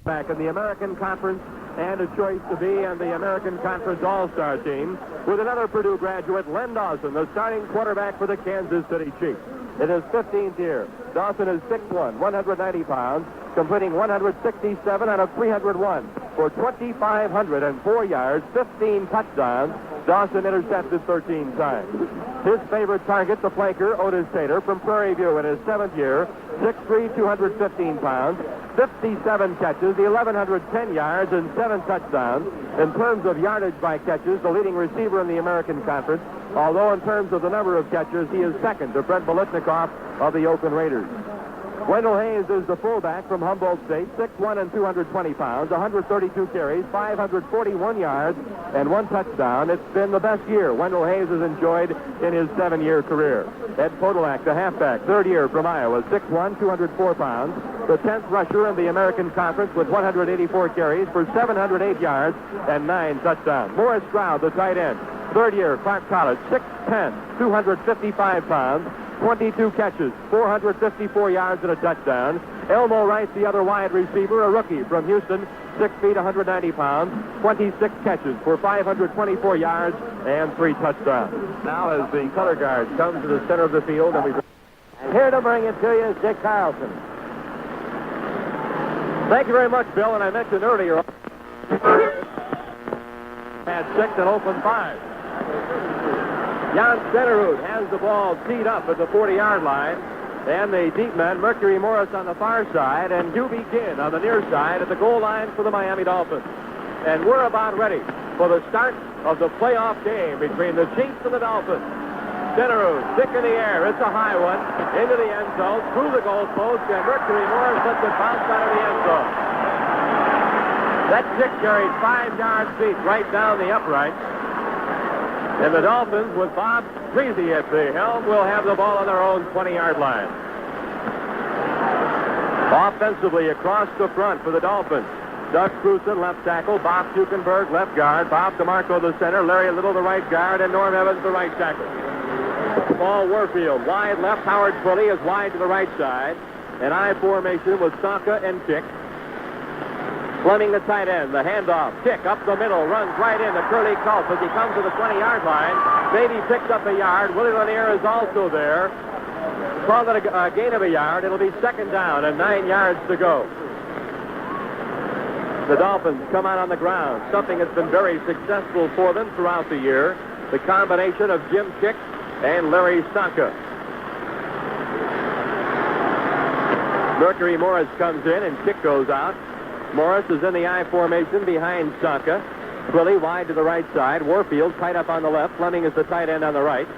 back in the American Conference and a choice to be on the American Conference All-Star team with another Purdue graduate, Len Dawson, the starting quarterback for the Kansas City Chiefs. In his 15th year, Dawson is 6'1", 190 pounds, completing 167 out of 301 for 2,504 yards, 15 touchdowns. Dawson intercepted 13 times. His favorite target, the flanker, Otis Tater, from Prairie View in his 7th year, 6'3", 215 pounds, 57 catches, 1,110 yards, and 7 touchdowns. In terms of yardage by catches, the leading receiver in the American Conference, although in terms of the number of catches, he is second to Brent Bolitnikoff of the Oakland Raiders. Wendell Hayes is the fullback from Humboldt State, 6'1" and 220 pounds, 132 carries, 541 yards, and 1 touchdown. It's been the best year Wendell Hayes has enjoyed in his 7-year career. Ed Podolak, the halfback, 3rd year from Iowa, 6'1", 204 pounds, the 10th rusher in the American Conference with 184 carries for 708 yards and 9 touchdowns. Morris Stroud, the tight end, 3rd year, Clark College, 6'10", 255 pounds, 22 catches, 454 yards and a touchdown. Elmo Rice, the other wide receiver, a rookie from Houston, 6 feet, 190 pounds, 26 catches for 524 yards and 3 touchdowns. Now as the color guard comes to the center of the field, and here to bring it to you is Dick Carlsen. Thank you very much, Bill, and I mentioned earlier had 6 and open 5. Jan Stenerud has the ball teed up at the 40-yard line. And the deep man, Mercury Morris on the far side, and Hubie Ginn on the near side at the goal line for the Miami Dolphins. And we're about ready for the start of the playoff game between the Chiefs and the Dolphins. Stenerud, stick in the air. It's a high one. Into the end zone, through the goal post, and Mercury Morris lets it bounce out of the end zone. That kick carried 5 yards deep right down the upright. And the Dolphins, with Bob Grigsby at the helm, will have the ball on their own 20-yard line. Offensively across the front for the Dolphins. Doug Cruson, left tackle. Bob Kuechenberg, left guard. Bob DeMarco, the center. Larry Little, the right guard. And Norm Evans, the right tackle. Paul Warfield, wide left. Howard Twilley is wide to the right side. An I formation with Sonka and Kick. Fleming, the tight end, the handoff, kick up the middle, runs right into Curly Culp as he comes to the 20-yard line. Beatty picks up a yard. Willie Lanier is also there. Call it a gain of a yard. It'll be 2nd down and 9 yards to go. The Dolphins come out on the ground, something that's been very successful for them throughout the year. The combination of Jim Kick and Larry Sonka. Mercury Morris comes in and Kick goes out. Morris is in the I formation behind Sonka. Twilley wide to the right side. Warfield tight up on the left. Fleming is the tight end on the right.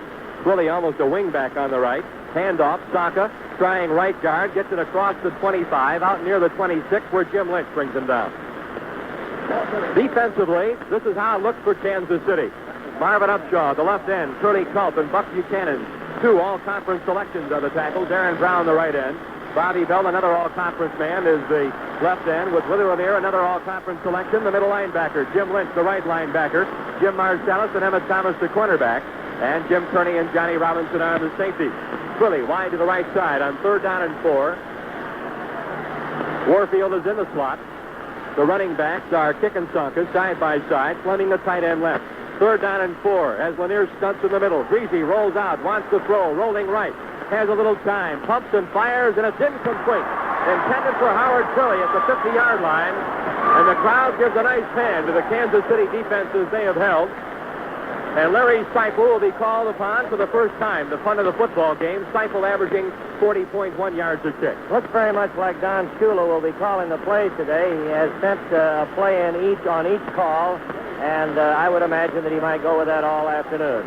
Twilley almost a wingback on the right. Handoff. Sonka trying right guard. Gets it across the 25. Out near the 26 where Jim Lynch brings him down. Defensively, this is how it looks for Kansas City. Marvin Upshaw, the left end. Curly Culp and Buck Buchanan. 2 all-conference selections are the tackles. Darren Brown, the right end. Bobby Bell, another all-conference man, is the left end with Willie Lanier, another all-conference selection. The middle linebacker, Jim Lynch, the right linebacker. Jim Marsalis and Emmett Thomas, the cornerback. And Jim Kearney and Johnny Robinson are the safety. Twilley wide to the right side on 3rd down and 4. Warfield is in the slot. The running backs are Kick and Sonka, side by side. Fleming, the tight end, left. 3rd down and 4 as Lanier stunts in the middle. Grigsby rolls out, wants to throw, rolling right. Has a little time, pumps and fires, and it's incomplete. Intended for Howard Twilley at the 50-yard line. And the crowd gives a nice hand to the Kansas City defenses they have held. And Larry Seifel will be called upon for the first time, the fun of the football game. Seifel averaging 40.1 yards a kick. Looks very much like Don Shula will be calling the play today. He has sent a play in on each call, and I would imagine that he might go with that all afternoon.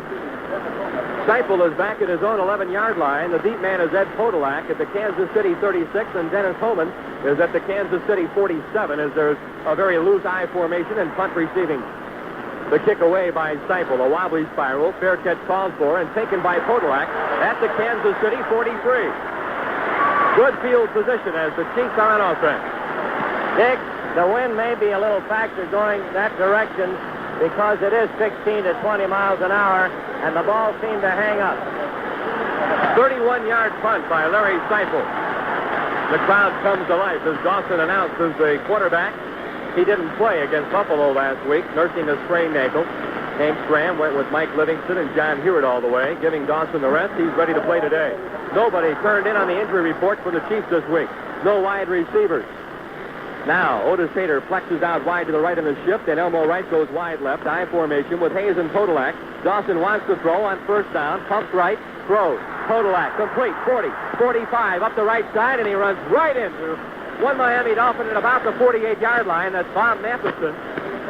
Seifel is back at his own 11-yard line. The deep man is Ed Podolak at the Kansas City 36, and Dennis Homan is at the Kansas City 47 as there's a very loose I formation and punt receiving. The kick away by Seifel, a wobbly spiral, fair catch called for, and taken by Podolak at the Kansas City 43. Good field position as the Chiefs are on offense. Dick, the wind may be a little factor going that direction because it is 16 to 20 miles an hour, and the ball seemed to hang up. 31-yard punt by Larry Seifel. The crowd comes to life as Dawson announces the quarterback. He didn't play against Buffalo last week, nursing a sprained ankle. James Graham went with Mike Livingston and John Hewitt all the way, giving Dawson the rest. He's ready to play today. Nobody turned in on the injury report for the Chiefs this week. No wide receivers. Now, Otis Tater flexes out wide to the right in the shift, and Elmo Wright goes wide left, I formation with Hayes and Podolak. Dawson wants to throw on first down, pumps right, throws. Podolak, complete, 40, 45, up the right side, and he runs right into one Miami Dolphin at about the 48-yard line. That's Bob Matheson,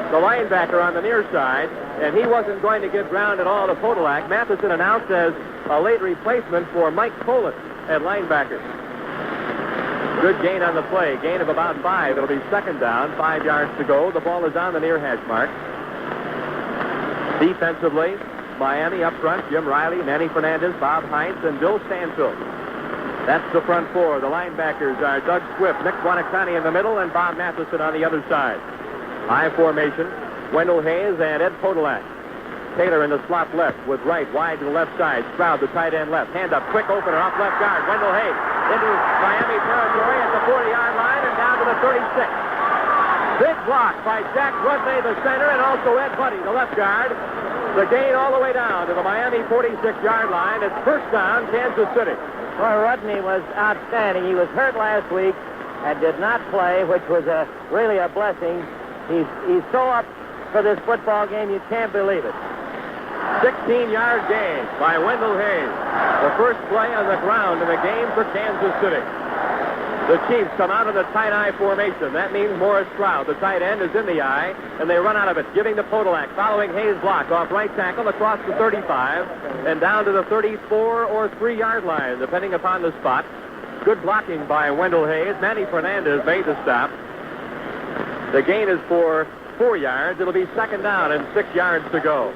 the linebacker on the near side, and he wasn't going to give ground at all to Podolak. Matheson announced as a late replacement for Mike Polis at linebacker. Good gain on the play, gain of about 5. It'll be second down, 5 yards to go. The ball is on the near hash mark. Defensively, Miami up front, Jim Riley, Manny Fernandez, Bob Hines, and Bill Stanfield. That's the front four. The linebackers are Doug Swift, Nick Buonacani in the middle, and Bob Matheson on the other side. I formation, Wendell Hayes and Ed Podolak. Taylor in the slot left with Wright wide to the left side. Stroud, the tight end left. Hand up, quick opener off left guard. Wendell Hayes into Miami territory at the 40-yard line and down to the 36. Big block by Jack Rudney, the center, and also Ed Buddy, the left guard. The gain all the way down to the Miami 46-yard line. It's first down, Kansas City. Boy, Rudney was outstanding. He was hurt last week and did not play, which was really a blessing. He's so up for this football game, you can't believe it. 16-yard gain by Wendell Hayes. The first play on the ground in the game for Kansas City. The Chiefs come out of the tight I formation. That means Morris Stroud, the tight end, is in the I, and they run out of it, giving to Podolak, following Hayes' block off right tackle across the 35 and down to the 34 or 3-yard line, depending upon the spot. Good blocking by Wendell Hayes. Manny Fernandez made the stop. The gain is for 4 yards. It'll be second down and 6 yards to go.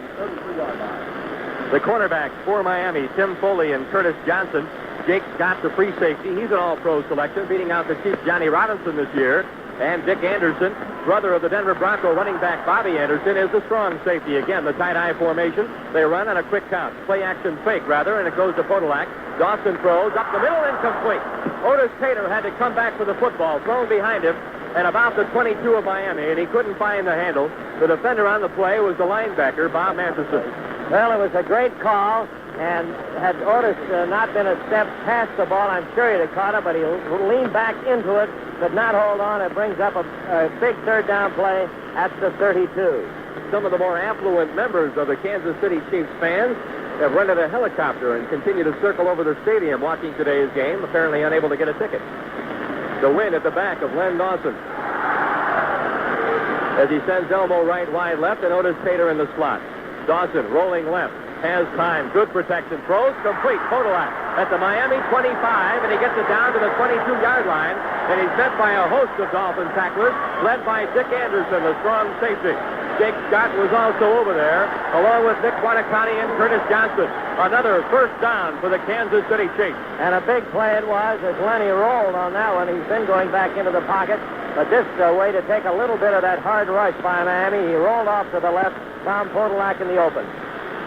The cornerbacks for Miami, Tim Foley and Curtis Johnson. Jake Scott, the free safety. He's an all-pro selection, beating out the Chiefs' Johnny Robinson this year. And Dick Anderson, brother of the Denver Bronco running back Bobby Anderson, is the strong safety. Again, the tight I formation. They run on a quick count. Play action fake, rather, and it goes to Podolak. Dawson throws up the middle, incomplete. Otis Tater had to come back for the football, thrown behind him, and about the 22 of Miami, and he couldn't find the handle. The defender on the play was the linebacker, Bob Matheson. Well, it was a great call, and had Otis not been a step past the ball, I'm sure he'd have caught it, but he leaned back into it, could not hold on. It brings up a big third down play at the 32. Some of the more affluent members of the Kansas City Chiefs fans have rented a helicopter and continue to circle over the stadium watching today's game, apparently unable to get a ticket. The win at the back of Len Dawson, as he sends Elmo Wright wide left and Otis Tater in the slot. Dawson rolling left, has time, good protection, throws, complete, Podolak at the Miami 25, and he gets it down to the 22-yard line, and he's met by a host of Dolphin tacklers, led by Dick Anderson, the strong safety. Jake Scott was also over there, along with Nick Buonacani and Curtis Johnson. Another first down for the Kansas City Chiefs. And a big play it was as Lenny rolled on that one. He's been going back into the pocket, but this way to take a little bit of that hard rush by Miami. He rolled off to the left, found Podolak in the open.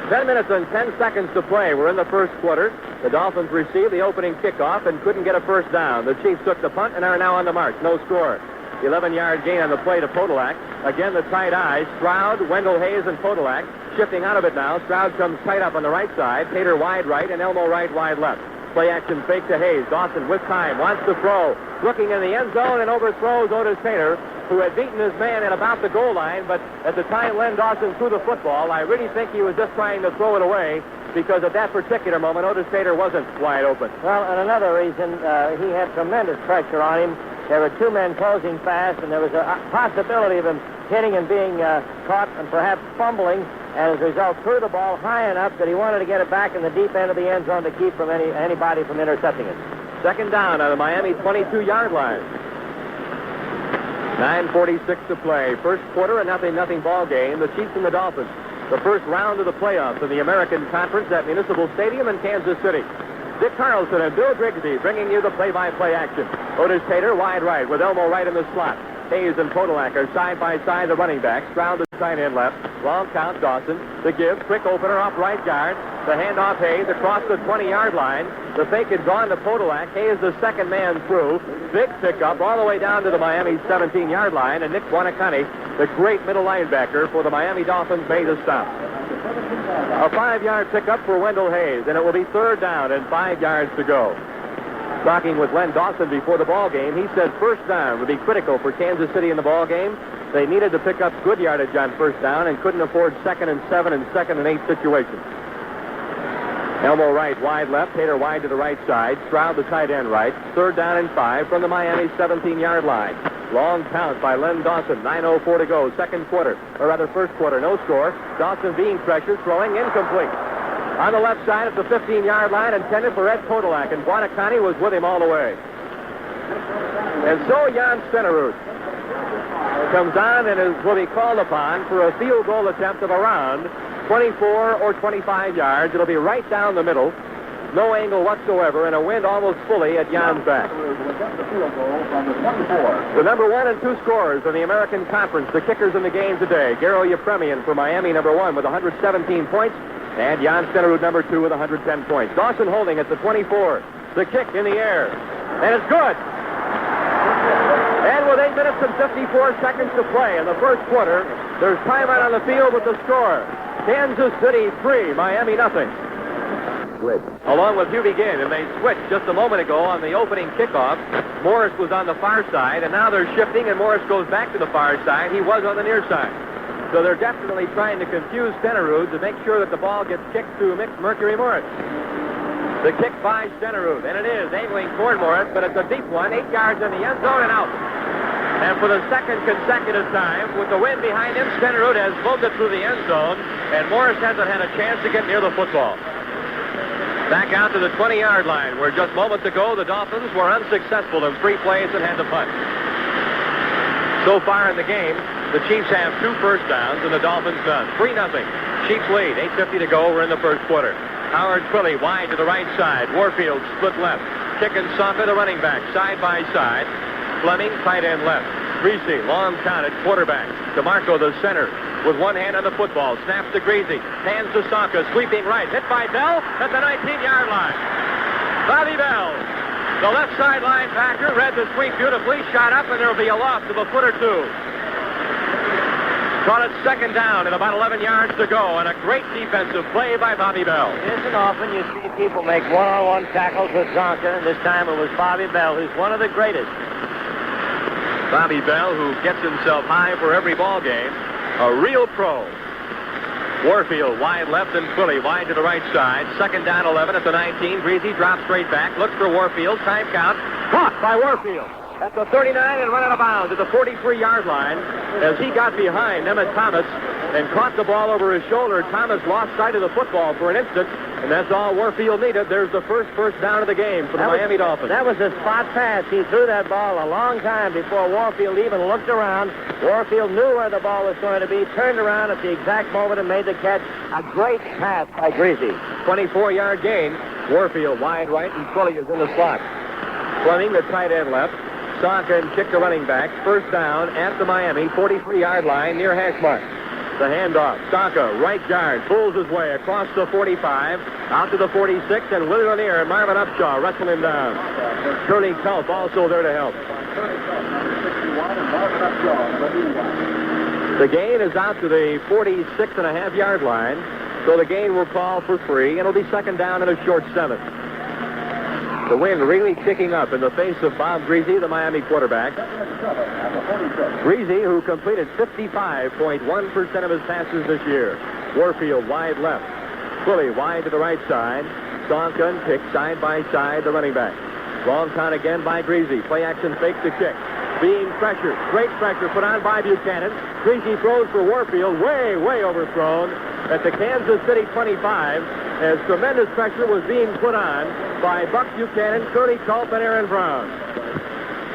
10 minutes and 10 seconds to play. We're in the first quarter. The Dolphins received the opening kickoff and couldn't get a first down. The Chiefs took the punt and are now on the march. No score. 11-yard gain on the play to Podolak. Again, the tight eye. Stroud, Wendell Hayes, and Podolak. Shifting out of it now. Stroud comes tight up on the right side. Tater wide right and Elmo Wright wide left. Play action fake to Hayes. Dawson with time. Wants to throw. Looking in the end zone and overthrows Otis Tater, who had beaten his man at about the goal line. But at the time Len Dawson threw the football, I really think he was just trying to throw it away, because at that particular moment, Otis Tater wasn't wide open. Well, and another reason, he had tremendous pressure on him. There were two men closing fast, and there was a possibility of him hitting and being caught and perhaps fumbling, and as a result threw the ball high enough that he wanted to get it back in the deep end of the end zone to keep from anybody from intercepting it. Second down on the Miami 22-yard line. 9:46 to play. First quarter, a 0-0 ball game. The Chiefs and the Dolphins. The first round of the playoffs in the American Conference at Municipal Stadium in Kansas City. Dick Carlsen and Bill Grigsby bringing you the play-by-play action. Otis Tater wide right with Elmo Wright in the slot. Hayes and Podolak are side by side the running backs. Stroud the tight end left. Long count Dawson. The give. Quick opener off right guard. The handoff, Hayes, across the 20-yard line. The fake had gone to Podolak. Hayes, the second man through. Big pickup all the way down to the Miami 17-yard line. And Nick Buonacani, the great middle linebacker for the Miami Dolphins, made a stop. A 5-yard pickup for Wendell Hayes, and it will be third down and 5 yards to go. Talking with Len Dawson before the ball game, he said first down would be critical for Kansas City in the ball game. They needed to pick up good yardage on first down and couldn't afford 2nd and 7 and 2nd and 8 situations. Elmo right, wide left, Tater wide to the right side. Stroud the tight end right. Third down and 5 from the Miami 17-yard line. Long count by Len Dawson. 9:04 to go, second quarter, or rather first quarter. No score. Dawson being pressured, throwing incomplete. On the left side at the 15-yard line, intended for Ed Podolak, and Buonacani was with him all the way. And so Jan Stenerud comes on and will be called upon for a field goal attempt of around 24 or 25 yards. It'll be right down the middle. No angle whatsoever, and a wind almost fully at Jan's back. The number 1 and 2 scorers in the American Conference, the kickers in the game today. Garo Yepremian for Miami, number 1, with 117 points, and Jan Stenerud, number 2, with 110 points. Dawson holding at the 24. The kick in the air, and it's good. And with 8 minutes and 54 seconds to play in the first quarter, there's time out on the field with the score. Kansas City 3, Miami nothing. Along with Hubie Ginn, and they switched just a moment ago on the opening kickoff. Morris was on the far side, and now they're shifting, and Morris goes back to the far side. He was on the near side. So they're definitely trying to confuse Stenerud to make sure that the ball gets kicked to Mercury Morris. The kick by Stenerud, and it is angling toward Morris, but it's a deep one, 8 yards in the end zone and out. And for the second consecutive time, with the wind behind him, Stenerud has moved it through the end zone, and Morris hasn't had a chance to get near the football. Back out to the 20-yard line, where just moments ago the Dolphins were unsuccessful in 3 plays and had to punt. So far in the game, the Chiefs have 2 first downs and the Dolphins none. 3-0. Chiefs lead. 8:50 to go. We're in the first quarter. Howard Twilley wide to the right side. Warfield split left. Kick and Sonka, the running back, side by side. Fleming, tight end left. Grigsby, long count at quarterback. DeMarco, the center, with one hand on the football. Snaps to Grigsby. Hands to Sonka, sweeping right. Hit by Bell at the 19-yard line. Bobby Bell, the left side linebacker, read the sweep beautifully, shot up, and there will be a loss of a foot or two. Caught it second down and about 11 yards to go, and a great defensive play by Bobby Bell. It isn't often you see people make one-on-one tackles with Zonka, and this time it was Bobby Bell, who's one of the greatest. Bobby Bell, who gets himself high for every ball game, a real pro. Warfield wide left and Twilley wide to the right side. Second down 11 at the 19. Grigsby drops straight back, looks for Warfield. Time count. Caught by Warfield at the 39 and run out of bounds at the 43-yard line as he got behind Emmett Thomas and caught the ball over his shoulder. Thomas lost sight of the football for an instant, and that's all Warfield needed. There's the first down of the game for the Miami Dolphins. That was a spot pass. He threw that ball a long time before Warfield even looked around. Warfield knew where the ball was going to be, turned around at the exact moment and made the catch. A great pass by Grigsby. 24-yard gain. Warfield wide right, and Twilley is in the slot. Fleming, the tight end left. Sonka and kick the running back. First down at the Miami 43-yard line near hash mark. The handoff. Sonka, right guard, pulls his way across the 45, out to the 46, and Willie Lanier and Marvin Upshaw wrestle him down. Curly Culp also there to help. The gain is out to the 46.5-yard line, so the gain will call for 3, and it'll be second down and a short 7. The wind really kicking up in the face of Bob Grigsby, the Miami quarterback. Grigsby, who completed 55.1% of his passes this year. Warfield wide left. Twilley wide to the right side. Sonka and kick side by side, the running back. Long count again by Grigsby. Play action fake to kick. Being pressured. Great pressure put on by Buchanan. Grigsby throws for Warfield. Way overthrown at the Kansas City 25 as tremendous pressure was being put on by Buck Buchanan, Curly Culp, and Aaron Brown.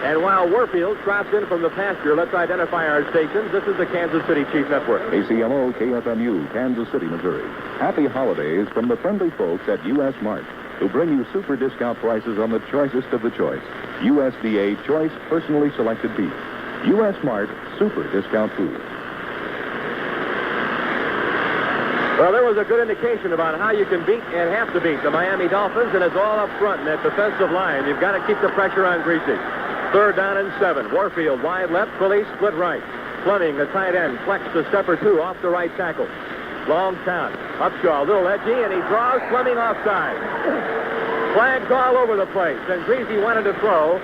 And while Warfield drops in from the pasture, let's identify our stations. This is the Kansas City Chief Network. ACMO KFMU, Kansas City, Missouri. Happy holidays from the friendly folks at U.S. Mart, who bring you super discount prices on the choicest of the choice. USDA Choice Personally Selected Beef. U.S. Mart Super Discount Food. Well, there was a good indication about how you can beat and have to beat the Miami Dolphins, and it's all up front in that defensive line. You've got to keep the pressure on Grigsby. 3rd down and 7. Warfield wide left, Philly split right. Fleming, the tight end, flex to step or two off the right tackle. Long count. Upshaw, a little edgy, and he draws Fleming offside. Flags all over the place, and Grigsby wanted to throw.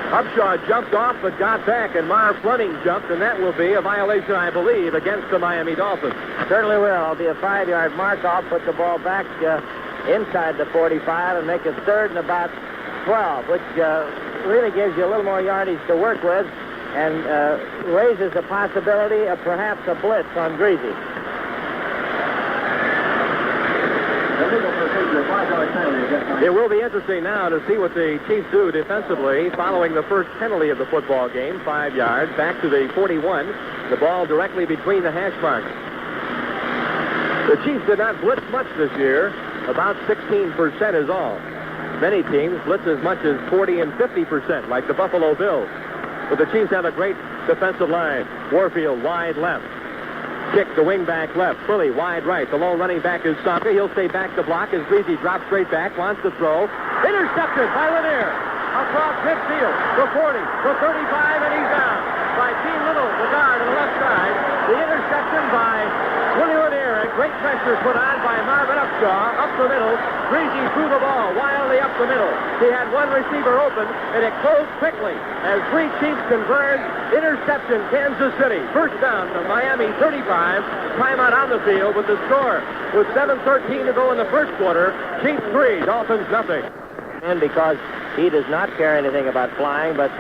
Upshaw jumped off but got back, and Mar Fleming jumped, and that will be a violation, I believe, against the Miami Dolphins. Certainly will. It'll be a 5-yard mark off, put the ball back inside the 45 and make it 3rd and about 12, which really gives you a little more yardage to work with and raises the possibility of perhaps a blitz on Grigsby. It will be interesting now to see what the Chiefs do defensively following the first penalty of the football game, 5 yards, back to the 41, the ball directly between the hash marks. The Chiefs did not blitz much this year, about 16% is all. Many teams blitz as much as 40 and 50%, like the Buffalo Bills. But the Chiefs have a great defensive line. Warfield wide left. Kick the wing back left. Philly wide right. The lone running back is Sonka. He'll stay back to block as Grigsby drops straight back. Wants to throw. Intercepted by Lanier. Across midfield. The 40. The 35, and he's down. By Gene Little, the guard on the left side. The interception by Willie Lanier. And great pressure put on by Marvin Upshaw. Up the middle. Grigsby threw the ball wildly up the middle. He had one receiver open, and it closed quickly as 3 Chiefs converged. Interception, Kansas City. First down to Miami 35. Timeout on the field with the score. With 7:13 to go in the first quarter. Chiefs 3, Dolphins nothing. And because he does not care anything about flying, but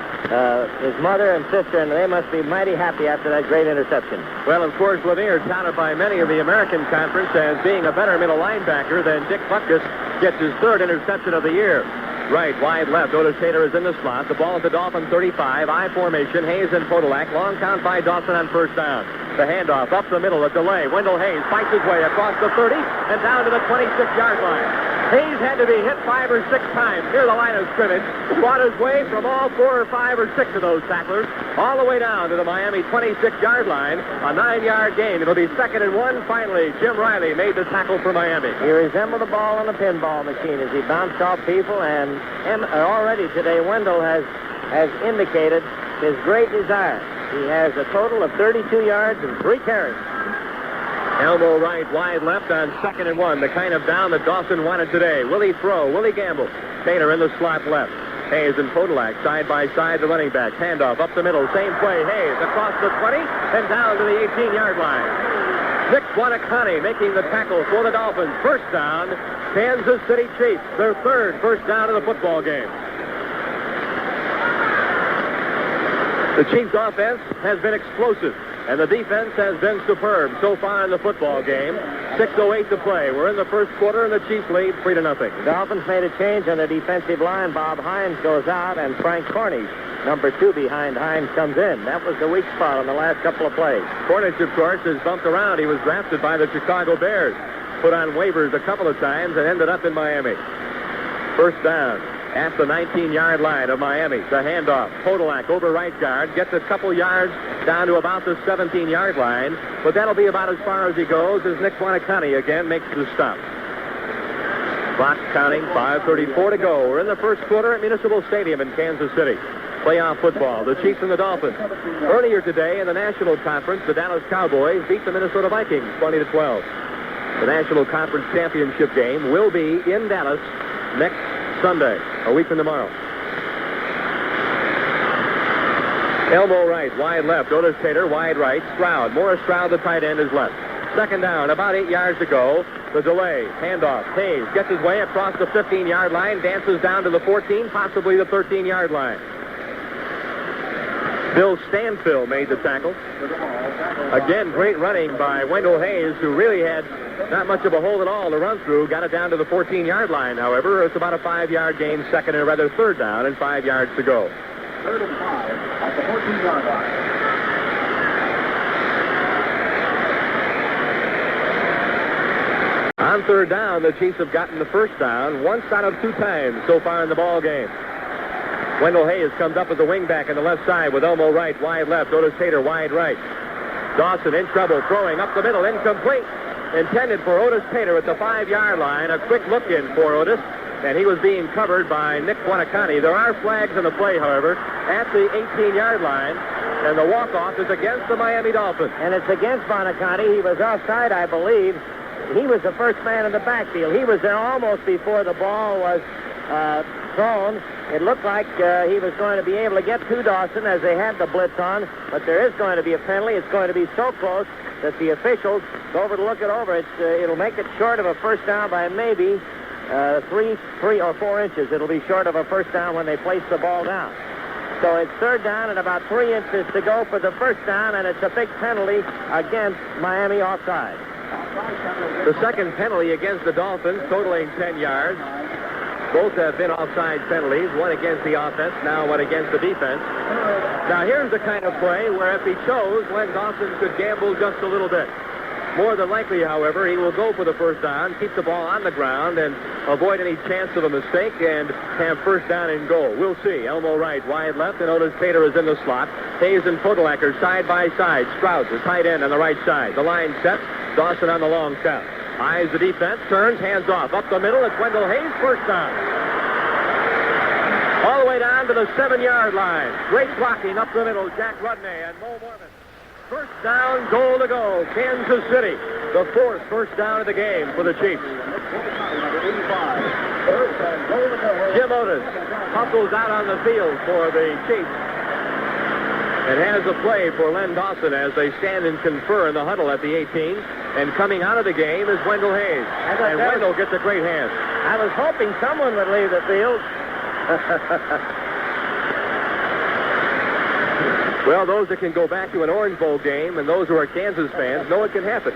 his mother and sister, and they must be mighty happy after that great interception. Well, of course, Lanier, touted by many of the American Conference as being a better middle linebacker than Dick Butkus, gets his 3rd interception of the year. Right, wide left. Otis Taylor is in the slot. The ball at the Dolphin 35. I formation. Hayes and Podolak. Long count by Dawson on first down. The handoff up the middle. A delay. Wendell Hayes fights his way across the 30 and down to the 26-yard line. Hayes had to be hit 5 or 6 times near the line of scrimmage. Fought his way from all 4 or 5 or 6 of those tacklers all the way down to the Miami 26-yard line. A 9-yard gain. It'll be 2nd and 1. Finally, Jim Riley made the tackle for Miami. He resembled a ball on a pinball machine as he bounced off people, and already today Wendell has indicated his great desire. He has a total of 32 yards and 3 carries. Elbow right, wide left on 2nd and 1. The kind of down that Dawson wanted today. Willie throw. Willie gamble. Taylor in the slot left. Hayes and Podolak side by side, the running back. Handoff up the middle. Same play. Hayes across the 20 and down to the 18-yard line. Nick Buoniconti making the tackle for the Dolphins. First down, Kansas City Chiefs. Their 3rd first down of the football game. The Chiefs' offense has been explosive, and the defense has been superb so far in the football game. 6:08 to play. We're in the first quarter, and the Chiefs lead 3-0. The Dolphins made a change on the defensive line. Bob Hines goes out, and Frank Cornish, number 2 behind Hines, comes in. That was the weak spot on the last couple of plays. Cornish, of course, has bumped around. He was drafted by the Chicago Bears, put on waivers a couple of times, and ended up in Miami. First down at the 19-yard line of Miami. The handoff. Podolak over right guard. Gets a couple yards down to about the 17-yard line. But that'll be about as far as he goes as Nick Buoniconti again makes the stop. Clock counting. 5:34 to go. We're in the first quarter at Municipal Stadium in Kansas City. Playoff football. The Chiefs and the Dolphins. Earlier today in the National Conference, the Dallas Cowboys beat the Minnesota Vikings 20-12. The National Conference Championship game will be in Dallas next Sunday, a week from tomorrow. Elbow right, wide left. Otis Taylor, wide right. Stroud. Morris Stroud, the tight end, is left. 2nd down, about 8 yards to go. The delay, handoff. Hayes gets his way across the 15-yard line, dances down to the 14, possibly the 13-yard line. Bill Stanfill made the tackle. Again, great running by Wendell Hayes, who really had not much of a hole at all to run through. Got it down to the 14-yard line, however. It's about a 5-yard gain, 3rd down, and 5 yards to go. 3rd and 5 at the 14-yard line. On 3rd down, the Chiefs have gotten the first down once out of 2 times so far in the ball game. Wendell Hayes comes up as a wingback on the left side with Elmo right, wide left. Otis Taylor, wide right. Dawson in trouble, throwing up the middle, incomplete. intended for Otis Tater at the 5-yard line. A quick look in for Otis, and he was being covered by Nick Buonacani. There are flags in the play, however, at the 18-yard line, and the walk-off is against the Miami Dolphins. And it's against Buonacani. He was offside, I believe. He was the first man in the backfield. He was there almost before the ball was thrown. It looked like he was going to be able to get to Dawson as they had the blitz on, but there is going to be a penalty. It's going to be so close that the officials go over to look it over. It'll make it short of a first down by maybe 3 or 4 inches. It'll be short of a first down when they place the ball down. So it's third down and about 3 inches to go for the first down, and it's a big penalty against Miami offside. The second penalty against the Dolphins, totaling 10 yards. Both have been offside penalties, one against the offense, now one against the defense. Now here's the kind of play where if he chose, Len Dawson could gamble just a little bit. More than likely, however, he will go for the first down, keep the ball on the ground, and avoid any chance of a mistake and have first down and goal. We'll see. Elmo right, wide left, and Otis Tater is in the slot. Hayes and Podolacker side by side. Stroud, the tight end on the right side. The line sets. Dawson on the long count. Eyes the defense, turns, hands off. Up the middle, it's Wendell Hayes, first down. All the way down to the 7-yard line. Great blocking up the middle, Jack Rudnay and Mo Mormon. First down, goal to go. Kansas City, the 4th first down of the game for the Chiefs. Jim Otis hustles out on the field for the Chiefs and has a play for Len Dawson as they stand and confer in the huddle at the 18. And coming out of the game is Wendell Hayes. And Wendell gets a great hand. I was hoping someone would leave the field. Well, those that can go back to an Orange Bowl game and those who are Kansas fans know it can happen.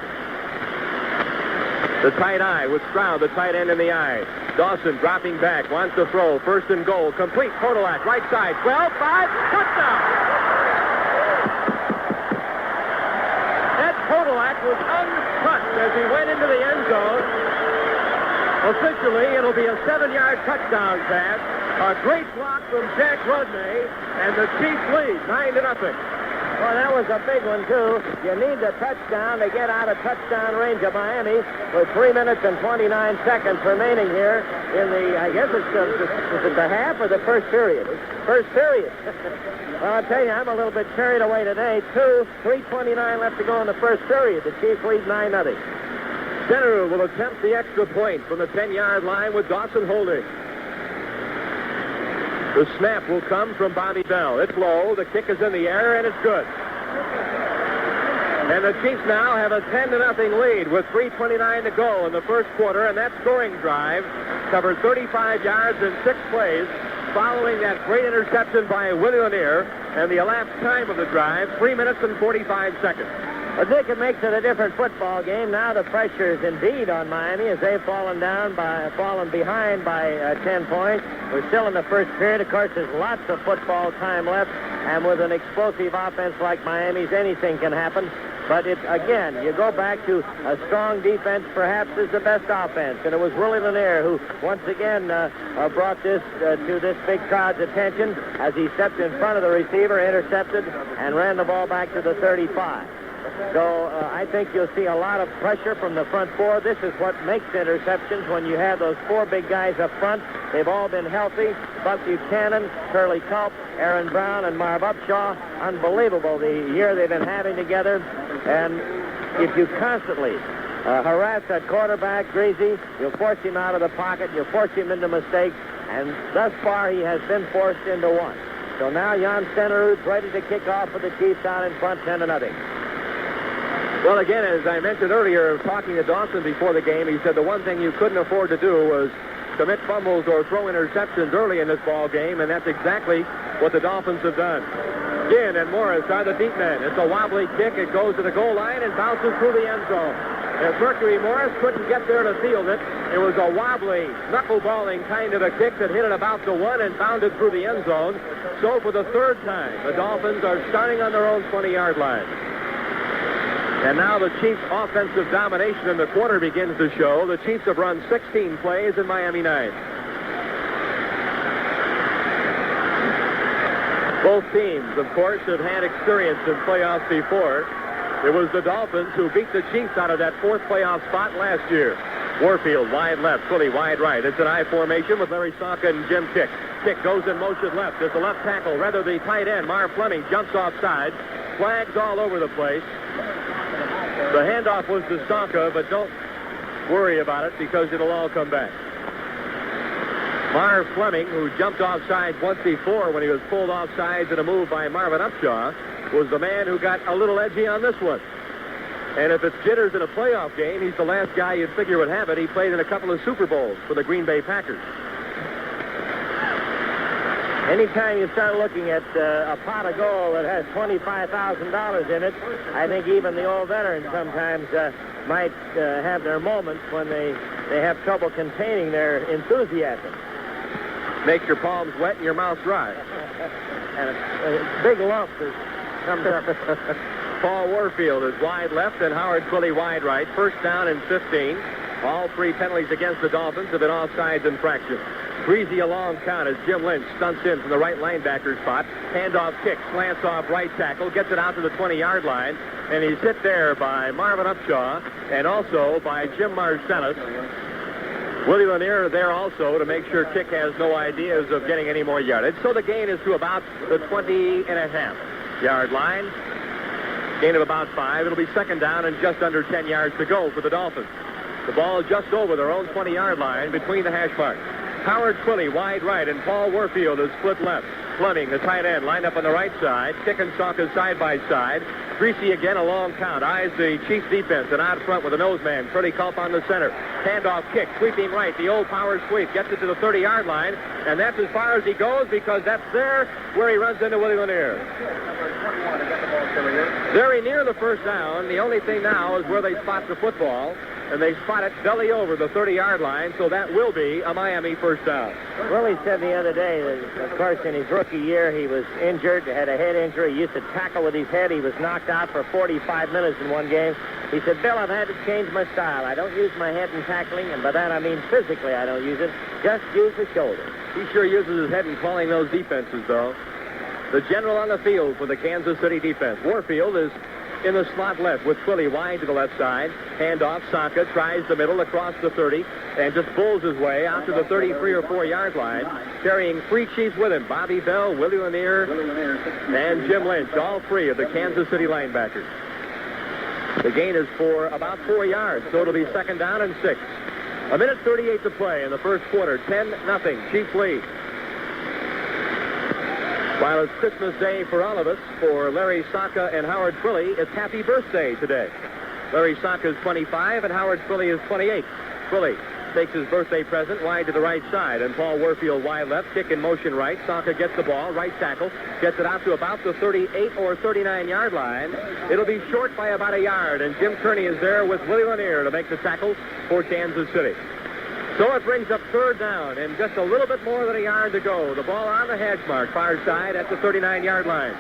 The tight eye with Stroud, the tight end in the eye. Dawson dropping back, wants to throw. First and goal, complete. Podolak, right side. 12, 5, touchdown! Ed Podolak was untouched as he went into the end zone. Officially, it'll be a 7-yard touchdown pass. A great block from Jack Rudnay, and the Chiefs lead 9-0. Well, that was a big one, too. You need the touchdown to get out of touchdown range of Miami with 3 minutes and 29 seconds remaining here in the, I guess it's the half or the first period? First period. Well, I'll tell you, I'm a little bit carried away today. 3:29 left to go in the first period. The Chiefs lead 9-0. Center will attempt the extra point from the 10-yard line with Dawson holding. The snap will come from Bobby Bell. It's low. The kick is in the air, and it's good. And the Chiefs now have a 10-0 lead with 3:29 to go in the first quarter, and that scoring drive covered 35 yards in 6 plays following that great interception by Willie Lanier, and the elapsed time of the drive, 3 minutes and 45 seconds. Well, Dick, it makes it a different football game. Now the pressure is indeed on Miami as they've fallen behind by 10 points. We're still in the first period. Of course, there's lots of football time left, and with an explosive offense like Miami's, anything can happen. But again, you go back to a strong defense, perhaps is the best offense. And it was Willie Lanier who once again brought this to this big crowd's attention as he stepped in front of the receiver, intercepted, and ran the ball back to the 35. So I think you'll see a lot of pressure from the front 4. This is what makes interceptions when you have those 4 big guys up front. They've all been healthy. Buck Buchanan, Curly Culp, Aaron Brown, and Marv Upshaw. Unbelievable the year they've been having together. And if you constantly harass that quarterback, Grigsby, you'll force him out of the pocket, you'll force him into mistakes, and thus far he has been forced into one. So now Jan Stenerud's ready to kick off for the Chiefs out in front 10-0. Well, again, as I mentioned earlier, talking to Dawson before the game, he said the one thing you couldn't afford to do was commit fumbles or throw interceptions early in this ball game, and that's exactly what the Dolphins have done. Ginn and Morris are the deep men. It's a wobbly kick. It goes to the goal line and bounces through the end zone. If Mercury Morris couldn't get there to field it, it was a wobbly, knuckleballing kind of a kick that hit it about the 1 and bounded through the end zone. So for the 3rd time, the Dolphins are starting on their own 20-yard line. And now the Chiefs' offensive domination in the quarter begins to show. The Chiefs have run 16 plays and Miami 9. Both teams, of course, have had experience in playoffs before. It was the Dolphins who beat the Chiefs out of that fourth playoff spot last year. Warfield wide left, Twilly wide right. It's an I formation with Larry Saka and Jim Kick. Kick goes in motion left. As the left tackle, rather the tight end, Marv Fleming, jumps offside. Flags all over the place. The handoff was to Saka, but don't worry about it because it'll all come back. Marv Fleming, who jumped offsides once before when he was pulled offsides in a move by Marvin Upshaw, was the man who got a little edgy on this one. And if it's jitters in a playoff game, he's the last guy you'd figure would have it. He played in a couple of Super Bowls for the Green Bay Packers. Anytime you start looking at a pot of gold that has $25,000 in it, I think even the old veterans sometimes might have their moments when they have trouble containing their enthusiasm. Makes your palms wet and your mouth dry. And a big lump comes up. Paul Warfield is wide left and Howard Twilly wide right. First down and 15. All three penalties against the Dolphins have been offsides infractions. Greasy a long count as Jim Lynch stunts in from the right linebacker spot. Handoff kick, slants off right tackle, gets it out to the 20-yard line, and he's hit there by Marvin Upshaw and also by Jim Marcellus. Willie Lanier there also to make sure Kick has no ideas of getting any more yardage. So the gain is to about the 20.5-yard line. Gain of about 5. It'll be second down and just under 10 yards to go for the Dolphins. The ball just over their own 20-yard line between the hash marks. Howard Twilly wide right and Paul Warfield is split left. Fleming, the tight end, lined up on the right side. Kick and Saka side by side. Greasy again, a long count. Eyes the Chiefs defense and out front with a nose man. Freddie Culp on the center. Handoff kick, sweeping right. The old power sweep gets it to the 30-yard line, and that's as far as he goes because that's there where he runs into Willie Lanier. Very near the first down. The only thing now is where they spot the football, and they spot it belly over the 30-yard line, so that will be a Miami first down. Willie said the other day that, of course, in his rookie year, he was injured, had a head injury. He used to tackle with his head. He was knocked out for 45 minutes in one game. He said, Bill, I've had to change my style. I don't use my head in tackling, and by that I mean physically I don't use it. Just use the shoulder. He sure uses his head in calling those defenses, though. The general on the field for the Kansas City defense. Warfield is in the slot left with Twilly wide to the left side. Handoff, Saka tries the middle across the 30 and just pulls his way out to the 33 or 4-yard line, carrying three Chiefs with him. Bobby Bell, Willie Lanier, and Jim Lynch, all three of the Kansas City linebackers. The gain is for about 4 yards, so it'll be second down and 6. A minute 38 to play in the first quarter. 10-0, Chiefs lead. While it's Christmas Day for all of us, for Larry Saka and Howard Twilly, it's happy birthday today. Larry Saka is 25 and Howard Twilly is 28. Twilly takes his birthday present wide to the right side, and Paul Warfield wide left, kick in motion right. Saka gets the ball, right tackle, gets it out to about the 38 or 39-yard line. It'll be short by about a yard, and Jim Kearney is there with Willie Lanier to make the tackle for Kansas City. So it brings up third down and just a little bit more than a yard to go. The ball on the hash mark, far side at the 39-yard line.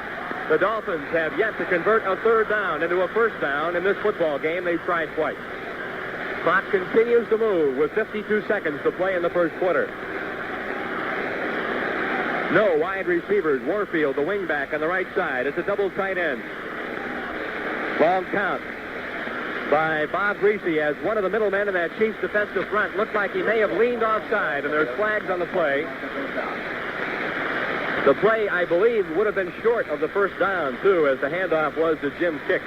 The Dolphins have yet to convert a third down into a first down in this football game. They've tried twice. Clock continues to move with 52 seconds to play in the first quarter. No wide receivers. Warfield, the wingback on the right side. It's a double tight end. Long count by Bob Grigsby as one of the middlemen in that Chiefs defensive front. Looked like he may have leaned offside, and there's flags on the play. The play, I believe, would have been short of the first down, too, as the handoff was to Jim Kick.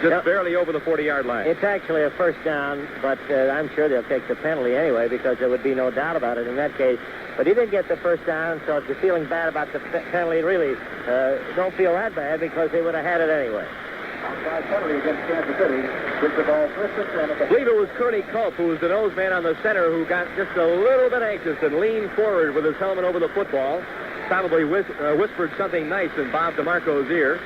Just barely over the 40-yard line. It's actually a first down, but I'm sure they'll take the penalty anyway because there would be no doubt about it in that case. But he did get the first down, so if you're feeling bad about the penalty, really don't feel that bad because they would have had it anyway. I believe it was Kearney Culp, who was the nose man on the center, who got just a little bit anxious and leaned forward with his helmet over the football. Probably whispered something nice in Bob DeMarco's ear.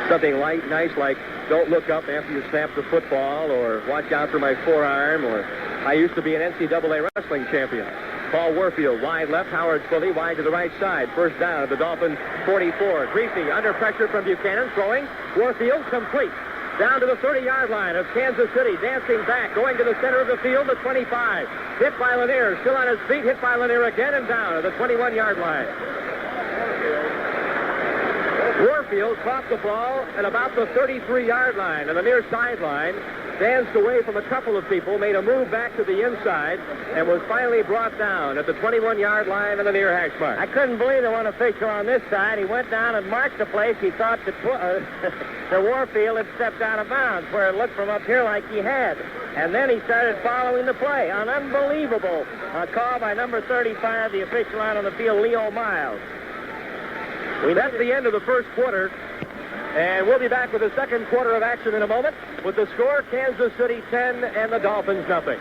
Something nice like, don't look up after you snap the football, or watch out for my forearm, or I used to be an NCAA wrestling champion. Paul Warfield, wide left. Howard Twilly, wide to the right side. First down at the Dolphins' 44. Greasy under pressure from Buchanan, throwing. Warfield complete. Down to the 30-yard line of Kansas City, dancing back, going to the center of the field, the 25. Hit by Lanier, still on his feet, hit by Lanier again, and down to the 21-yard line. Warfield caught the ball at about the 33-yard line and the near sideline, danced away from a couple of people, made a move back to the inside, and was finally brought down at the 21-yard line and the near hash mark. I couldn't believe the one official on this side. He went down and marked the place. He thought that the Warfield had stepped out of bounds, where it looked from up here like he had. And then he started following the play. An unbelievable call by number 35, the official out on the field, Leo Miles. That's the end of the first quarter, and we'll be back with the second quarter of action in a moment with the score, Kansas City 10 and the Dolphins nothing.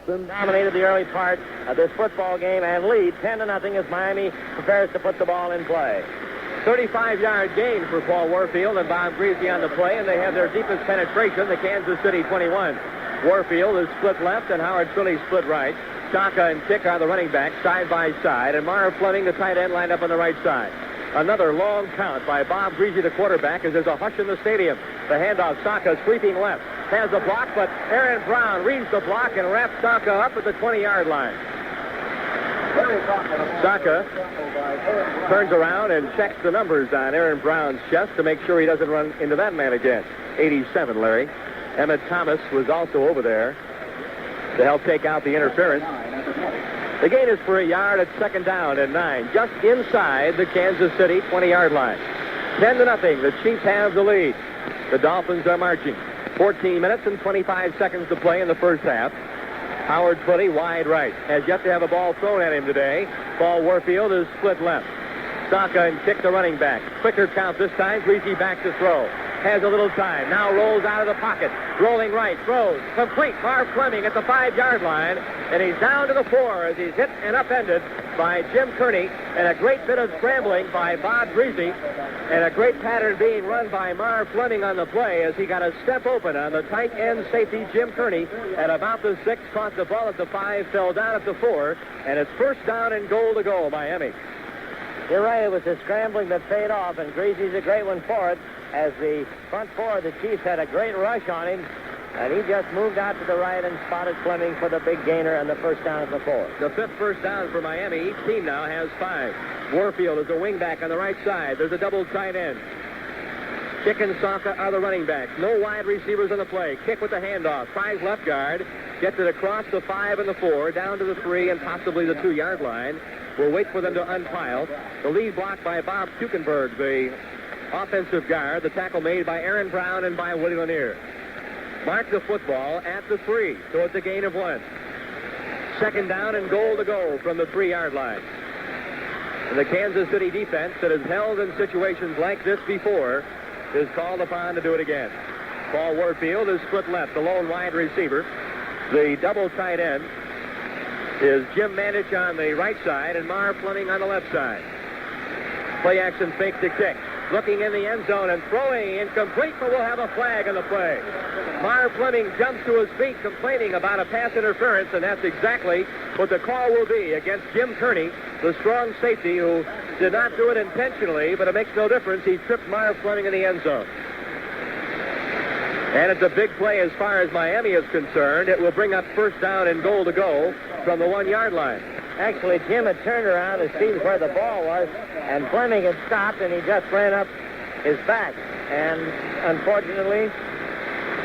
Dominated the early part of this football game and lead 10-0 as Miami prepares to put the ball in play. 35-yard gain for Paul Warfield and Bob Grigsby on the play, and they have their deepest penetration, the Kansas City 21. Warfield is split left and Howard Philly split right. Shaka and Tick are the running backs side by side, and Marv Fleming, the tight end, lined up on the right side. Another long count by Bob Grigsby, the quarterback, as there's a hush in the stadium. The handoff, Saka sweeping left. Has a block, but Aaron Brown reads the block and wraps Saka up at the 20-yard line. Saka turns around and checks the numbers on Aaron Brown's chest to make sure he doesn't run into that man again. 87, Larry. Emmett Thomas was also over there to help take out the interference. The gain is for a yard at second down and 9, just inside the Kansas City 20-yard line. 10-0. The Chiefs have the lead. The Dolphins are marching. 14 minutes and 25 seconds to play in the first half. Howard Footy wide right. Has yet to have a ball thrown at him today. Paul Warfield is split left. Saka and Tick the running back. Quicker count this time. Grigsby back to throw. Has a little time. Now rolls out of the pocket. Rolling right. Throws. Complete. Marv Fleming at the 5-yard line. And he's down to the 4 as he's hit and upended by Jim Kearney. And a great bit of scrambling by Bob Grigsby. And a great pattern being run by Marv Fleming on the play as he got a step open on the tight end safety, Jim Kearney, at about the 6. Caught the ball at the 5. Fell down at the 4. And it's first down and goal to go, Miami. You're right. It was the scrambling that paid off. And Grigsby's a great one for it, as the front four of the Chiefs had a great rush on him, and he just moved out to the right and spotted Fleming for the big gainer and the first down at the 4. The 5th first down for Miami. Each team now has 5. Warfield is a wingback on the right side. There's a double tight end. Kick and Saka are the running backs. No wide receivers on the play. Kick with the handoff. 5 left guard. Gets it across the 5 and the 4, down to the 3 and possibly the 2-yard line. We'll wait for them to unpile. The lead blocked by Bob Kuechenberg, the offensive guard. The tackle made by Aaron Brown and by Willie Lanier. Mark the football at the 3, so it's a gain of 1. Second down and goal to go from the 3-yard line. And the Kansas City defense that has held in situations like this before is called upon to do it again. Paul Warfield is split left, the lone wide receiver. The double tight end is Jim Mandich on the right side and Marv Fleming on the left side. Play action fake to kick. Looking in the end zone and throwing incomplete, but we'll have a flag on the play. Marv Fleming jumps to his feet complaining about a pass interference, and that's exactly what the call will be against Jim Kearney, the strong safety who did not do it intentionally, but it makes no difference. He tripped Marv Fleming in the end zone. And it's a big play as far as Miami is concerned. It will bring up first down and goal to go from the 1-yard line. Actually, Jim had turned around to see where the ball was, and Fleming had stopped, and he just ran up his back. And unfortunately,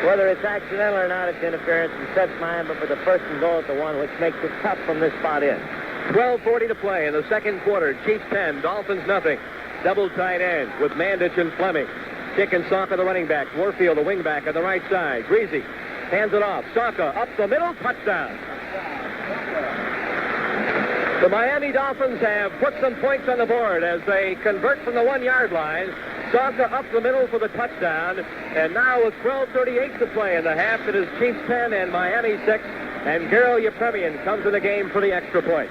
whether it's accidental or not, it's interference and sets Miami for the first and goal at the 1, which makes it tough from this spot in. 12:40 to play in the second quarter. Chiefs 10, Dolphins nothing. Double tight end with Mandich and Fleming. Kick and Saka, the running back. Warfield, the wing back on the right side. Grigsby hands it off. Saka up the middle, touchdown. The Miami Dolphins have put some points on the board as they convert from the 1-yard line. Saka up the middle for the touchdown. And now with 12:38 to play in the half, it is Chiefs 10 and Miami 6. And Garo Yepremian comes in the game for the extra point.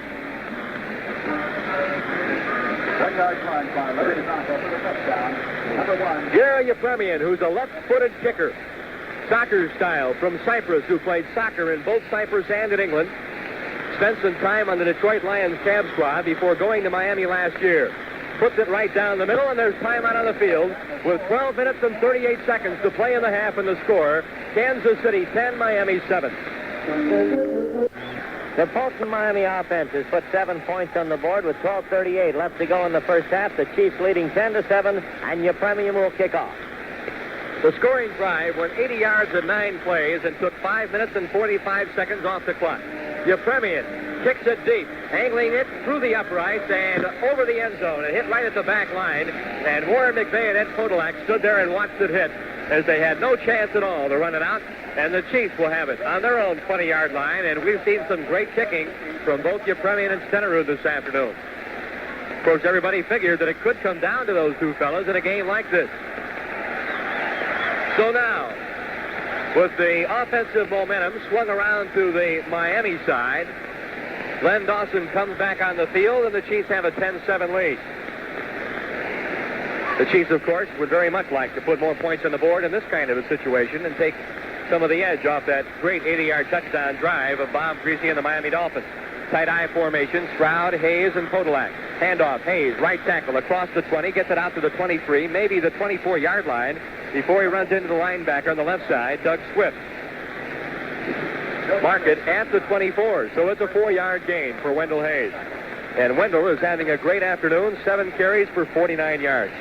1-yard line by Larry Saka for the touchdown. Number 1. Garo Yepremian, who's a left-footed kicker. Soccer style from Cyprus, who played soccer in both Cyprus and in England. Spent some time on the Detroit Lions cab squad before going to Miami last year. Puts it right down the middle, and there's time out on the field with 12 minutes and 38 seconds to play in the half, and the score, Kansas City 10, Miami 7. The Fulton Miami offense has put 7 points on the board with 12:38 left to go in the first half. The Chiefs leading 10-7, and Yepremian will kick off. The scoring drive went 80 yards in 9 plays and took 5 minutes and 45 seconds off the clock. Yepremian kicks it deep, angling it through the uprights and over the end zone. It hit right at the back line, and Warren McVay and Ed Podolak stood there and watched it hit as they had no chance at all to run it out. And the Chiefs will have it on their own 20-yard line, and we've seen some great kicking from both Yepremian and Stenerud this afternoon. Of course, everybody figured that it could come down to those two fellas in a game like this. So now, with the offensive momentum swung around to the Miami side, Len Dawson comes back on the field, and the Chiefs have a 10-7 lead. The Chiefs, of course, would very much like to put more points on the board in this kind of a situation and take some of the edge off that great 80-yard touchdown drive of Bob Grigsby and the Miami Dolphins. Tight eye formation, Stroud, Hayes, and Podolak. Handoff, Hayes, right tackle, across the 20, gets it out to the 23, maybe the 24-yard line, before he runs into the linebacker on the left side, Doug Swift. Mark it at the 24, so it's a 4-yard gain for Wendell Hayes. And Wendell is having a great afternoon, 7 carries for 49 yards.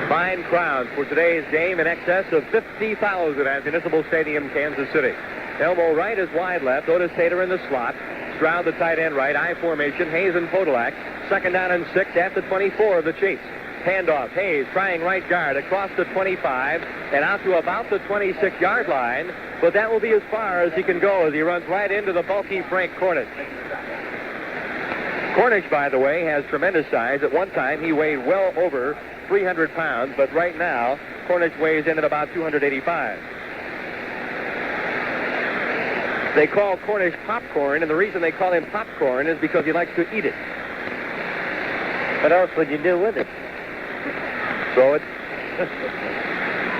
Fine crowd for today's game, in excess of 50,000 at Municipal Stadium, Kansas City. Elmo right is wide left, Otis Tater in the slot. Stroud the tight end right, I formation, Hayes and Podolak. 2nd down and 6 at the 24 of the Chiefs. Handoff, Hayes trying right guard across the 25 and out to about the 26-yard line, but that will be as far as he can go as he runs right into the bulky Frank Cornish. Cornish, by the way, has tremendous size. At one time, he weighed well over 300 pounds, but right now, Cornish weighs in at about 285. They call Cornish popcorn, and the reason they call him popcorn is because he likes to eat it. What else would you do with it? Throw it.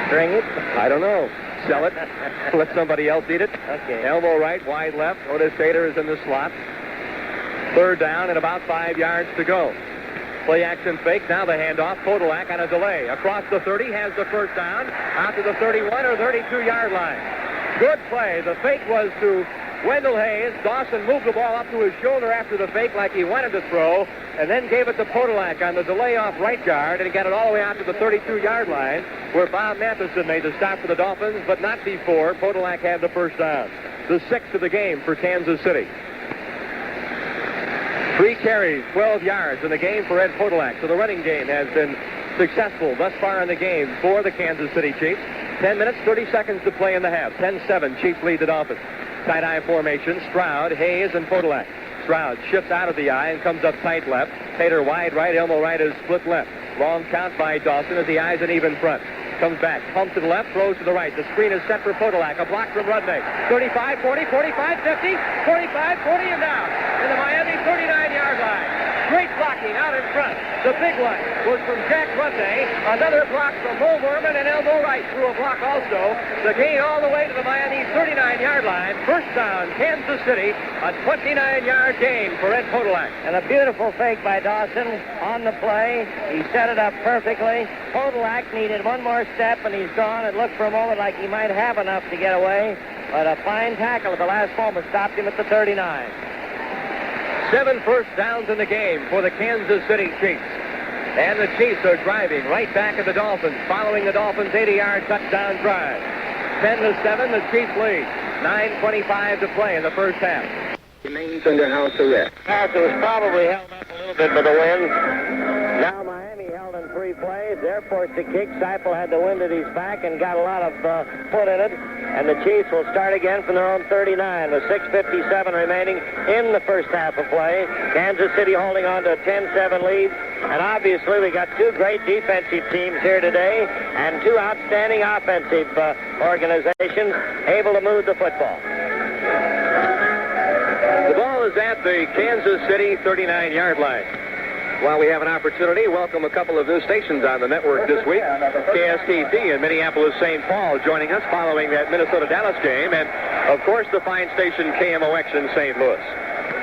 String it? I don't know. Sell it. Let somebody else eat it. Okay. Elbow right, wide left. Otis Tater is in the slot. 3rd down and about 5 yards to go. Play action fake. Now the handoff. Podolak on a delay. Across the 30, has the 1st down. Out to the 31 or 32-yard line. Good play. The fake was to Wendell Hayes. Dawson moved the ball up to his shoulder after the fake like he wanted to throw, and then gave it to Podolak on the delay off right guard, and he got it all the way out to the 32-yard line, where Bob Matheson made the stop for the Dolphins, but not before Podolak had the 1st down. The 6th of the game for Kansas City. 3 carries, 12 yards in the game for Ed Podolak. So the running game has been successful thus far in the game for the Kansas City Chiefs. 10 minutes, 30 seconds to play in the half. 10-7, Chiefs lead the Dolphins. Tight eye formation, Stroud, Hayes, and Podolak. Stroud shifts out of the eye and comes up tight left. Tater wide right, Elmo right is split left. Long count by Dawson as the eye's an even front. Comes back, pumps to the left, throws to the right. The screen is set for Podolak. A block from Rudnick. 35, 40, 45, 50, 45, 40, and down. In the Miami 39-yard line. Great blocking out in front. The big one was from Jack Rudnick. Another block from Mo Werman, and Elmo Wright threw a block also. The gain all the way to the Miami 39-yard line. 1st down, Kansas City. A 29-yard gain for Ed Podolak. And a beautiful fake by Dawson on the play. He set it up perfectly. Podolak needed one more step, and he's gone. It looked for a moment like he might have enough to get away, but a fine tackle at the last moment stopped him at the 39. 7 first downs in the game for the Kansas City Chiefs. And the Chiefs are driving right back at the Dolphins, following the Dolphins' 80-yard touchdown drive. 10-7, the Chiefs lead. 9:25 to play in the first half. Remains under house arrest. Carlsen was probably held up a little bit by the wind. Now Miami held in 3 plays. They're forced to kick. Seipel had the wind at his back and got a lot of foot in it. And the Chiefs will start again from their own 39 with 6:57 remaining in the first half of play. Kansas City holding on to a 10-7 lead. And obviously we got 2 great defensive teams here today and 2 outstanding offensive organizations able to move the football. The ball is at the Kansas City 39-yard line. While we have an opportunity, welcome a couple of new stations on the network this week. KSTT in Minneapolis-St. Paul joining us following that Minnesota-Dallas game, and, of course, the fine station KMOX in St. Louis.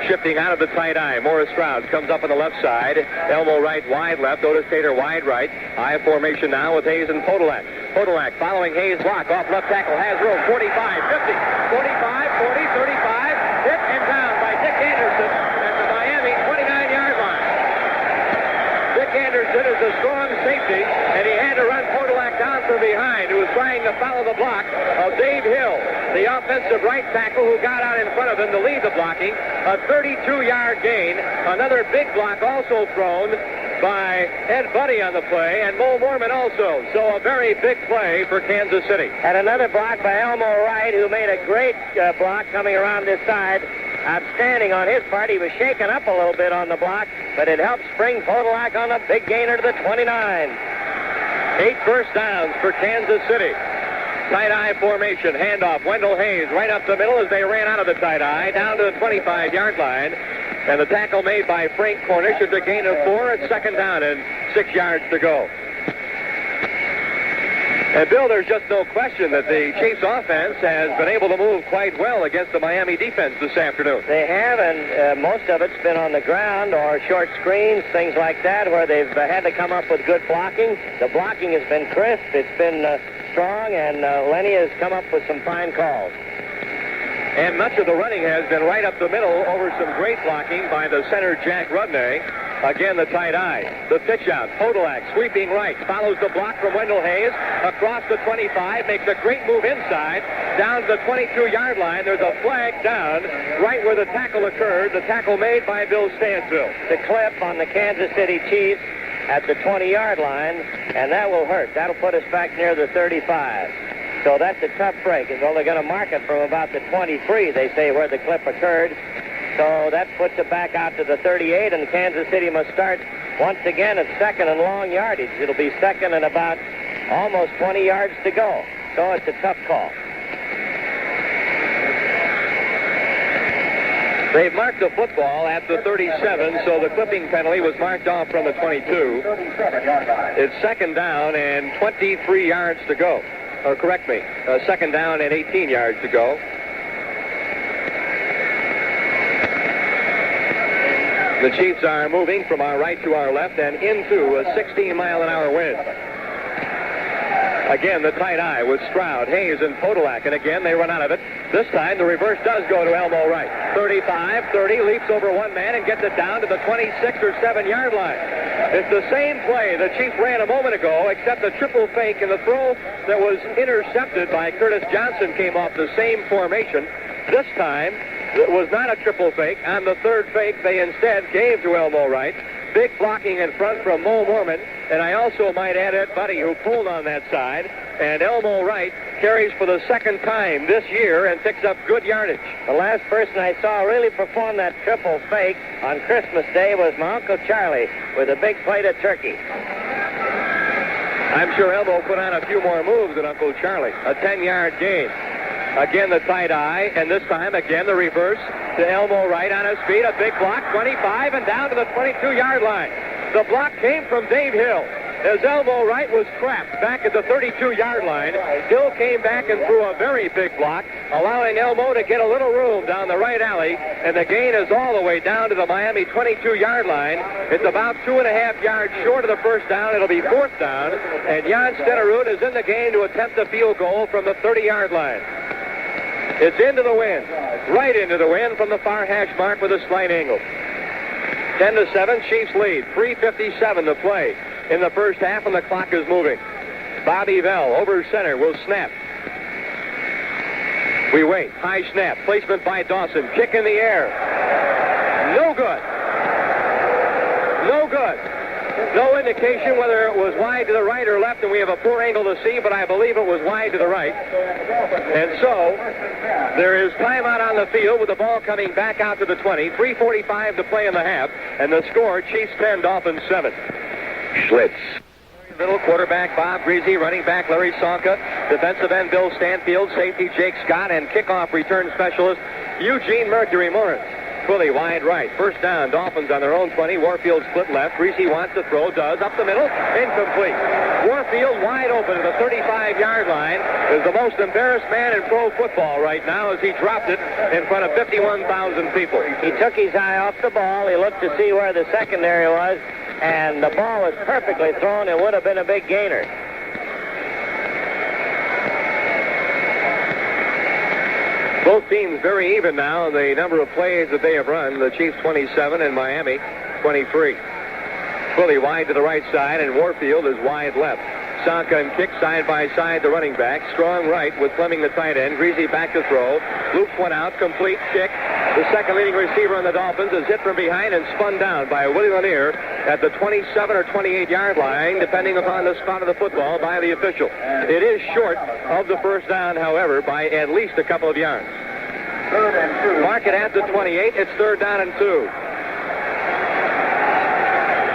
Shifting out of the tight eye, Morris Stroud comes up on the left side. Elmo Wright wide left, Otis Tater wide right. I formation now with Hayes and Podolak. Podolak following Hayes' block off left tackle, has room, 45, 50, 45, 40, 35, hit and down by Dick Anderson at the Miami 29-yard line. Dick Anderson is a strong safety, and he had to run Podolak down from behind, who was trying to follow the block of Dave Hill, the offensive right tackle who got out in front of him to lead the blocking. A 32-yard gain. Another big block also thrown by Ed Buddy on the play, and Mo Mormon also. So a very big play for Kansas City. And another block by Elmo Wright, who made a great block coming around this side. Outstanding on his part. He was shaken up a little bit on the block, but it helped spring Podolak on a big gainer to the 29. 8 first downs for Kansas City. Tight eye formation, handoff, Wendell Hayes right up the middle as they ran out of the tight eye, down to the 25-yard line. And the tackle made by Frank Cornish at the gain of 4 at second down and 6 yards to go. And Bill, there's just no question that the Chiefs offense has been able to move quite well against the Miami defense this afternoon. They have, and most of it's been on the ground or short screens, things like that, where they've had to come up with good blocking. The blocking has been crisp. It's been strong, and Lenny has come up with some fine calls. And much of the running has been right up the middle over some great blocking by the center, Jack Rudnay. Again, the tight eye. The pitch out. Podolak sweeping right. Follows the block from Wendell Hayes. Across the 25. Makes a great move inside. Down to the 22-yard line. There's a flag down right where the tackle occurred. The tackle made by Bill Stansfield. The clip on the Kansas City Chiefs at the 20-yard line, and that will hurt. That'll put us back near the 35. So that's a tough break. As though they're going to mark it from about the 23, they say, where the clip occurred. So that puts it back out to the 38, and Kansas City must start once again at second and long yardage. It'll be second and about almost 20 yards to go. So it's a tough call. They've marked the football at the 37, so the clipping penalty was marked off from the 22. It's second down and 23 yards to go. Or correct me, second down and 18 yards to go. The Chiefs are moving from our right to our left and into a 16-mile-an-hour wind. Again, the tight eye with Stroud, Hayes, and Podolak. And again, they run out of it. This time, the reverse does go to Elmo Wright. 35, 30, leaps over one man and gets it down to the 26 or 7-yard line. It's the same play the Chiefs ran a moment ago, except the triple fake, and the throw that was intercepted by Curtis Johnson came off the same formation. This time, it was not a triple fake. On the third fake, they instead gave to Elmo Wright. Big blocking in front from Mo Mormon, and I also might add Ed Buddy, who pulled on that side. And Elmo Wright carries for the second time this year and picks up good yardage. The last person I saw really perform that triple fake on Christmas Day was my Uncle Charlie with a big plate of turkey. I'm sure Elmo put on a few more moves than Uncle Charlie. A 10-yard gain. Again, the tight eye, and this time, again, the reverse to Elmo Wright on his feet. A big block, 25, and down to the 22-yard line. The block came from Dave Hill. As Elmo Wright was trapped back at the 32-yard line, Hill came back and threw a very big block, allowing Elmo to get a little room down the right alley, and the gain is all the way down to the Miami 22-yard line. It's about 2.5 yards short of the first down. It'll be fourth down, and Jan Stenerud is in the game to attempt a field goal from the 30-yard line. It's into the wind, right into the wind from the far hash mark with a slight angle. 10-7, Chiefs lead. 3:57 to play in the first half, and the clock is moving. Bobby Vell over center will snap. We wait. High snap. Placement by Dawson. Kick in the air. No good. No good. No indication whether it was wide to the right or left, and we have a poor angle to see, but I believe it was wide to the right. And so, there is timeout on the field with the ball coming back out to the 20. 3:45 to play in the half, and the score, Chiefs 10, Dolphins 7. Schlitz. Middle quarterback Bob Grigsby, running back Larry Sonka, defensive end Bill Stanfield, safety Jake Scott, and kickoff return specialist Eugene Mercury Morris. Twilly wide right. First down, Dolphins on their own 20. Warfield split left. Grigsby wants to throw, does. Up the middle, incomplete. Warfield wide open at the 35-yard line is the most embarrassed man in pro football right now as he dropped it in front of 51,000 people. He took his eye off the ball. He looked to see where the secondary was, and the ball was perfectly thrown. It would have been a big gainer. Both teams very even now in the number of plays that they have run. The Chiefs 27 and Miami 23. Twilly wide to the right side, and Warfield is wide left. Sanka and Kick side by side, the running back. Strong right with Fleming the tight end. Grigsby back to throw. Loops one out, complete. Kick. The second leading receiver on the Dolphins is hit from behind and spun down by Willie Lanier at the 27 or 28-yard line, depending upon the spot of the football by the official. It is short of the first down, however, by at least a couple of yards. Third and 2. Mark it at the 28. It's third down and 2.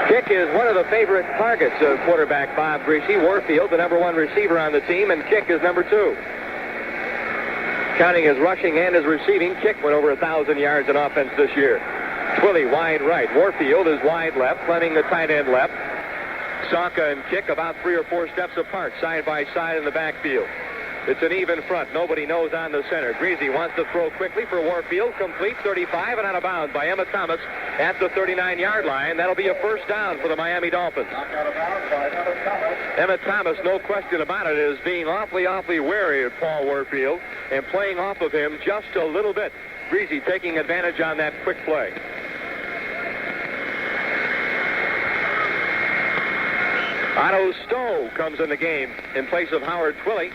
Kick is one of the favorite targets of quarterback Bob Grigsby. Warfield, the number 1 receiver on the team, and Kick is number 2. Counting his rushing and his receiving, Kick went over 1,000 yards in offense this year. Twilly wide right. Warfield is wide left. Fleming the tight end left. Sanka and Kick about 3 or 4 steps apart, side by side in the backfield. It's an even front. Nobody knows on the center. Grigsby wants to throw quickly for Warfield. Complete 35 and out of bounds by Emmett Thomas at the 39-yard line. That'll be a first down for the Miami Dolphins. Knocked out of bounds by Emmett Thomas. Emmett Thomas, no question about it, is being awfully wary of Paul Warfield and playing off of him just a little bit. Grigsby taking advantage on that quick play. Otto Stowe comes in the game in place of Howard Twilly,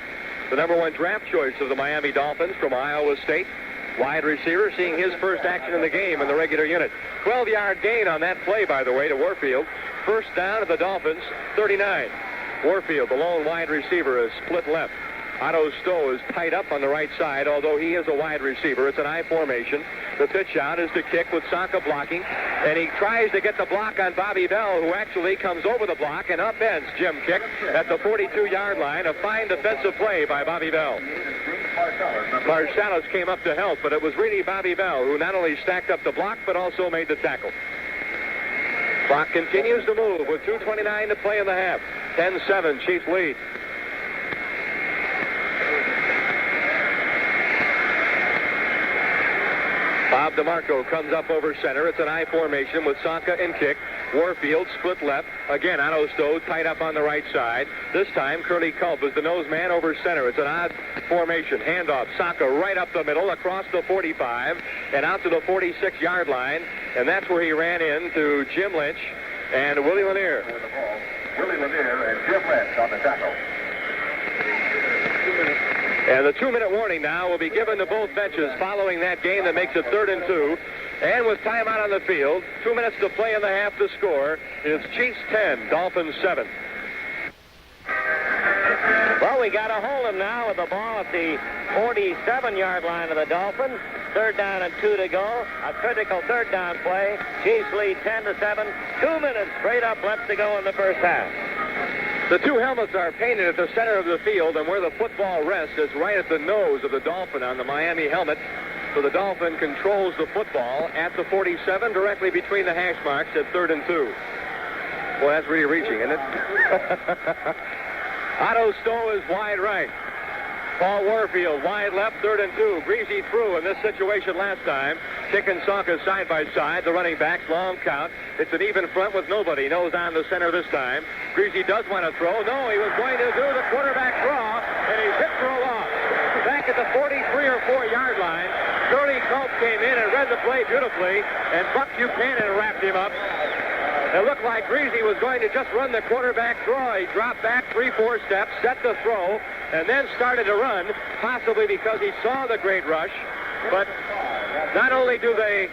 the number 1 draft choice of the Miami Dolphins from Iowa State. Wide receiver seeing his first action in the game in the regular unit. 12-yard gain on that play, by the way, to Warfield. First down at the Dolphins, 39. Warfield, the lone wide receiver, is split left. Otto Stowe is tied up on the right side, although he is a wide receiver. It's an I formation. The pitch out is to Kick with Sanka blocking, and he tries to get the block on Bobby Bell, who actually comes over the block and upends Jim Kick at the 42-yard line. A fine defensive play by Bobby Bell. Marsalis came up to help, but it was really Bobby Bell who not only stacked up the block, but also made the tackle. Clock continues to move with 2:29 to play in the half. 10-7, Chiefs lead. Bob DeMarco comes up over center. It's an I formation with Sanka and Kick. Warfield split left. Again, Otto Stowe tied up on the right side. This time, Curly Culp is the nose man over center. It's an odd formation. Handoff. Sanka right up the middle, across the 45, and out to the 46-yard line. And that's where he ran into Jim Lynch and Willie Lanier. Willie Lanier and Jim Lynch on the tackle. And the 2-minute warning now will be given to both benches following that game that makes it 3rd and 2. And with timeout on the field, 2 minutes to play in the half to score, it's Chiefs 10, Dolphins 7. Well, we got to hold him now with the ball at the 47-yard line of the Dolphins. 3rd down and 2 to go. A critical 3rd down play. Chiefs lead 10-7. 2 minutes straight up left to go in the first half. The two helmets are painted at the center of the field, and where the football rests is right at the nose of the Dolphin on the Miami helmet. So the Dolphin controls the football at the 47, directly between the hash marks at 3rd and 2. Boy, that's really reaching, isn't it? Otto Stowe is wide right. Paul Warfield wide left, 3rd and 2. Grigsby threw in this situation last time. Kick and Sanka side by side. The running backs, long count. It's an even front with nobody. Nose on the center this time. Grigsby does want to throw. No, he was going to do the quarterback draw, and he's hit for a loss. Back at the 43 or 4-yard line, Curly Culp came in and read the play beautifully, and Buck Buchanan wrapped him up. It looked like Grigsby was going to just run the quarterback draw. He dropped back 3-4 steps, set the throw, and then started to run, possibly because he saw the great rush. But not only do they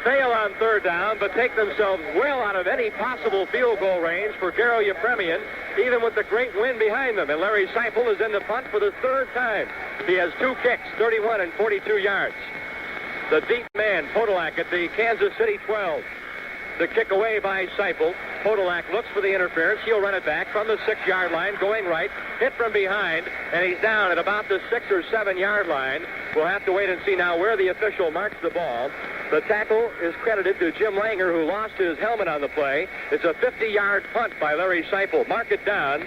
fail on 3rd down, but take themselves well out of any possible field goal range for Garo Yepremian, even with the great wind behind them. And Larry Seipel is in the punt for the 3rd time. He has 2 kicks, 31 and 42 yards. The deep man, Podolak, at the Kansas City 12. The kick away by Seipel. Podolak looks for the interference. He'll run it back from the 6-yard line, going right, hit from behind, and he's down at about the 6 or 7-yard line. We'll have to wait and see now where the official marks the ball. The tackle is credited to Jim Langer, who lost his helmet on the play. It's a 50-yard punt by Larry Seipel. Mark it down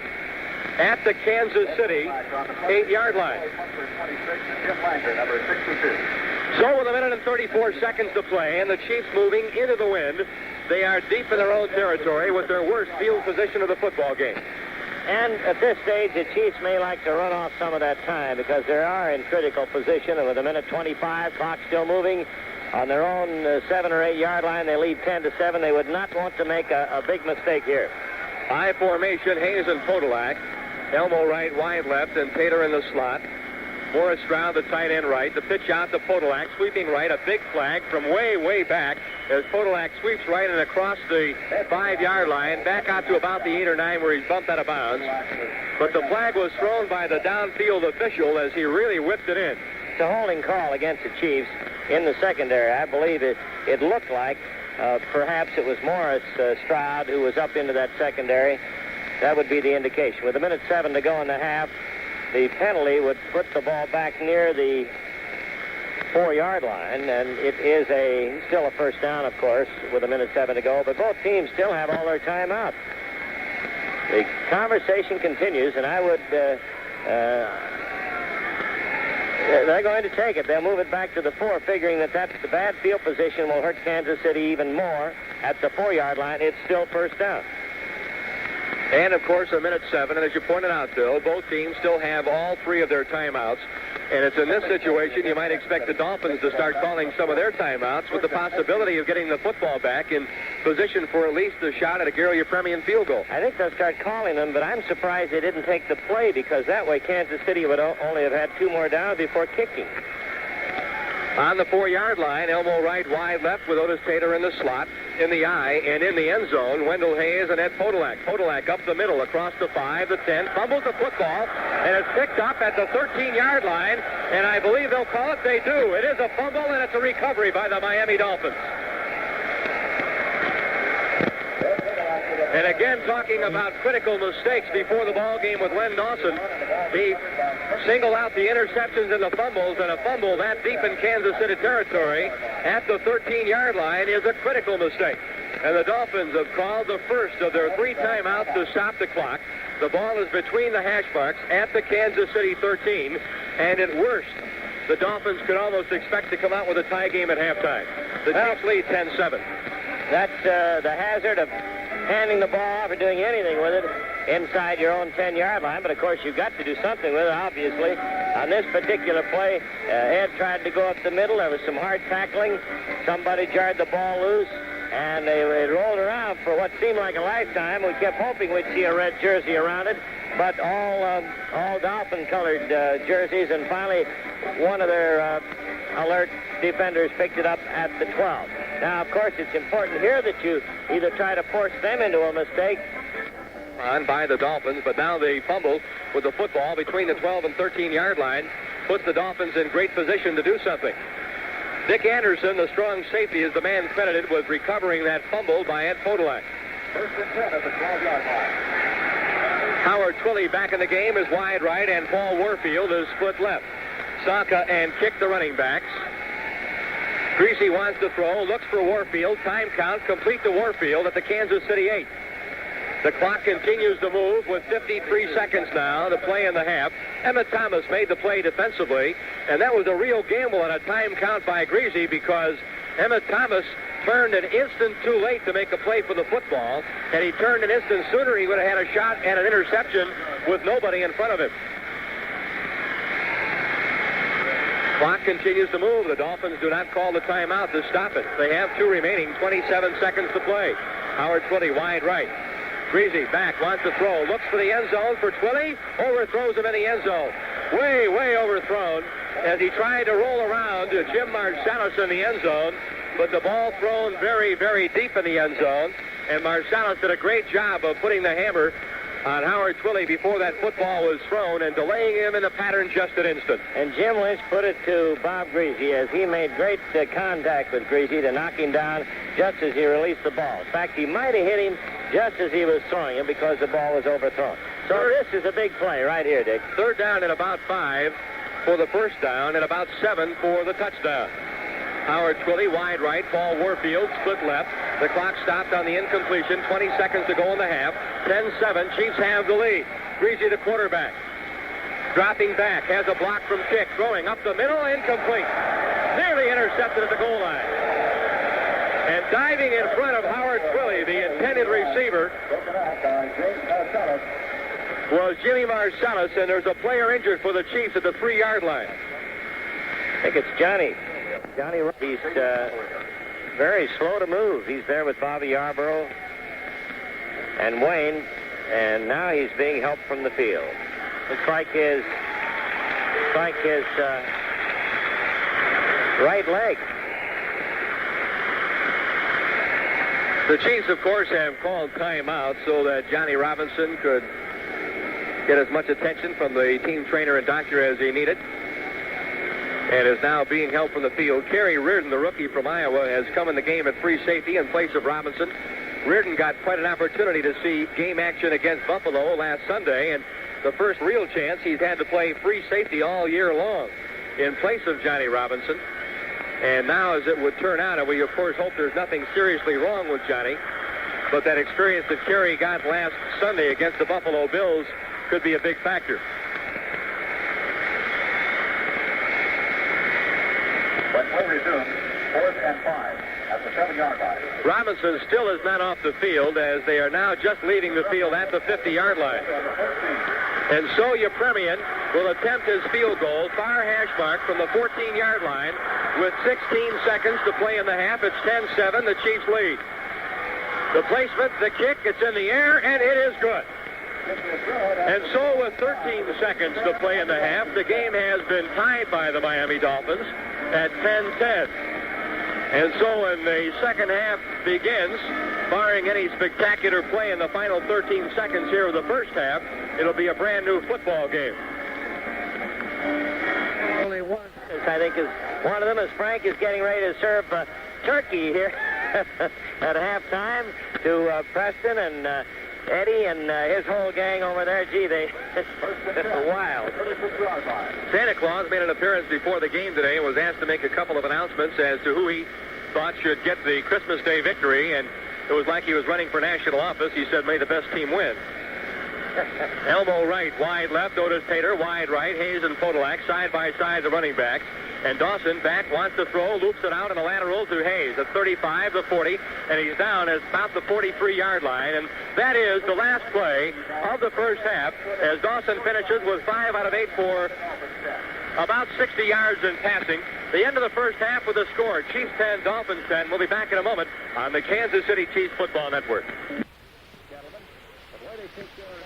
at the Kansas City 8-yard line. So with 1 minute and 34 seconds to play and the Chiefs moving into the wind, they are deep in their own territory with their worst field position of the football game. And at this stage, the Chiefs may like to run off some of that time because they are in critical position. And with 1 minute 25, clock still moving on their own 7 or 8 yard line, they lead 10-7. They would not want to make a big mistake here. High formation, Hayes and Podolak. Elmo right, wide left, and Tater in the slot. Morris Stroud, the tight end right. The pitch out to Podolak, sweeping right. A big flag from way, way back as Podolak sweeps right and across the 5-yard line, back out to about the 8 or 9 where he's bumped out of bounds. But the flag was thrown by the downfield official as he really whipped it in. It's a holding call against the Chiefs in the secondary. I believe it looked like perhaps it was Morris Stroud who was up into that secondary. That would be the indication. With 1 minute 7 to go in the half, the penalty would put the ball back near the 4-yard line, and it is still a first down, of course, with 1 minute 7 to go, but both teams still have all their timeouts. The conversation continues, and I would, they're going to take it. They'll move it back to the 4, figuring that the bad field position will hurt Kansas City even more. At the 4-yard line, it's still first down. And, of course, 1 minute 7, and as you pointed out, Bill, both teams still have all 3 of their timeouts. And it's in this situation you might expect the Dolphins to start calling some of their timeouts with the possibility of getting the football back in position for at least a shot at a Gary Yepremian field goal. I think they'll start calling them, but I'm surprised they didn't take the play because that way Kansas City would only have had 2 more downs before kicking. On the 4-yard line, Elmo right, wide left with Otis Tater in the slot, in the eye, and in the end zone, Wendell Hayes and Ed Podolak. Podolak up the middle, across the 5, the 10, fumbles the football, and it's picked up at the 13-yard line, and I believe they'll call it. They do. It is a fumble, and it's a recovery by the Miami Dolphins. And again, talking about critical mistakes before the ball game with Len Dawson, he singled out the interceptions and the fumbles, and a fumble that deep in Kansas City territory at the 13-yard line is a critical mistake. And the Dolphins have called the first of their 3 timeouts to stop the clock. The ball is between the hash marks at the Kansas City 13, and at worst, the Dolphins could almost expect to come out with a tie game at halftime. The Chiefs lead 10-7. That's the hazard of handing the ball off or doing anything with it inside your own 10-yard line. But, of course, you've got to do something with it, obviously. On this particular play, Ed tried to go up the middle. There was some hard tackling. Somebody jarred the ball loose, and they rolled around for what seemed like a lifetime. We kept hoping we'd see a red jersey around it, but all Dolphin-colored jerseys, and finally one of their alert defenders picked it up at the 12. Now, of course, it's important here that you either try to force them into a mistake. On by the Dolphins, but now the fumble with the football between the 12 and 13-yard line puts the Dolphins in great position to do something. Dick Anderson, the strong safety, is the man credited with recovering that fumble by Ed Podolak. First and 10 at the 12-yard line. Howard Twilley back in the game is wide right, and Paul Warfield is split left. Saka and Kick, the running backs. Grigsby wants to throw, looks for Warfield. Time count complete to Warfield at the Kansas City 8. The clock continues to move with 53 seconds now to play in the half. Emmett Thomas made the play defensively, and that was a real gamble on a time count by Grigsby because Emmett Thomas turned an instant too late to make a play for the football. Had he turned an instant sooner, he would have had a shot at an interception with nobody in front of him. Clock continues to move. The Dolphins do not call the timeout to stop it. They have 2 remaining, 27 seconds to play. Howard Twilley wide right. Grigsby back, wants to throw, looks for the end zone for Twilley, overthrows him in the end zone. Way, way overthrown as he tried to roll around to Jim Marsalis in the end zone, but the ball thrown very, very deep in the end zone, and Marsalis did a great job of putting the hammer on Howard Twilley before that football was thrown and delaying him in the pattern just an instant. And Jim Lynch put it to Bob Grigsby as he made great contact with Grigsby to knock him down just as he released the ball. In fact, he might have hit him just as he was throwing him because the ball was overthrown. So this is a big play right here, Dick. 3rd down and about 5 for the first down and about 7 for the touchdown. Howard Twilley, wide right. Paul Warfield, split left. The clock stopped on the incompletion. 20 seconds to go in the half. 10-7. Chiefs have the lead. Grigsby, the quarterback. Dropping back. Has a block from Kick. Throwing up the middle. Incomplete. Nearly intercepted at the goal line. And diving in front of Howard Twilley, the intended receiver, was Jimmy Marsalis, and there's a player injured for the Chiefs at the 3-yard line. I think it's Johnny. He's very slow to move. He's there with Bobby Yarborough and Wayne, and now he's being helped from the field. Looks like his right leg. The Chiefs, of course, have called timeout so that Johnny Robinson could get as much attention from the team trainer and doctor as he needed, and is now being held from the field. Kerry Reardon, the rookie from Iowa, has come in the game at free safety in place of Robinson. Reardon got quite an opportunity to see game action against Buffalo last Sunday, and the first real chance he's had to play free safety all year long in place of Johnny Robinson. And now, as it would turn out, and we, of course, hope there's nothing seriously wrong with Johnny, but that experience that Kerry got last Sunday against the Buffalo Bills could be a big factor. When play resumes, 4th and 5 at the 7-yard line. Robinson still is not off the field, as they are now just leaving the field at the 50-yard line. And so Yepremian will attempt his field goal, far hash mark from the 14-yard line, with 16 seconds to play in the half. It's 10-7, the Chiefs lead. The placement, the kick, it's in the air, and it is good. And so with 13 seconds to play in the half, the game has been tied by the Miami Dolphins at 10-10. And so when the second half begins, barring any spectacular play in the final 13 seconds here of the first half, it'll be a brand new football game. Only one, I think, is one of them, as Frank is getting ready to serve turkey here at halftime to Preston and Eddie and his whole gang over there. Gee, they're wild. Santa Claus made an appearance before the game today and was asked to make a couple of announcements as to who he thought should get the Christmas Day victory, and it was like he was running for national office. He said, "May the best team win." Elmo right, wide left, Otis Tater, wide right, Hayes and Podolak, side by side the running backs. And Dawson back, wants to throw, loops it out in a lateral to Hayes at 35, the 40, and he's down at about the 43-yard line. And that is the last play of the first half, as Dawson finishes with 5 out of 8 for about 60 yards in passing. The end of the first half with a score, Chiefs 10, Dolphins 10. We'll be back in a moment on the Kansas City Chiefs Football Network.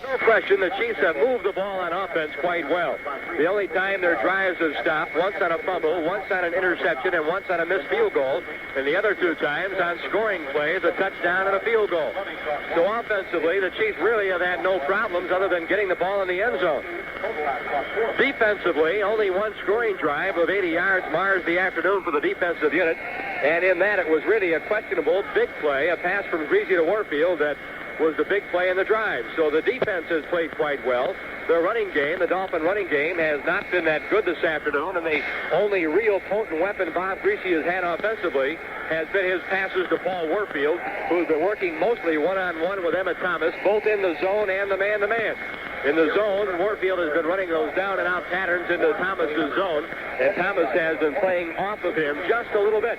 No question, the Chiefs have moved the ball on offense quite well. The only time their drives have stopped, once on a fumble, once on an interception, and once on a missed field goal, and the other 2 times on scoring plays, a touchdown and a field goal. So offensively, the Chiefs really have had no problems other than getting the ball in the end zone. Defensively, only one scoring drive of 80 yards mars the afternoon for the defensive unit, and in that it was really a questionable big play, a pass from Grigsby to Warfield that was the big play in the drive. So the defense has played quite well. The running game, the Dolphin running game, has not been that good this afternoon, and the only real potent weapon Bob Grigsby has had offensively has been his passes to Paul Warfield, who's been working mostly one-on-one with Emmett Thomas, both in the zone and the man-to-man. In the zone, Warfield has been running those down-and-out patterns into Thomas's zone, and Thomas has been playing off of him just a little bit.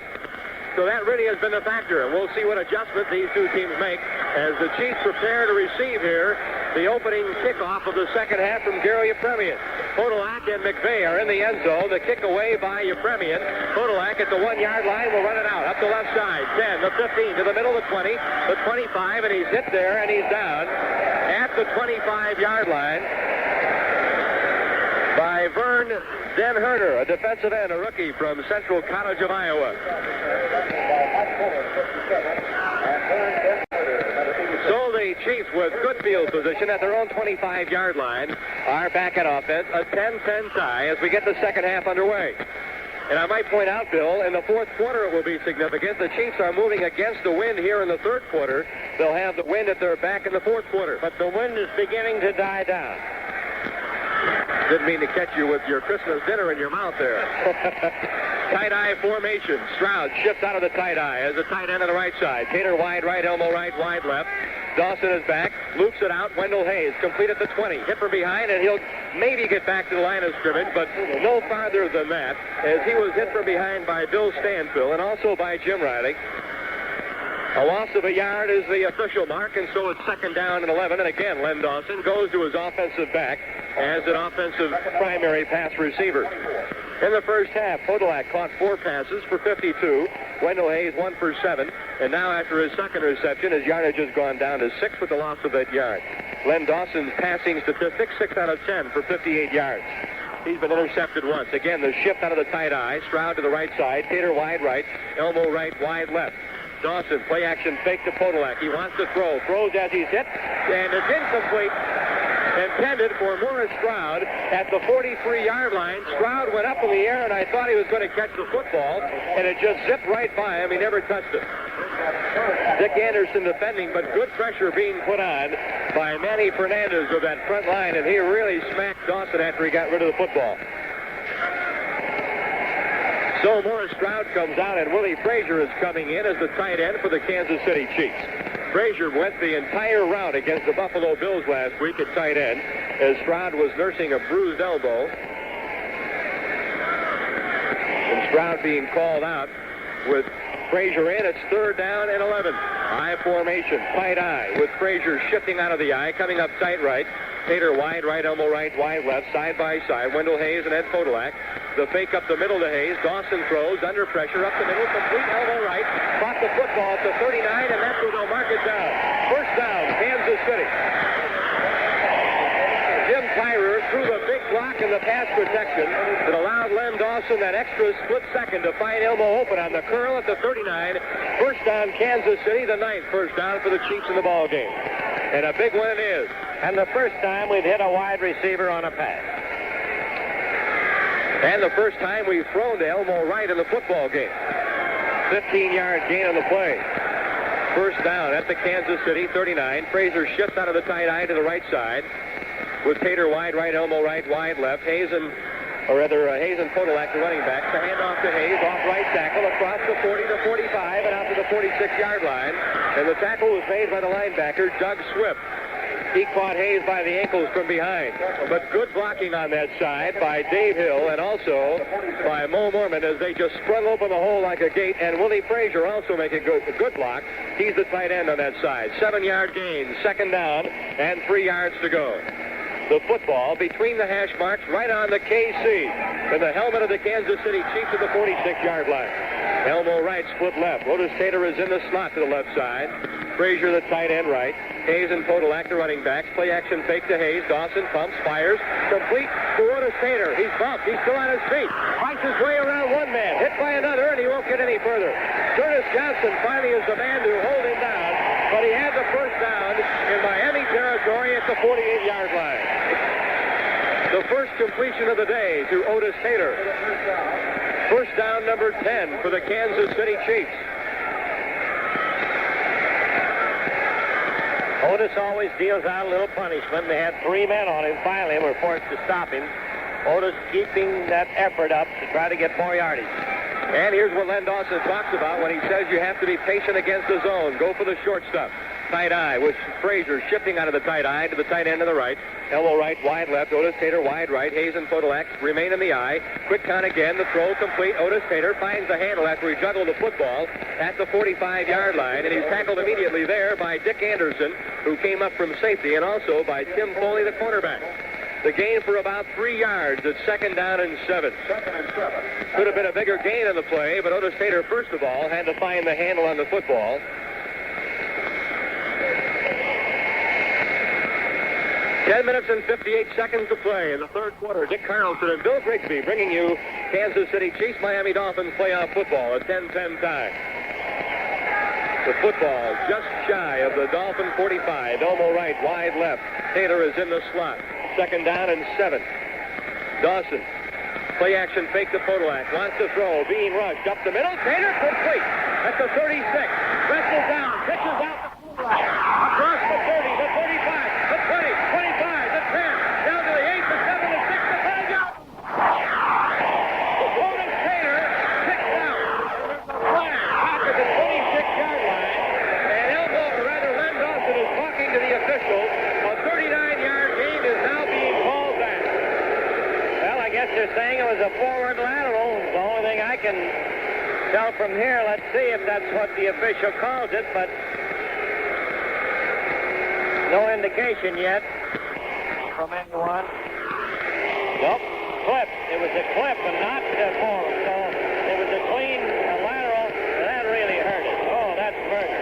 So that really has been the factor, and we'll see what adjustment these 2 teams make as the Chiefs prepare to receive here the opening kickoff of the second half from Gary Yepremian. Podolak and McVeigh are in the end zone. The kick away by Yepremian. Podolak at the 1-yard line will run it out up the left side. 10, the 15, to the middle, the 20, the 25, and he's hit there, and he's down at the 25-yard line by Vern Den-Herder, a defensive end, a rookie from Central College of Iowa. So the Chiefs, with good field position at their own 25-yard line, are back at offense. A 10-10 tie as we get the second half underway. And I might point out, Bill, in the fourth quarter it will be significant. The Chiefs are moving against the wind here in the third quarter. They'll have the wind at their back in the fourth quarter. But the wind is beginning to die down. Didn't mean to catch you with your Christmas dinner in your mouth there. Tight eye formation. Stroud shifts out of the tight eye as a tight end on the right side. Tater wide right, Elmo right, wide left. Dawson is back, loops it out. Wendell Hayes complete at the 20. Hit from behind, and he'll maybe get back to the line of scrimmage, but no farther than that, as he was hit from behind by Bill Stanfill and also by Jim Riley. A loss of a yard is the official mark, and so it's 2nd down and 11. And again, Len Dawson goes to his offensive back as an offensive primary pass receiver. In the first half, Podolak caught 4 passes for 52. Wendell Hayes 1 for 7. And now after his second reception, his yardage has gone down to 6 with the loss of that yard. Len Dawson's passing statistics, 6 out of 10 for 58 yards. He's been intercepted once. Again, the shift out of the tight eye. Stroud to the right side. Tater wide right. Elmo right, wide left. Dawson, play action fake to Podolak. He wants to throw. Throws as he's hit. And it's incomplete. Intended for Morris Stroud at the 43-yard line. Stroud went up in the air, and I thought he was going to catch the football, and it just zipped right by him. He never touched it. Dick Anderson defending, but good pressure being put on by Manny Fernandez of that front line, and he really smacked Dawson after he got rid of the football. So Morris Stroud comes out, and Willie Frazier is coming in as the tight end for the Kansas City Chiefs. Frazier went the entire route against the Buffalo Bills last week at tight end as Stroud was nursing a bruised elbow. And Stroud being called out with Frazier in. It's 3rd down and 11. I formation, tight eye with Frazier shifting out of the eye, coming up tight right. Tater wide right, Elmo right, wide left, side by side. Wendell Hayes and Ed Podolak. The fake up the middle to Hayes. Dawson throws under pressure up the middle, complete Elmo right. Caught the football at the 39, and that's where they'll mark it down. First down, Kansas City. Jim Tyrer threw the big block in the pass protection that allowed Len Dawson that extra split second to find Elmo open on the curl at the 39. First down, Kansas City, the 9th first down for the Chiefs in the ball game. And a big one it is. And the first time we've hit a wide receiver on a pass. And the first time we've thrown to Elmo Wright in the football game. 15-yard gain on the play. First down at the Kansas City 39. Frazier shifts out of the tight eye to the right side with Tater wide right, Elmo right, wide left. Hayes and Podolak, the running back. The handoff to Hayes, off right tackle, across the 40 to 45 and out to the 46-yard line. And the tackle was made by the linebacker, Doug Swift. He caught Hayes by the ankles from behind. But good blocking on that side by Dave Hill and also by Mo Mormon as they just sprung open the hole like a gate. And Willie Frazier also making a good block. He's the tight end on that side. 7-yard gain, 2nd down, and 3 yards to go. The football between the hash marks right on the KC. And the helmet of the Kansas City Chiefs at the 46-yard line. Elmo right, split left. Otis Tater is in the slot to the left side. Frazier, the tight end right. Hayes and Podolak, the running backs. Play action fake to Hayes. Dawson pumps, fires. Complete to Otis Tater. He's bumped. He's still on his feet. Fights his way around one man. Hit by another, and he won't get any further. Curtis Johnson finally is the man to hold him down, but he had the first down in Miami territory at the 48-yard line. The first completion of the day to Otis Tater. First down number 10 for the Kansas City Chiefs. Otis always deals out a little punishment. They had 3 men on him. Finally, were forced to stop him. Otis keeping that effort up to try to get more yardage. And here's what Len Dawson talks about when he says you have to be patient against the zone. Go for the short stuff. Tight eye with Frazier shifting out of the tight eye to the tight end to the right. Elmo right, wide left. Otis Tater wide right. Hayes and Podolak remain in the eye. Quick count again. The throw complete. Otis Tater finds the handle after he juggled the football at the 45-yard line. And he's tackled immediately there by Dick Anderson, who came up from safety, and also by Tim Foley, the cornerback. The gain for about 3 yards at 2nd down and 7. Could have been a bigger gain on the play, but Otis Tater, first of all, had to find the handle on the football. 10 minutes and 58 seconds to play in the third quarter. Dick Carlsen and Bill Grigsby bringing you Kansas City Chiefs, Miami Dolphins playoff football at 10:10 time. The football just shy of the Dolphin 45. Elmo right, wide left. Tater is in the slot. 2nd down and 7. Dawson. Play action fake to Podolak. Wants to throw. Being rushed up the middle. Tater complete at the 36. Wrestles down. Pitches out the Podolak. Across the 30, the 35, the 20, 25, the 10. Down to the 8, the 7, the 6, the Well, from here, let's see if that's what the official calls it, but no indication yet from anyone. Nope, clip. It was a clip and not a form. So it was a clean lateral, and that really hurt it. Oh, that's murder.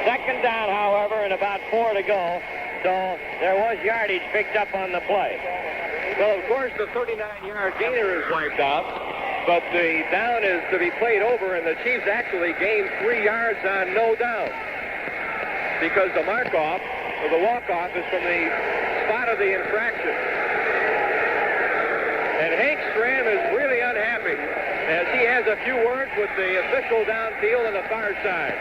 Second down, however, and about 4 to go. So there was yardage picked up on the play. Well, of course, the 39-yard gainer is wiped out, but the down is to be played over, and the Chiefs actually gained 3 yards on no down because the mark-off, or the walk-off, is from the spot of the infraction. And Hank Stram is really unhappy as he has a few words with the official downfield on the far side.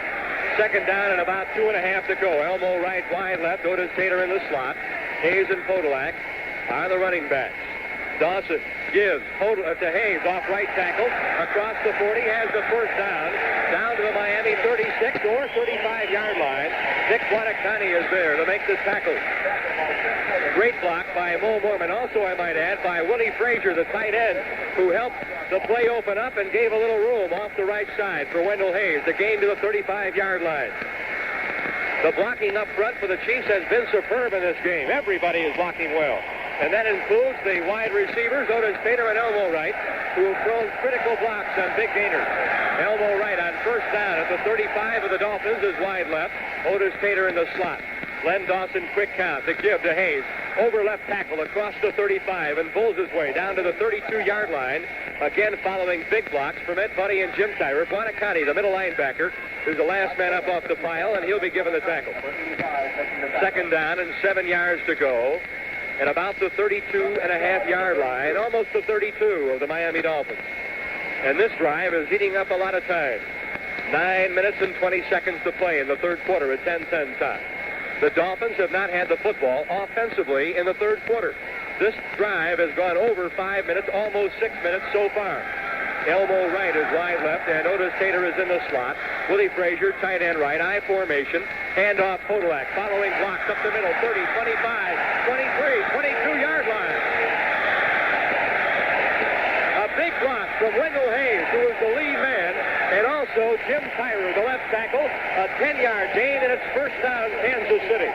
Second down and about 2.5 to go. Elmo right, wide left. Otis Taylor in the slot. Hayes and Podolak are the running backs. Dawson gives to Hayes off right tackle. Across the 40, has the first down to the Miami 36 or 35-yard line. Nick Guadacani is there to make the tackle. Great block by Mo Mormon. Also, I might add, by Willie Frazier, the tight end, who helped the play open up and gave a little room off the right side for Wendell Hayes. The gain to the 35-yard line. The blocking up front for the Chiefs has been superb in this game. Everybody is blocking well. And that includes the wide receivers, Otis Taylor and Elmo Wright, who have thrown critical blocks on big gainers. Elmo Wright on first down at the 35 of the Dolphins is wide left. Otis Taylor in the slot. Len Dawson, quick count to give to Hayes. Over left tackle across the 35 and pulls his way down to the 32-yard line. Again following big blocks from Ed Buddy and Jim Tyrer. Guadacani, the middle linebacker, is the last man up off the pile, and he'll be given the tackle. Second down and 7 yards to go. At about the 32.5-yard line, almost the 32 of the Miami Dolphins. And this drive is eating up a lot of time. 9 minutes and 20 seconds to play in the third quarter at 10-10 time. The Dolphins have not had the football offensively in the third quarter. This drive has gone over 5 minutes, almost 6 minutes so far. Elmo Wright is wide left, and Otis Taylor is in the slot. Willie Frazier, tight end right, I formation. Handoff Podolak, following blocks up the middle, 30, 25, 23, 22-yard line. A big block from Wendell Hayes, who is the lead man, and also Jim Tyrer, the left tackle. A 10-yard gain, and it's first down, Kansas City.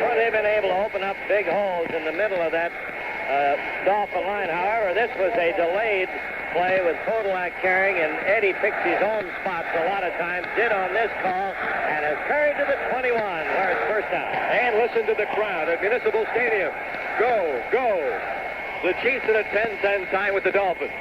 Well, they've been able to open up big holes in the middle of that Dolphin line. However, this was a delayed play with Podolak carrying, and Eddie picks his own spots a lot of times, did on this call, and has carried to the 21, where it's first down. And listen to the crowd at Municipal Stadium. Go, go. The Chiefs at a 10-10 tie with the Dolphins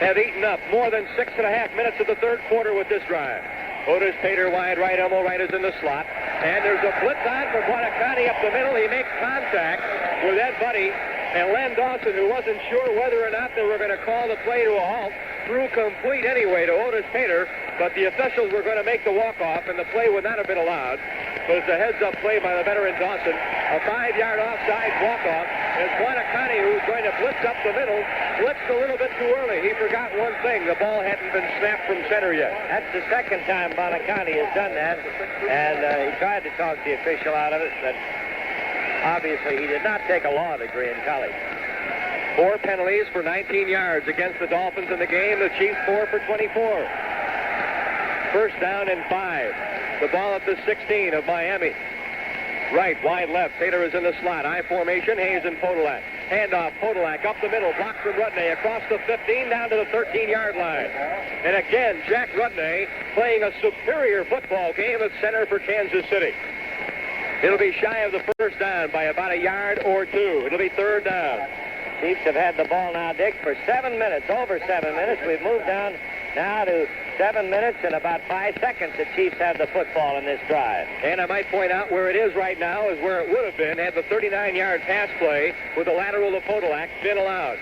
have eaten up more than 6.5 minutes of the third quarter with this drive. Otis Taylor wide right, Elmo Wright is in the slot, and there's a blitz on for Guadacani up the middle. He makes contact with Ed Buddy, and Len Dawson, who wasn't sure whether or not they were going to call the play to a halt, threw complete anyway to Otis Taylor, but the officials were going to make the walk-off, and the play would not have been allowed. But it's a heads-up play by the veteran Dawson, a 5-yard offside walk-off, as Guadacani, who's going to blitz up the middle, blitzed a little bit too early. He forgot one thing. The ball hadn't been snapped from center yet. That's the second time Guadacani has done that, and he tried to talk the official out of it, but obviously he did not take a law degree in college. 4 penalties for 19 yards against the Dolphins in the game. The Chiefs 4 for 24. First down and 5. The ball at the 16 of Miami. Right, wide left. Taylor is in the slot. I formation, Hayes and Podolak. Handoff, Podolak up the middle. Block from Rudnay across the 15 down to the 13-yard line. And again, Jack Rudnay playing a superior football game at center for Kansas City. It'll be shy of the first down by about a yard or two. It'll be third down. Chiefs have had the ball now, Dick, for 7 minutes, over 7 minutes. We've moved down now to 7 minutes and about 5 seconds. The Chiefs have the football in this drive. And I might point out where it is right now is where it would have been had the 39-yard pass play with the lateral to Podolak been allowed.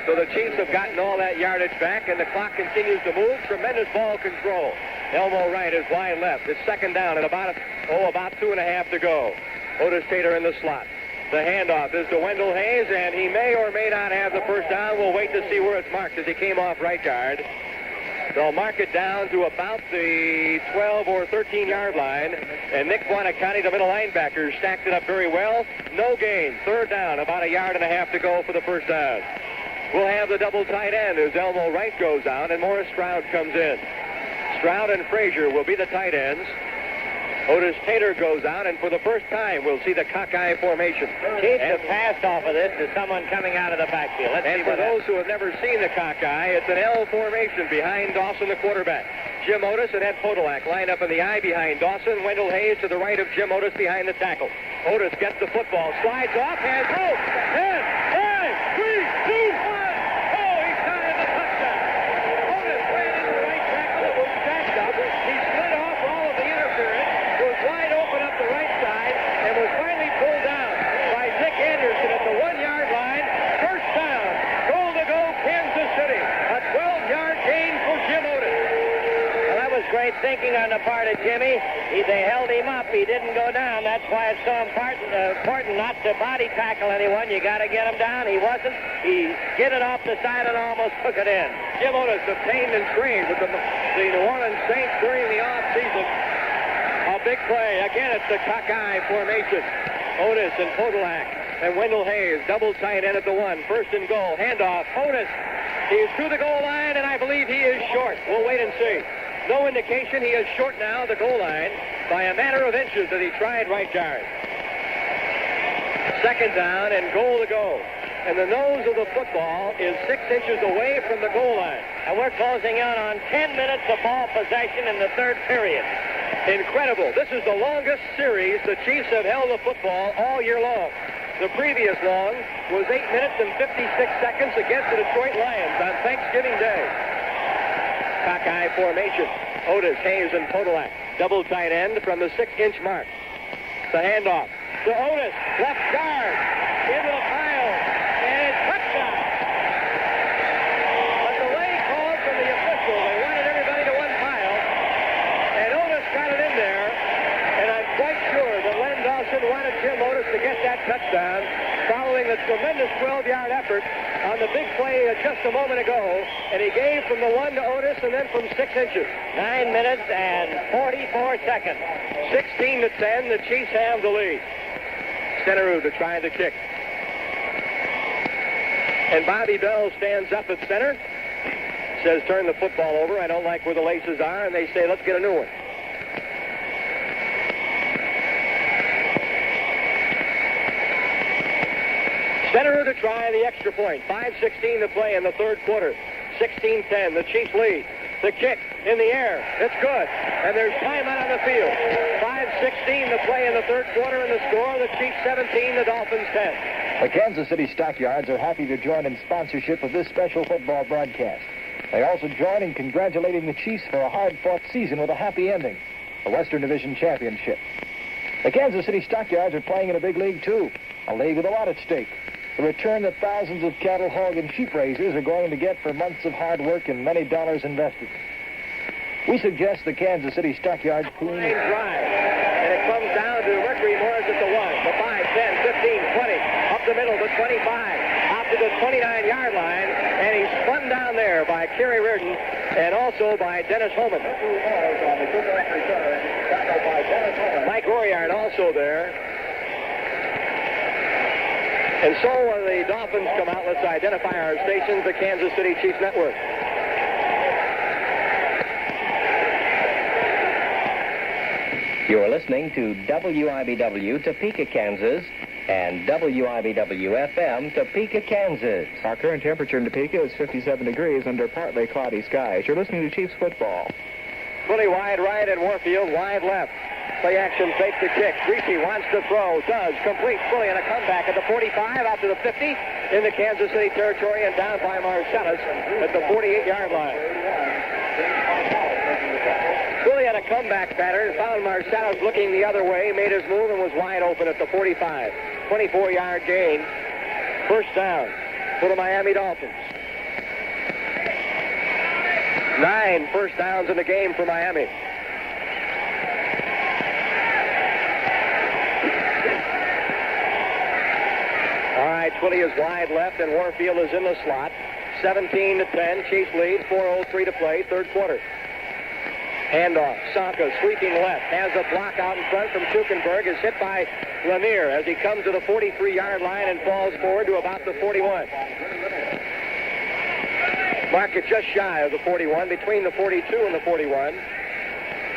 So the Chiefs have gotten all that yardage back, and the clock continues to move. Tremendous ball control. Elmo Wright is wide left. It's second down and about 2.5 to go. Otis Taylor in the slot. The handoff is to Wendell Hayes, and he may or may not have the first down. We'll wait to see where it's marked as he came off right guard. They'll mark it down to about the 12 or 13-yard line, and Nick Guadacani, the middle linebacker, stacked it up very well. No gain. Third down, about a yard and a half to go for the first down. will have the double tight end as Elmo Wright goes out and Morris Stroud comes in. Stroud and Frazier will be the tight ends. Otis Taylor goes out, and for the first time, we'll see the cockeye formation. Chiefs have passed off of this to someone coming out of the backfield. And for those who have never seen the cockeye, it's an L formation behind Dawson, the quarterback. Jim Otis and Ed Podolak line up in the I behind Dawson. Wendell Hayes to the right of Jim Otis behind the tackle. Otis gets the football, slides off, hands hope. 10, 9, 3, 2, 1. Oh, he shot in the touchdown. Otis ran into the right tackle that was stacked up. He slid off all of the interference, was wide open up the right side, and was finally pulled down by Nick Anderson at the 1-yard line. First down. Goal to go, Kansas City. A 12-yard gain for Jim Otis. Great thinking on the part of Jimmy. They held him up. He didn't go down. That's why it's so important not to body tackle anyone. You got to get him down. He wasn't. He hit it off the side and almost took it in. Jim Otis obtained and trained with the New Orleans Saints during the offseason. A big play. Again, it's the cockeye formation. Otis and Podolak and Wendell Hayes, double tight end at the 1. First and goal. Handoff. Otis. He's through the goal line, and I believe he is short. We'll wait and see. No indication he is short now, the goal line, by a matter of inches that he tried right guard. Second down and goal to go. And the nose of the football is 6 inches away from the goal line. And we're closing in on 10 minutes of ball possession in the third period. Incredible. This is the longest series the Chiefs have held the football all year long. The previous long was 8 minutes and 56 seconds against the Detroit Lions on Thanksgiving Day. Cockeye formation. Otis, Hayes, and Podolak. Double tight end from the 6-inch mark. The handoff to Otis. Left guard. Into the pile. And it's touchdown. A delay called from the official. They wanted everybody to one pile. And Otis got it in there. And I'm quite sure that Len Dawson wanted Jim Otis to get that touchdown following a tremendous 12-yard effort on the big play just a moment ago, and he gave from the 1 to Otis and then from 6 inches. 9 minutes and 44 seconds. 16-10, the Chiefs have the lead. Centeroo to try the kick. And Bobby Bell stands up at center, says, turn the football over. I don't like where the laces are, and they say, let's get a new one. Centeroo to try the extra point. 5:16 to play in the third quarter. 16-10, the Chiefs lead. The kick in the air. It's good. And there's time out on the field. 5:16 to play in the third quarter, and the score, the Chiefs 17, the Dolphins 10. The Kansas City Stockyards are happy to join in sponsorship of this special football broadcast. They also join in congratulating the Chiefs for a hard-fought season with a happy ending, the Western Division Championship. The Kansas City Stockyards are playing in a big league, too, a league with a lot at stake. The return that thousands of cattle, hog, and sheep raisers are going to get for months of hard work and many dollars invested. We suggest the Kansas City Stockyards team... Line drive, and it comes down to Mercury Morris at the 1, the 5, 10, 15, 20, up the middle to 25, out to the 29-yard line, and he's spun down there by Kerry Reardon and also by Dennis Holman. Mike Roriard also there. And so when the Dolphins come out, let's identify our stations, the Kansas City Chiefs Network. You're listening to WIBW Topeka, Kansas, and WIBW-FM Topeka, Kansas. Our current temperature in Topeka is 57 degrees under partly cloudy skies. You're listening to Chiefs football. Fully wide right and Warfield wide left. Play action, fake the kick. Grigsby wants to throw, does, complete fully on a comeback at the 45, out to the 50, in the Kansas City territory, and down by Marcellus at the 48-yard line. Fully on a comeback pattern, found Marcellus looking the other way, made his move, and was wide open at the 45. 24-yard gain. First down for the Miami Dolphins. 9 first downs in the game for Miami. All right, Twilly is wide left, and Warfield is in the slot. 17-10, Chiefs lead, 4:03 to play, third quarter. Handoff, Sanka sweeping left, has a block out in front from Schukenberg, is hit by Lanier as he comes to the 43-yard line and falls forward to about the 41. Mark it just shy of the 41, between the 42 and the 41.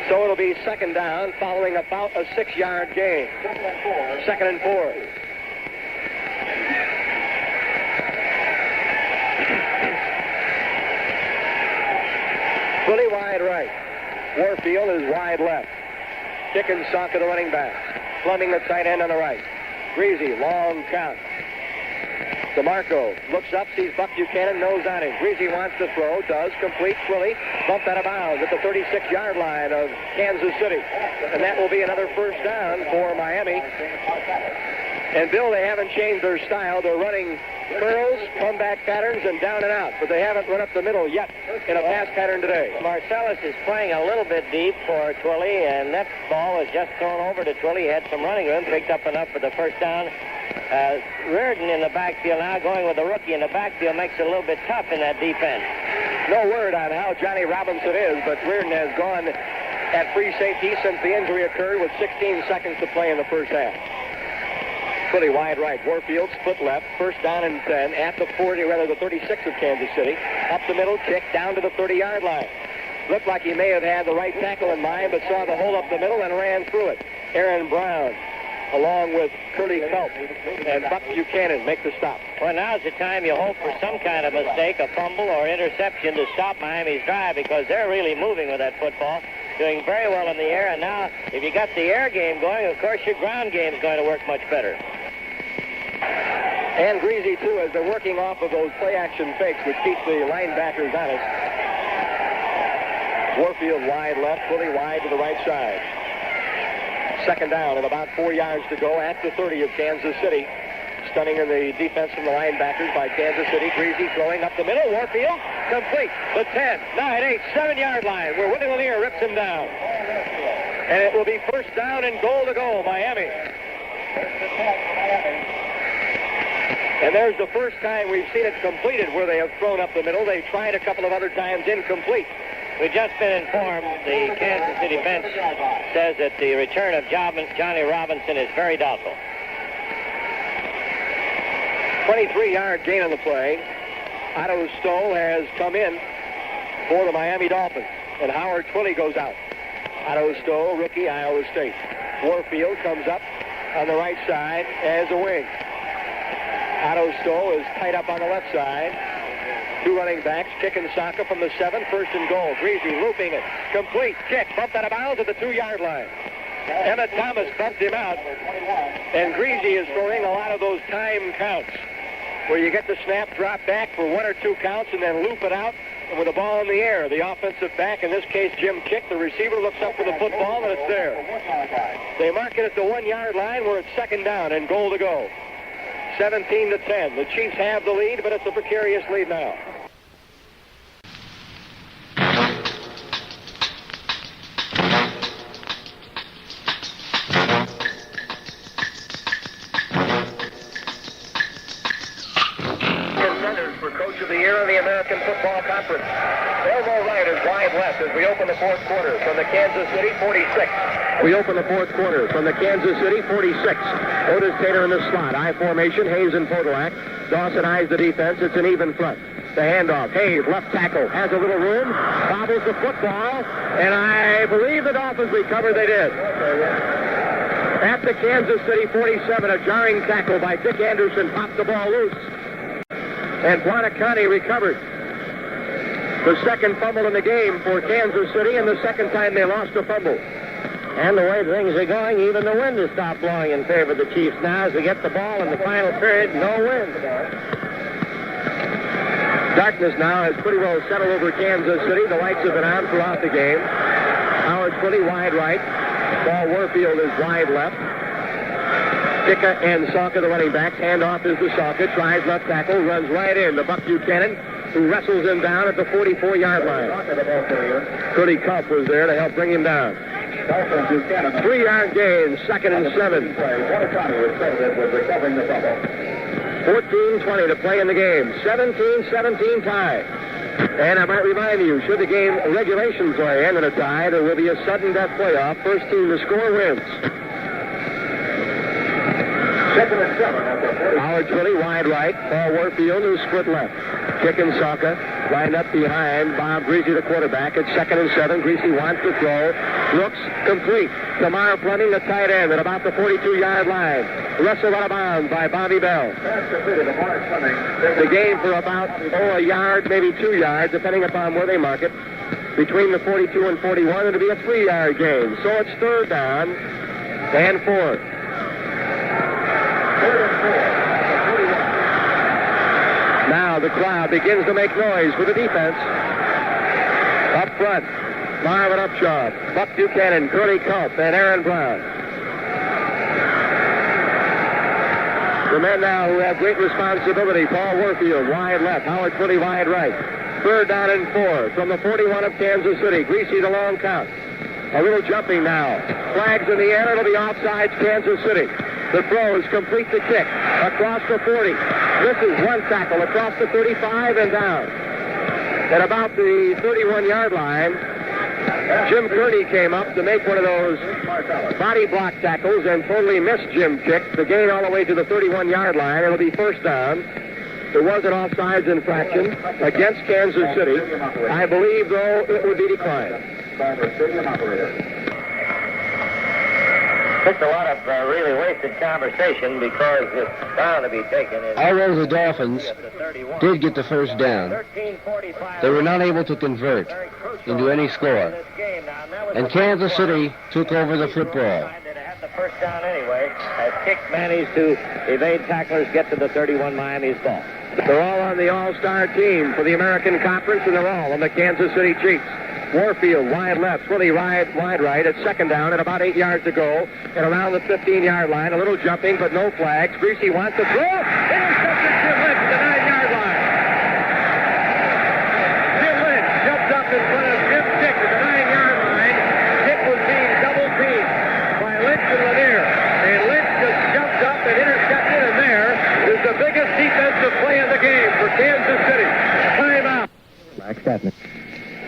So it'll be second down following about a 6-yard gain. Second and 4. Fully wide right. Warfield is wide left. Kick and sock of the running back. Fleming the tight end on the right. Grigsby, long count. DeMarco looks up, sees Buck Buchanan, nose on him. Grigsby wants to throw, does, complete, Twilly, bumped out of bounds at the 36-yard line of Kansas City. And that will be another first down for Miami. And, Bill, they haven't changed their style. They're running curls, comeback patterns, and down and out. But they haven't run up the middle yet in a pass pattern today. Marcellus is playing a little bit deep for Twilly, and that ball is just thrown over to Twilly. He had some running room, picked up enough for the first down. Reardon in the backfield now, going with the rookie in the backfield, makes it a little bit tough in that defense. No word on how Johnny Robinson is, but Reardon has gone at free safety since the injury occurred with 16 seconds to play in the first half. Pretty wide right. Warfield split left. First down and 10 at the 40, rather the 36 of Kansas City. Up the middle, kick down to the 30-yard line. Looked like he may have had the right tackle in mind, but saw the hole up the middle and ran through it. Aaron Brown, along with Curly Culp and Buck Buchanan, make the stop. Well, now's the time you hope for some kind of mistake, a fumble or interception to stop Miami's drive, because they're really moving with that football, doing very well in the air. And now, if you got the air game going, of course, your ground game is going to work much better. And Grigsby, too, has been working off of those play-action fakes, which keeps the linebackers honest. Warfield wide left, fully wide to the right side. Second down and about 4 yards to go at the 30 of Kansas City. Stunning in the defense from the linebackers by Kansas City. Grigsby throwing up the middle. Warfield complete. The 10, 9, 8, 7-yard line, where Willie Lanier rips him down. And it will be first down and goal to go, Miami. And there's the first time we've seen it completed where they have thrown up the middle. They tried a couple of other times, incomplete. We've just been informed the Kansas City bench says that the return of Johnny Robinson is very doubtful. 23-yard gain on the play. Otto Stoll has come in for the Miami Dolphins. And Howard Twilly goes out. Otto Stoll, rookie, Iowa State. Warfield comes up on the right side as a wing. Otto Stoll is tied up on the left side. Two running backs, kick and Saka from the 7, first and goal. Grigsby looping it. Complete. Kick. Bumped out of bounds at the 2-yard line. Emmett Thomas bumped him out. And Grigsby is throwing a lot of those time counts where you get the snap, drop back for 1 or 2 counts, and then loop it out with the ball in the air. The offensive back, in this case Jim Kick, the receiver looks up for the football, and it's there. They mark it at the 1-yard line where it's second down and goal to go. 17-10. The Chiefs have the lead, but it's a precarious lead now. Contenders for Coach of the Year in the American Football Conference. Elbow right is wide left as we open the fourth quarter from the Kansas City 46. We open the fourth quarter from the Kansas City 46. Otis Taylor in the slot. I formation, Hayes and Podolak. Dawson eyes the defense. It's an even front. The handoff. Hayes, left tackle, has a little room, bobbles the football, and I believe the Dolphins recovered. They did. At the Kansas City 47, a jarring tackle by Dick Anderson popped the ball loose. And Buonacante recovered. The second fumble in the game for Kansas City, and the second time they lost a fumble. And the way things are going, even the wind has stopped blowing in favor of the Chiefs now as we get the ball in the final period. No wind. Darkness now has pretty well settled over Kansas City. The lights have been on throughout the game. Howard Twilly wide right. Paul Warfield is wide left. Dicka and Saka, the running backs. Handoff is to Saka. Tries left tackle. Runs right in to Buck Buchanan, who wrestles him down at the 44-yard line. Curly Culp was there to help bring him down. 3-yard gain, second and 7. 14-20 to play in the game. 17-17 tie. And I might remind you, should the game regulation play end in a tie, there will be a sudden death playoff. First team to score wins. Howard Twilley, wide right. Paul Warfield, who split left. Chicken Saka lined up behind Bob Grigsby, the quarterback. It's 2nd and 7. Grigsby wants to throw. Looks complete. Tamar Fleming, the tight end, at about the 42-yard line. Wrestled out of bounds by Bobby Bell. The game for about, a yard, maybe 2 yards, depending upon where they mark it. Between the 42 and 41, it'll be a 3-yard gain. So it's 3rd down and 4. Now the crowd begins to make noise for the defense. Up front, Marvin Upshaw, Buck Buchanan, Curly Culp, and Aaron Brown. The men now who have great responsibility: Paul Warfield, wide left, Howard Twilley, wide right. 3rd down and 4 from the 41 of Kansas City. Greasy, the long count. A little jumping now. Flags in the air. It'll be offsides, Kansas City. The throws complete the kick across the 40. This is one tackle across the 35 and down. At about the 31-yard line, Jim Kearney came up to make one of those body block tackles and totally missed Jim Kick. The gain all the way to the 31-yard line. It'll be 1st down. There was an offsides infraction against Kansas City. I believe, though, it would be declined. Just a lot of really wasted conversation because it's bound to be taken in. Although the Dolphins did get the 1st down, they were not able to convert into any score. And Kansas City took over the football. The 1st down anyway, as Kick managed to evade tacklers, get to the 31 Miami's ball. They're all on the all-star team for the American Conference, and they're all on the Kansas City Chiefs. Warfield, wide left, Twilley wide right. It's 2nd down and about 8 yards to go. And around the 15-yard line, a little jumping, but no flags. Greasy wants to throw. Intercepted Jim Lynch at the 9-yard line. Jim Lynch jumped up in front of Jim Kick at the 9-yard line. Kick was being double-teamed by Lynch and Lanier. And Lynch just jumped up and intercepted, and there is the biggest defensive play in the game for Kansas City. Timeout.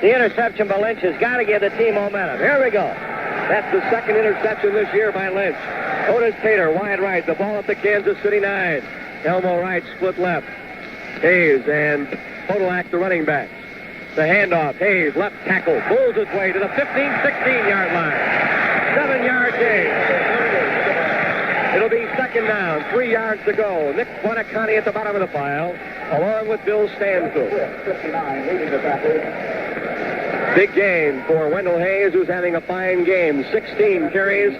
The interception by Lynch has got to give the team momentum. Here we go. That's the 2nd interception this year by Lynch. Otis Tater, wide right. The ball at the Kansas City 9. Elmo right, split left. Hayes and Podolak, the running backs. The handoff. Hayes, left tackle. Pulls his way to the 15, 16-yard line. 7-yard gain. It'll be 2nd down. 3 yards to go. Nick Buonacani at the bottom of the pile, along with Bill Stansel. 59 leading the backers. Big game for Wendell Hayes, who's having a fine game. 16 carries,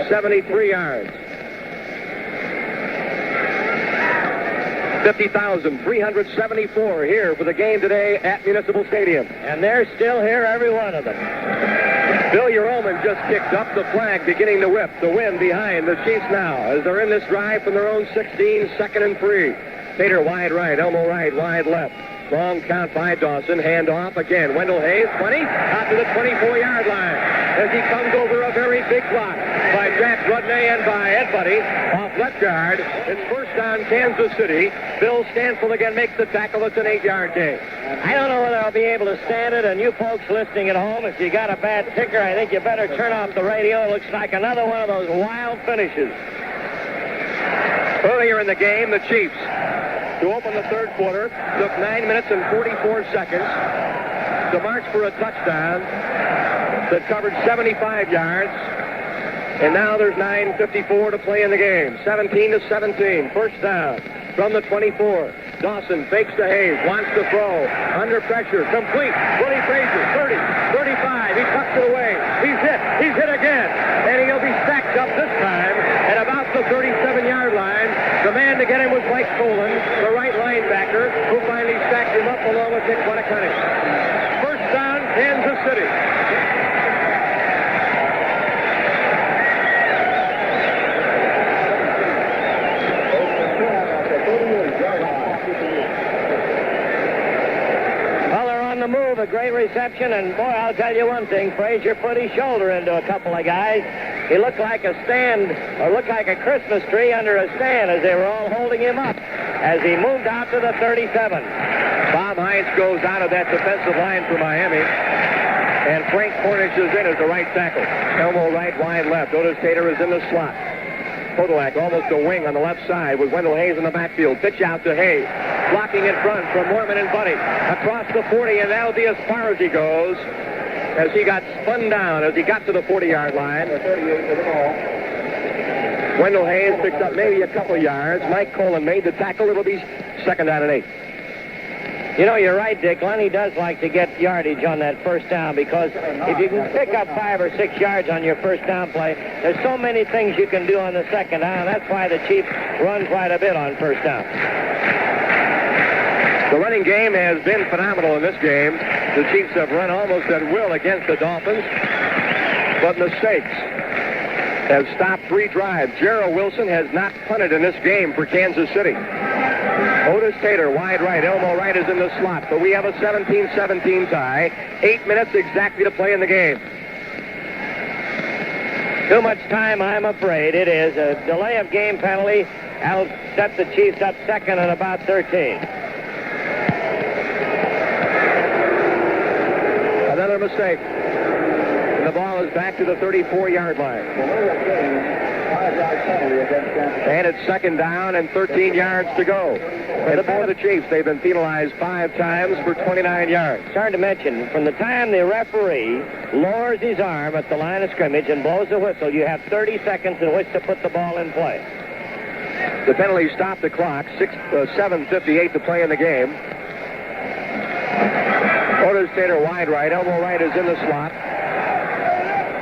73 yards. 50,374 here for the game today at Municipal Stadium. And they're still here, every one of them. Bill Yeroman just kicked up the flag, beginning to whip. The wind behind the Chiefs now as they're in this drive from their own 16, 2nd and 3. Tater wide right, Elmo right, wide left. Long count by Dawson. Hand off again. Wendell Hayes, 20, out to the 24-yard line as he comes over a very big block by Jack Rudney and by Ed Buddy off left guard. It's 1st down, Kansas City. Bill Stansel again makes the tackle. It's an 8-yard gain. I don't know whether I'll be able to stand it, and you folks listening at home, if you got a bad ticker, I think you better turn off the radio. It looks like another one of those wild finishes. Earlier in the game, the Chiefs, to open the 3rd quarter, took 9 minutes and 44 seconds to march for a touchdown that covered 75 yards. And now there's 9:54 to play in the game. 17-17. 1st down from the 24. Dawson fakes to Hayes, wants to throw. Under pressure, complete. Willie Frazier, 30, 35. He tucks it away. He's hit. He's hit again. And he'll be stacked up this time at about the 37-yard line. The man to get him was Mike Colin, the right linebacker, who finally stacked him up along with Nick Buonacani. 1st down, Kansas City. The move, a great reception, and boy, I'll tell you one thing, Frazier put his shoulder into a couple of guys. He looked like a stand, or looked like a Christmas tree under a stand as they were all holding him up as he moved out to the 37. Bob Hines goes out of that defensive line for Miami, and Frank Cornish is in as the right tackle. Elmo right, wide left. Otis Tater is in the slot. Podolak almost a wing on the left side with Wendell Hayes in the backfield. Pitch out to Hayes. Blocking in front from Mormon and Buddy. Across the 40, and that'll be as far as he goes as he got spun down as he got to the 40-yard line. Wendell Hayes picked up maybe a couple yards. Mike Colin made the tackle. It'll be second down and 8. You know, you're right, Dick. Lenny does like to get yardage on that first down because if you can pick up 5 or 6 yards on your first down play, there's so many things you can do on the second down. That's why the Chiefs run quite a bit on first down. The running game has been phenomenal in this game. The Chiefs have run almost at will against the Dolphins, but mistakes have stopped 3 drives. Gerald Wilson has not punted in this game for Kansas City. Otis Taylor, wide right. Elmo Wright is in the slot, but we have a 17-17 tie. 8 minutes exactly to play in the game. Too much time, I'm afraid. It is. A delay of game penalty. That'll set the Chiefs up second at about 13. Another mistake. And the ball is back to the 34-yard line. And it's second down and 13 yards to go. And for the Chiefs, they've been penalized 5 times for 29 yards. Sorry to mention, from the time the referee lowers his arm at the line of scrimmage and blows the whistle, you have 30 seconds in which to put the ball in play. The penalty stopped the clock. 7:58 to play in the game. Otis Taylor wide right. Elmo Wright is in the slot.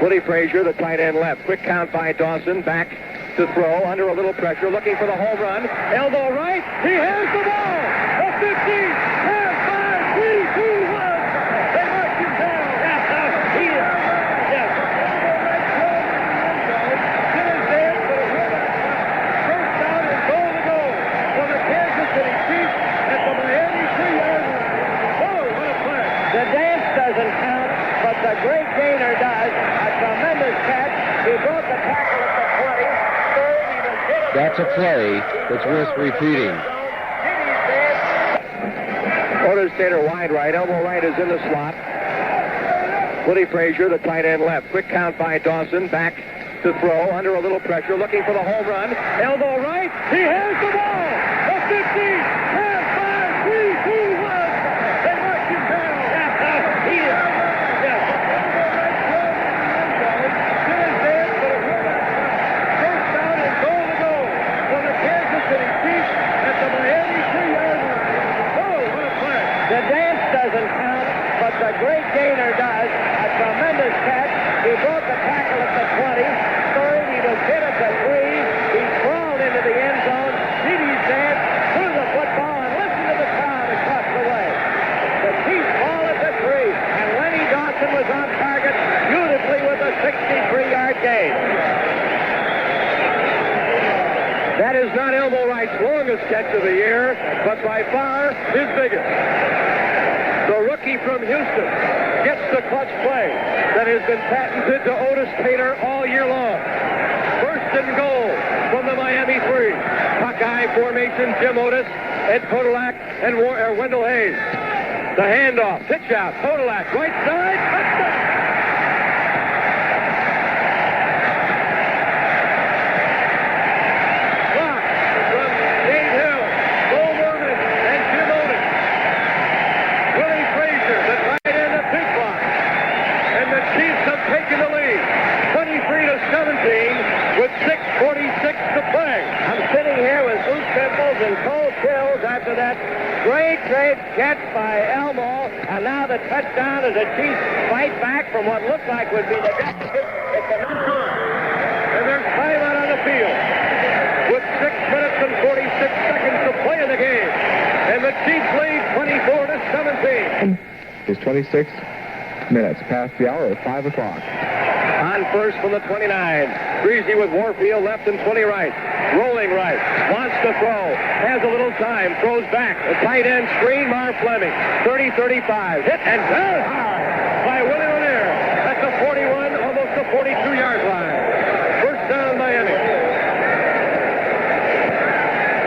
Willie Frazier, the tight end left. Quick count by Dawson. Back to throw under a little pressure. Looking for the home run. Elbow right. He has the ball. The 15. 10, 5, 3, 2, 1. They march him down. He is. Yes. First down and goal to go for the Kansas City Chiefs at the Miami 3-yard line. Oh, what a play. The dance doesn't count, but the great gainer does. A tremendous catch. He broke the tackle at the 20. Third, he was hit. That's a play that's worth repeating. Otis Taylor wide right. Elmo Wright is in the slot. Willie Frazier, the tight end left. Quick count by Dawson. Back to throw under a little pressure. Looking for the home run. Elbow right. He has the ball. The 15. 10, 5, 3, 2, 1. They march him down. He is. Yes. First down and goal to go for the Kansas City Chiefs at the Miami 3-yard line. Oh, what a play. The dance doesn't count, but the great gainer does. A tremendous catch. He broke the tackle at the 20. Third, he was hit at the 3. He crawled into the end zone. Diddy's dance threw the football, and listen to the crowd across the way. The Chiefs ball at the 3, and Lenny Dawson was on target beautifully with a 63-yard gain. That is not Elmo Wright's longest catch of the year, but by far his biggest. The rookie from Houston gets the clutch play that has been patented to Otis Taylor all year long. First and goal from the Miami 3. Hawkeye formation, Jim Otis, Ed Podolak, and Wendell Hayes. The handoff, pitch out, Podolak, right side, touchdown! Taking the lead, 23-17, with 6:46 to play. I'm sitting here with boot pimples and cold chills after that great catch by Elmo, and now the touchdown as the Chiefs fight back from what looked like would be the deficit. It's a good. And there's timeout on the field with 6 minutes and 46 seconds to play in the game, and the Chiefs lead 24-17. It's 26 minutes past the hour of 5 o'clock. On first from the 29. Grigsby with Warfield left and 20 right. Rolling right. Wants to throw. Has a little time. Throws back. A tight end screen. Marv Fleming. 30-35. Hit and very high by Willie Lanier. At the 41, almost the 42-yard line. First down, Miami.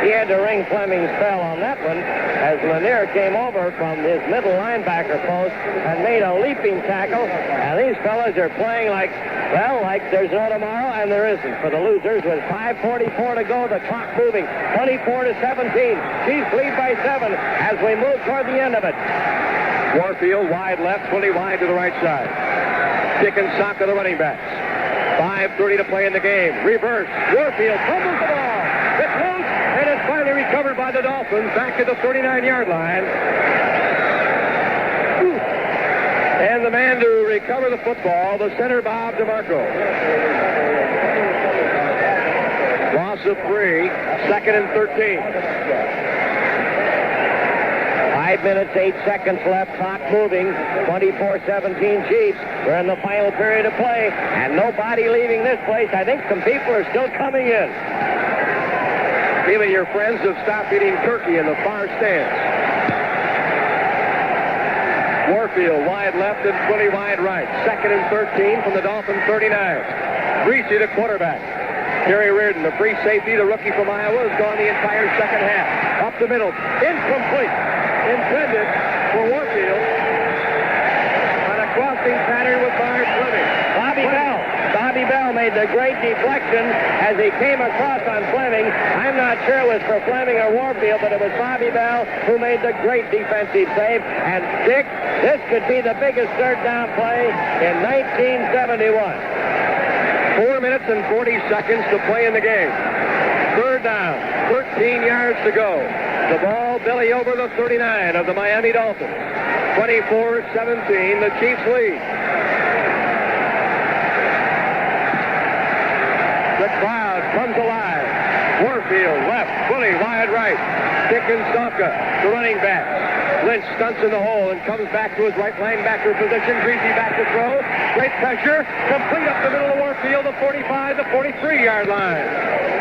He had to ring Fleming's bell on that one. as Lanier came over from his middle linebacker post and made a leaping tackle. And these fellas are playing like there's no tomorrow, and there isn't for the losers with 5:44 to go. The clock moving 24-17. Chiefs lead by 7 as we move toward the end of it. Warfield wide left, fully wide to the right side. Dick and Sock are the running backs. 5:30 to play in the game. Reverse. Warfield fumbles the ball. It's loose, and it's finally recovered by the Dolphins back at the 39-yard line. And the man to recover the football, the center, Bob DeMarco. Loss of 3, 2nd and 13. 5 minutes, 8 seconds left. Clock moving. 24-17 Chiefs. We're in the final period of play, and nobody leaving this place. I think some people are still coming in. Even your friends have stopped eating turkey in the far stands. Warfield wide left and fully wide right. 2nd and 13 from the Dolphins 39. Grigsby, the quarterback. Terry Reardon, the free safety, the rookie from Iowa, has gone the entire second half. Up the middle. Incomplete. Intended for Warfield. On a crossing pattern with Bart Fleming. Bobby Bell made the great deflection as he came across on Fleming. I'm not sure it was for Fleming or Warfield, but it was Bobby Bell who made the great defensive save. And Dick, this could be the biggest third down play in 1971. 4 minutes and 40 seconds to play in the game. Third down, 13 yards to go. The ball, Billy, over the 39 of the Miami Dolphins. 24-17, the Chiefs lead. The crowd comes alive. Warfield left, fully wide right. Dick and Sawka, the running backs. Lynch stunts in the hole and comes back to his right linebacker position. Grigsby back to throw. Great pressure. Complete up the middle of Warfield, the 45, the 43-yard line.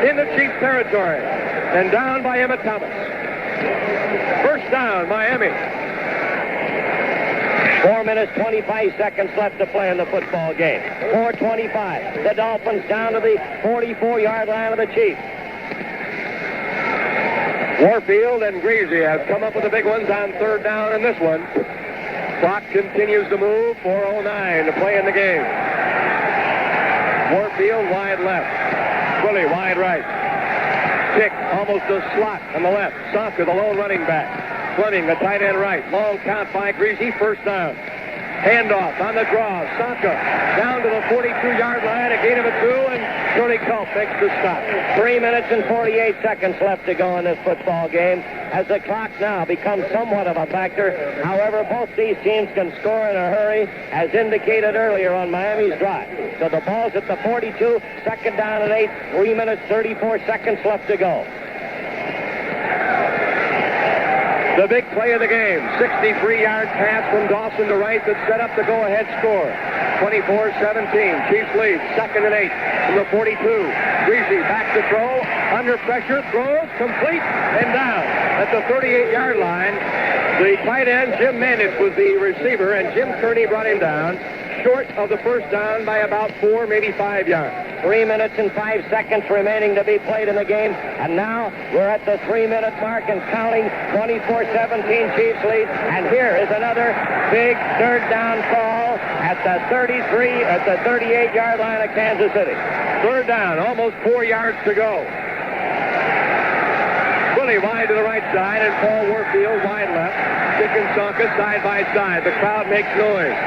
In the Chiefs territory. And down by Emmett Thomas. First down, Miami. 4 minutes, 25 seconds left to play in the football game. 4:25. The Dolphins down to the 44-yard line of the Chiefs. Warfield and Grigsby have come up with the big ones on third down in this one. Clock continues to move. 4:09 to play in the game. Warfield wide left. Fully wide right. Dick almost a slot on the left. Sawka, the lone running back. Fleming, the tight end right. Long count by Grigsby. First down. Handoff on the draw. Sawka down to the 42-yard line. A gain of 2, and Tony Culp makes the stop. 3 minutes and 48 seconds left to go in this football game as the clock now becomes somewhat of a factor. However, both these teams can score in a hurry, as indicated earlier on Miami's drive. So the ball's at the 42, second down and 8, 3 minutes, 34 seconds left to go. The big play of the game, 63-yard pass from Dawson to Wright that set up the go-ahead score. 24-17, Chiefs lead, 2nd and 8 from the 42. Grigsby back to throw, under pressure, throws, complete, and down at the 38-yard line. The tight end, Jim Mandich, was the receiver, and Jim Kearney brought him down, short of the first down by about 4, maybe 5 yards. 3 minutes and 5 seconds remaining to be played in the game. And now we're at the 3-minute mark and counting. 24-17 Chiefs lead. And here is another big third down call at the 38-yard line of Kansas City. Third down, almost 4 yards to go. Fully wide to the right side, and Paul Warfield wide left. Dick and Sawka side by side. The crowd makes noise.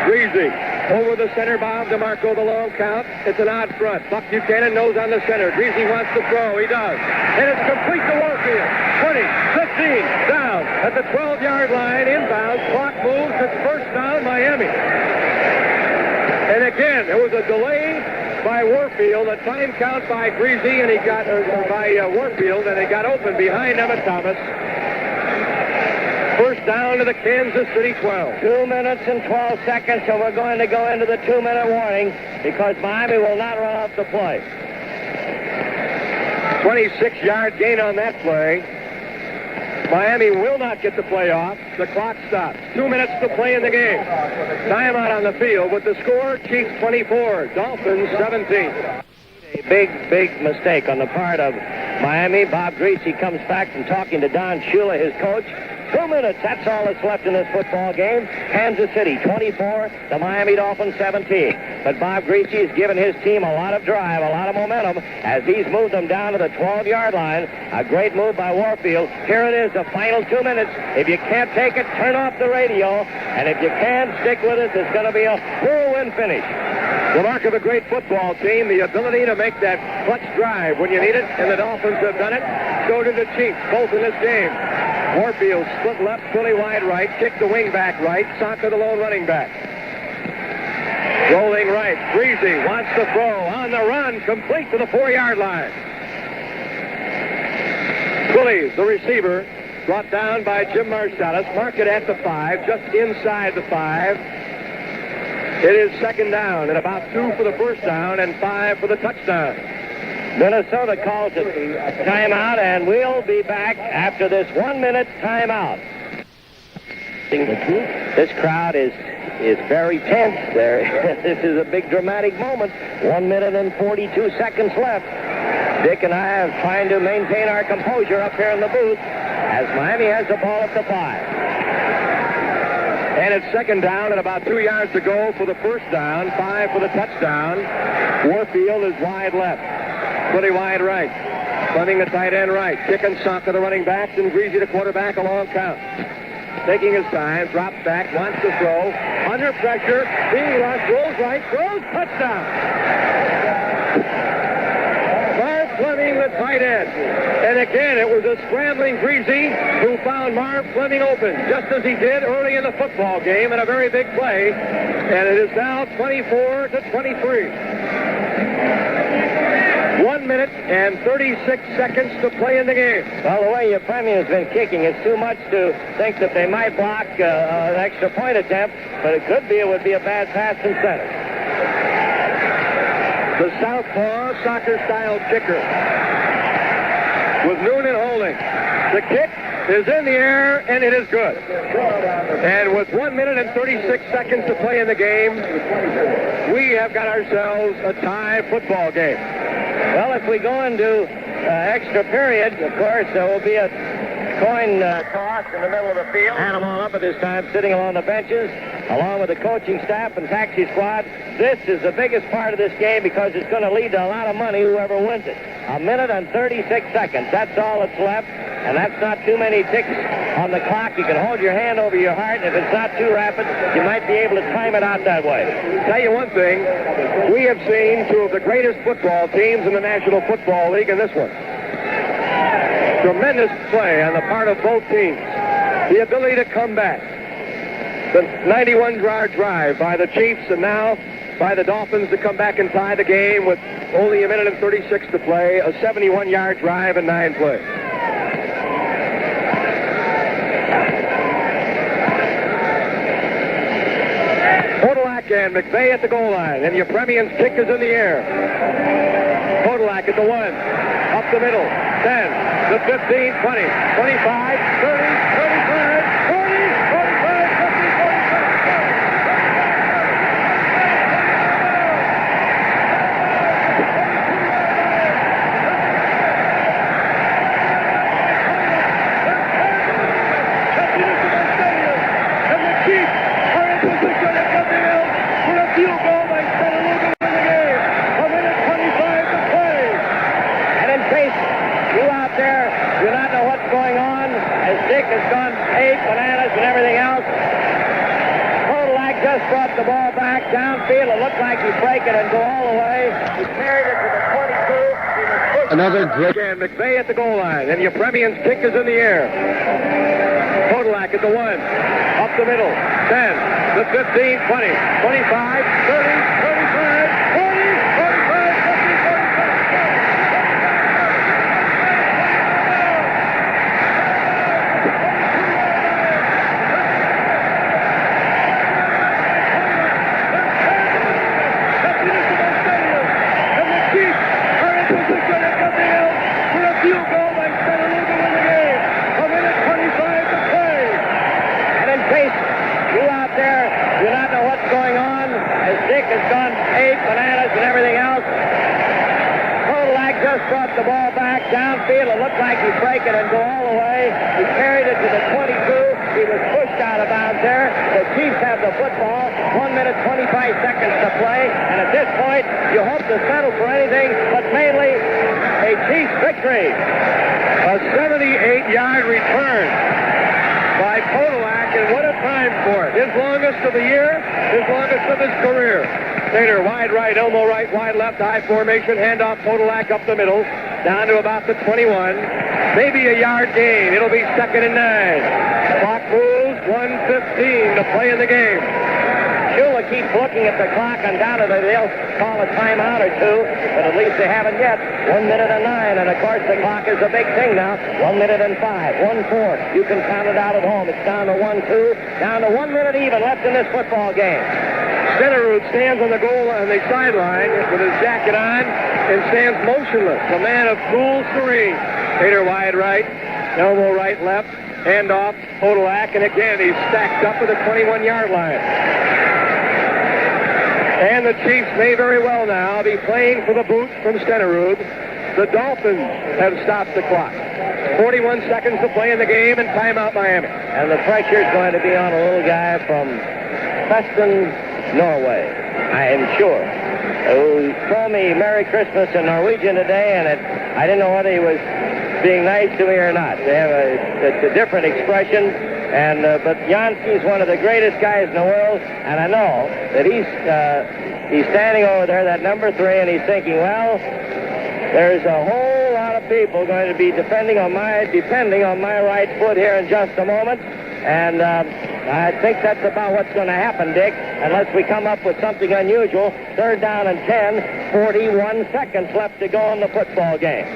Grigsby over the center, Bob DeMarco, the long count. It's an odd front. Buck Buchanan knows on the center. Grigsby wants to throw. He does. And it's complete to Warfield. 20, 15, down at the 12-yard line, inbound. Clock moves. It's first down, Miami. And again, there was a delay by Warfield, a time count by Grigsby, and he got by Warfield, and he got open behind Emmett Thomas. First down to the Kansas City 12. 2 minutes and 12 seconds, so we're going to go into the 2-minute warning because Miami will not run off the play. 26-yard gain on that play. Miami will not get the play off. The clock stops. 2 minutes to play in the game. Timeout on the field with the score, Chiefs 24, Dolphins 17. A big mistake on the part of Miami. Bob Grigsby comes back from talking to Don Shula, his coach. 2 minutes, that's all that's left in this football game. Kansas City 24, the Miami Dolphins 17. But Bob Grigsby has given his team a lot of drive, a lot of momentum, as he's moved them down to the 12-yard line. A great move by Warfield. Here it is, the final 2 minutes. If you can't take it, turn off the radio. And if you can, stick with it. It's going to be a whirlwind finish. The mark of a great football team, the ability to make that clutch drive when you need it, and the Dolphins have done it. So did the Chiefs, both in this game. Warfield split left, Philly wide right, kicked the wing back right, Saka the lone running back. Rolling right, Grigsby wants to throw, on the run, complete to the 4-yard line. Philly, the receiver, brought down by Jim Marsalis, mark it at the 5, just inside the 5. It is second down, and about 2 for the first down and 5 for the touchdown. Minnesota calls it timeout, and we'll be back after this 1-minute timeout. This crowd is very tense there. This is a big dramatic moment. 1 minute and 42 seconds left. Dick and I are trying to maintain our composure up here in the booth as Miami has the ball at the 5. And it's second down and about 2 yards to go for the first down, 5 for the touchdown. Warfield is wide left. Pretty wide right. Fleming the tight end right. Kick and Saka the running backs, and Grigsby the quarterback, a long count. Taking his time, drops back, wants to throw. Under pressure, being rushed, rolls right, throws, touchdown. Marv Fleming the tight end. And again, it was a scrambling Grigsby who found Marv Fleming open, just as he did early in the football game in a very big play. And it is now 24-23. 1 minute and 36 seconds to play in the game. Well, the way your Premier has been kicking, it's too much to think that they might block an extra point attempt, but it would be a bad pass from center. The southpaw soccer-style kicker with Noonan holding. The kick is in the air, and it is good. And with 1 minute and 36 seconds to play in the game, we have got ourselves a tie football game. Well, if we go into extra period, of course, there will be a coin toss in the middle of the field. And them all up at this time, sitting along the benches, along with the coaching staff and taxi squad. This is the biggest part of this game because it's going to lead to a lot of money, whoever wins it. 1 minute and 36 seconds. That's all that's left, and that's not too many ticks on the clock. You can hold your hand over your heart, and if it's not too rapid, you might be able to time it out that way. Tell you one thing, we have seen two of the greatest football teams in the National Football League in this one. Tremendous play on the part of both teams. The ability to come back. The 91-yard drive by the Chiefs, and now by the Dolphins to come back and tie the game with only 1 minute and 36 to play. A 71-yard drive and 9 plays. Podolak and McVay at the goal line, and your Premier's kick is in the air. Podolak at the 1, up the middle, 10, the 15, 20, 25, 30, 35, 40, 45, 50, 45. And the Chiefs are in position at nothing else for a field goal by Chattanooga in the game. 1 minute 25 to play. And in case you out there do not know what's going on, as Dick has gone ape, bananas, and everything else, Podolak just brought the ball back downfield. It looked like he'd break it and go all the way. He carried it to the 22. Another great... And McVay at the goal line, and your Premier's kick is in the air. Podolak at the 1, up the middle, 10, the 15, 20, 25, 30, 35, 40, 45, 50, 45, 50, 45. brought the ball back downfield. It looked like he'd break it and go all the way. He carried it to the 22. He was pushed out of bounds there. The Chiefs have the football. 1 minute, 25 seconds to play. And at this point, you hope to settle for anything, but mainly a Chiefs victory. A 78-yard return by Podolak, and what a time for it. His longest of the year, his longest of his career. Tater, wide right, Elmo right, wide left, high formation, handoff, Podolak up the middle, down to about the 21. Maybe a yard gain. It'll be 2nd and 9. Clock moves, 1:15 to play in the game. Shula keeps looking at the clock, and down to they'll call a timeout or two, but at least they haven't yet. 1 minute and 9, and of course the clock is a big thing now. 1 minute and 5, 1-4. You can count it out at home. It's down to 1-2, down to 1 minute even left in this football game. Stenerud stands on the goal on the sideline with his jacket on and stands motionless. A man of cool serene. Tater wide right, Elmo right left, handoff, Podolak, and again he's stacked up at the 21-yard line. And the Chiefs may very well now be playing for the boot from Stenerud. The Dolphins have stopped the clock. 41 seconds to play in the game, and timeout Miami. And the pressure is going to be on a little guy from Preston, Norway, I am sure. Who told me Merry Christmas in Norwegian today, and I didn't know whether he was being nice to me or not. They have it's a different expression. And but Jansky's one of the greatest guys in the world, and I know that he's standing over there, that number 3, and he's thinking, well, there's a whole lot of people going to be depending on my right foot here in just a moment, and I think that's about what's going to happen, Dick, unless we come up with something unusual. 3rd down and 10, 41 seconds left to go in the football game.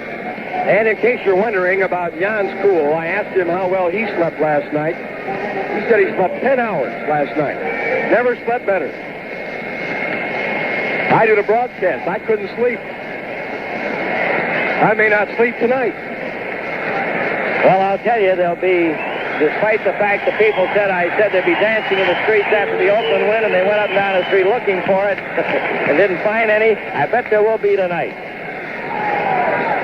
And in case you're wondering about Jan School, I asked him how well he slept last night. He said he slept 10 hours last night. Never slept better. I do the broadcast. I couldn't sleep. I may not sleep tonight. Well, I'll tell you, there'll be, despite the fact that people said I said they'd be dancing in the streets after the Oakland win, and they went up and down the street looking for it and didn't find any, I bet there will be tonight.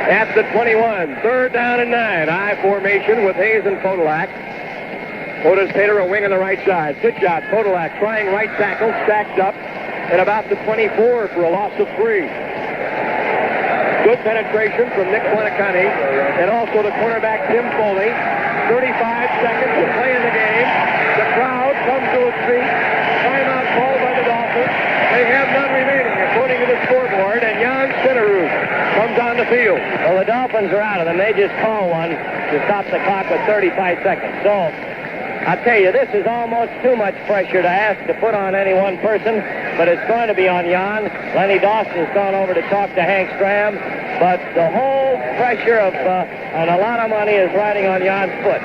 At the 21, 3rd down and 9. I formation with Hayes and Podolak. Otis Tater a wing on the right side. Pitch out, Podolak trying right tackle, stacked up at about the 24 for a loss of 3. Good penetration from Nick Flanacani and also the cornerback Tim Foley. 35 seconds to play in the game. The crowd comes to its feet. Timeout called by the Dolphins. They have none remaining according to the scoreboard, and Jan Stenerud comes on the field. Well, the Dolphins are out of them. They just call one to stop the clock with 35 seconds. So, I'll tell you, this is almost too much pressure to ask to put on any one person, but it's going to be on Jan. Lenny Dawson's gone over to talk to Hank Stram, but the whole pressure of and a lot of money is riding on Jan's foot.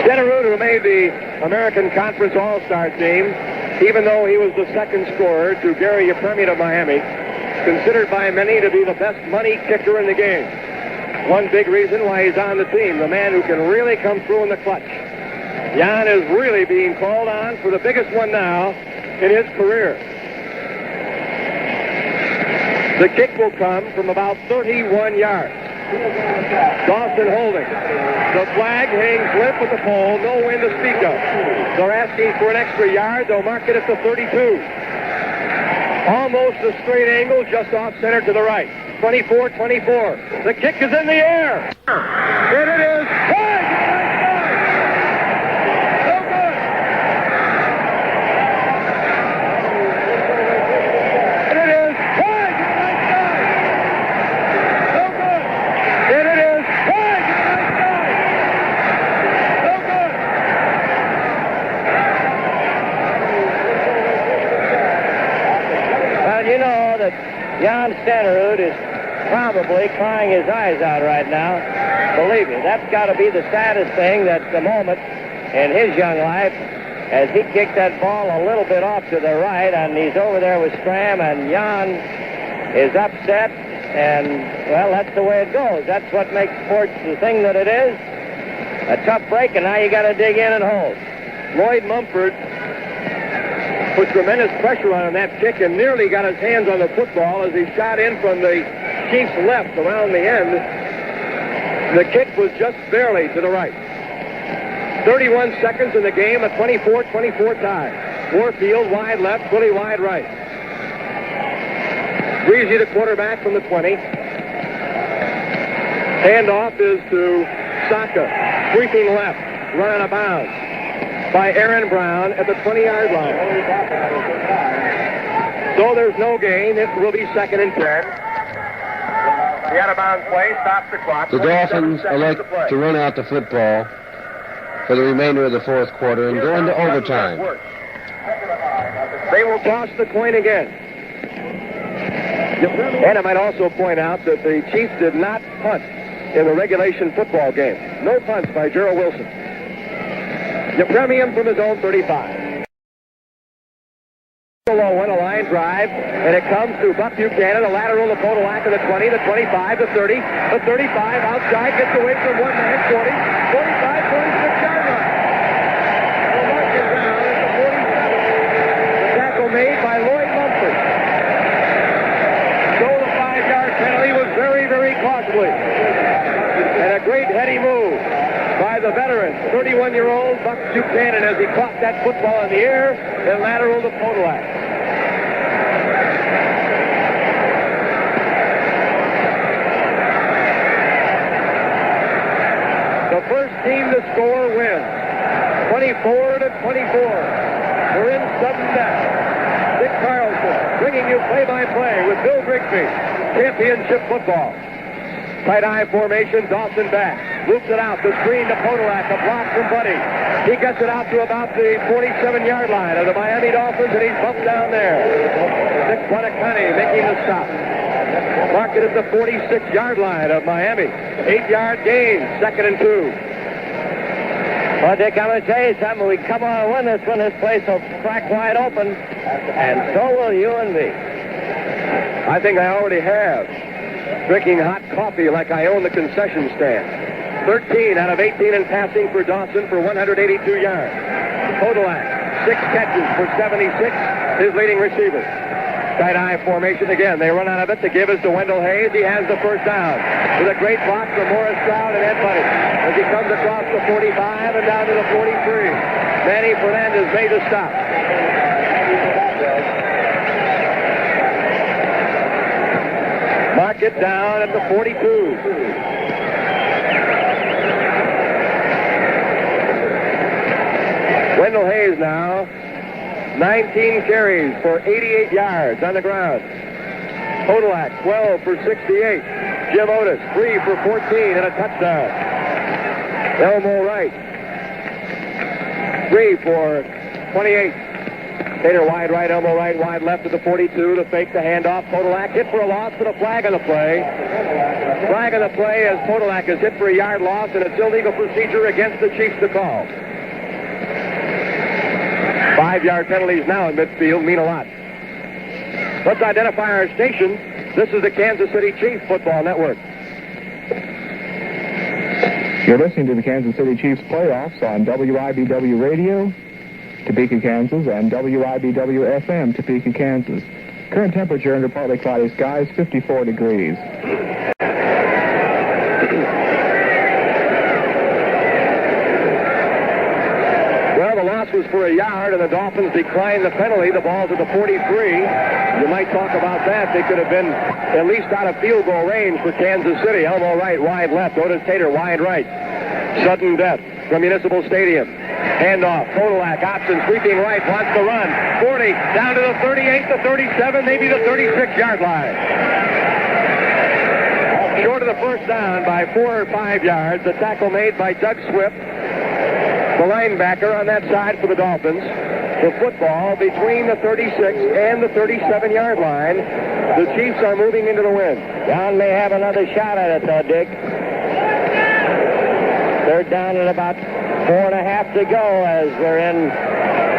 Stenerud, who made the American Conference All-Star team, even though he was the second scorer to Gary Yepremian of Miami, considered by many to be the best money kicker in the game. One big reason why he's on the team, the man who can really come through in the clutch. Jan is really being called on for the biggest one now in his career. The kick will come from about 31 yards. Dawson holding. The flag hangs limp at the pole, no wind to speak of. They're asking for an extra yard. They'll mark it at the 32. Almost a straight angle, just off center to the right. 24-24. The kick is in the air. And it is. Jan Stenerud is probably crying his eyes out right now. Believe me, that's got to be the saddest thing that the moment in his young life as he kicked that ball a little bit off to the right, and he's over there with Stram, and Jan is upset, and, well, that's the way it goes. That's what makes sports the thing that it is. A tough break, and now you got to dig in and hold. Lloyd Mumford put tremendous pressure on that kick and nearly got his hands on the football as he shot in from the Chiefs left around the end. The kick was just barely to the right. 31 seconds in the game, a 24-24 tie. Warfield wide left, Willie wide right. Grigsby, the quarterback, from the 20. Handoff is to Saka, sweeping left, run out of bounds by Aaron Brown at the 20-yard line. So there's no gain. It will be 2nd and 10. The out-of-bounds play stops the clock. The Dolphins elect to run out the football for the remainder of the fourth quarter and go into overtime. They will toss the coin again. And I might also point out that the Chiefs did not punt in the regulation football game. No punts by Gerald Wilson. Yepremian from his own 35. Low one, a line drive, and it comes to Buck Buchanan, a lateral to Podolak of the 20, the 25, the 30, the 35, outside, gets away from one man, 40, 45, 46-yard line. The mark is down at the 47. The tackle made by Lloyd Mumford. So the 5-yard penalty was very, very costly. And a great heady move by the veteran, 31-year-old Buck Buchanan, as he caught that football in the air and lateral to Podolak. The first team to score wins, 24-24. We're in sudden death. Dick Carlsen bringing you play-by-play with Bill Grigsby. Championship football. Tight eye formation, Dawson back. Loops it out, the screen to Podolak, a block from Buddy. He gets it out to about the 47-yard line of the Miami Dolphins, and he's bumped down there. Nick Buonacani making the stop. Marked it at the 46-yard line of Miami. 8-yard gain, 2nd and 2. Well, Dick, I'm going to tell you something. We come on and win this one. This place will crack wide open, and so will you and me. I think I already have. Drinking hot coffee like I own the concession stand. 13 out of 18 in passing for Dawson for 182 yards. Podolak, 6 catches for 76, his leading receiver. Tight eye formation again. They run out of it. The give is to Wendell Hayes. He has the first down with a great block from Morris Stroud and Ed Buddy as he comes across the 45 and down to the 43. Manny Fernandez made the stop. Mark it down at the 42. Wendell Hayes now, 19 carries for 88 yards on the ground. Podolak, 12 for 68. Jim Otis, 3 for 14 and a touchdown. Elmo Wright, 3 for 28. Tater wide right, Elmo right, wide left at the 42 to fake the handoff. Podolak hit for a loss, but a flag on the play. Flag on the play as Podolak is hit for a yard loss, and it's illegal procedure against the Chiefs to call. 5-yard penalties now in midfield mean a lot. Let's identify our station. This is the Kansas City Chiefs Football Network. You're listening to the Kansas City Chiefs playoffs on WIBW Radio, Topeka, Kansas, and WIBW FM, Topeka, Kansas. Current temperature under partly cloudy skies, 54 degrees. Well, the loss was for a yard, and the Dolphins declined the penalty. The ball's at the 43. You might talk about that. They could have been at least out of field goal range for Kansas City. Elmo right, wide left. Otis Tater, wide right. Sudden death from Municipal Stadium. Handoff, Podolak, option, sweeping right, wants to run. 40, down to the 38, the 37, maybe the 36-yard line. Short of the first down by 4 or 5 yards. The tackle made by Doug Swift, the linebacker on that side for the Dolphins. The football between the 36 and the 37-yard line. The Chiefs are moving into the wind. John may have another shot at it, though, Dick. Third down at about 4.5 to go as we're in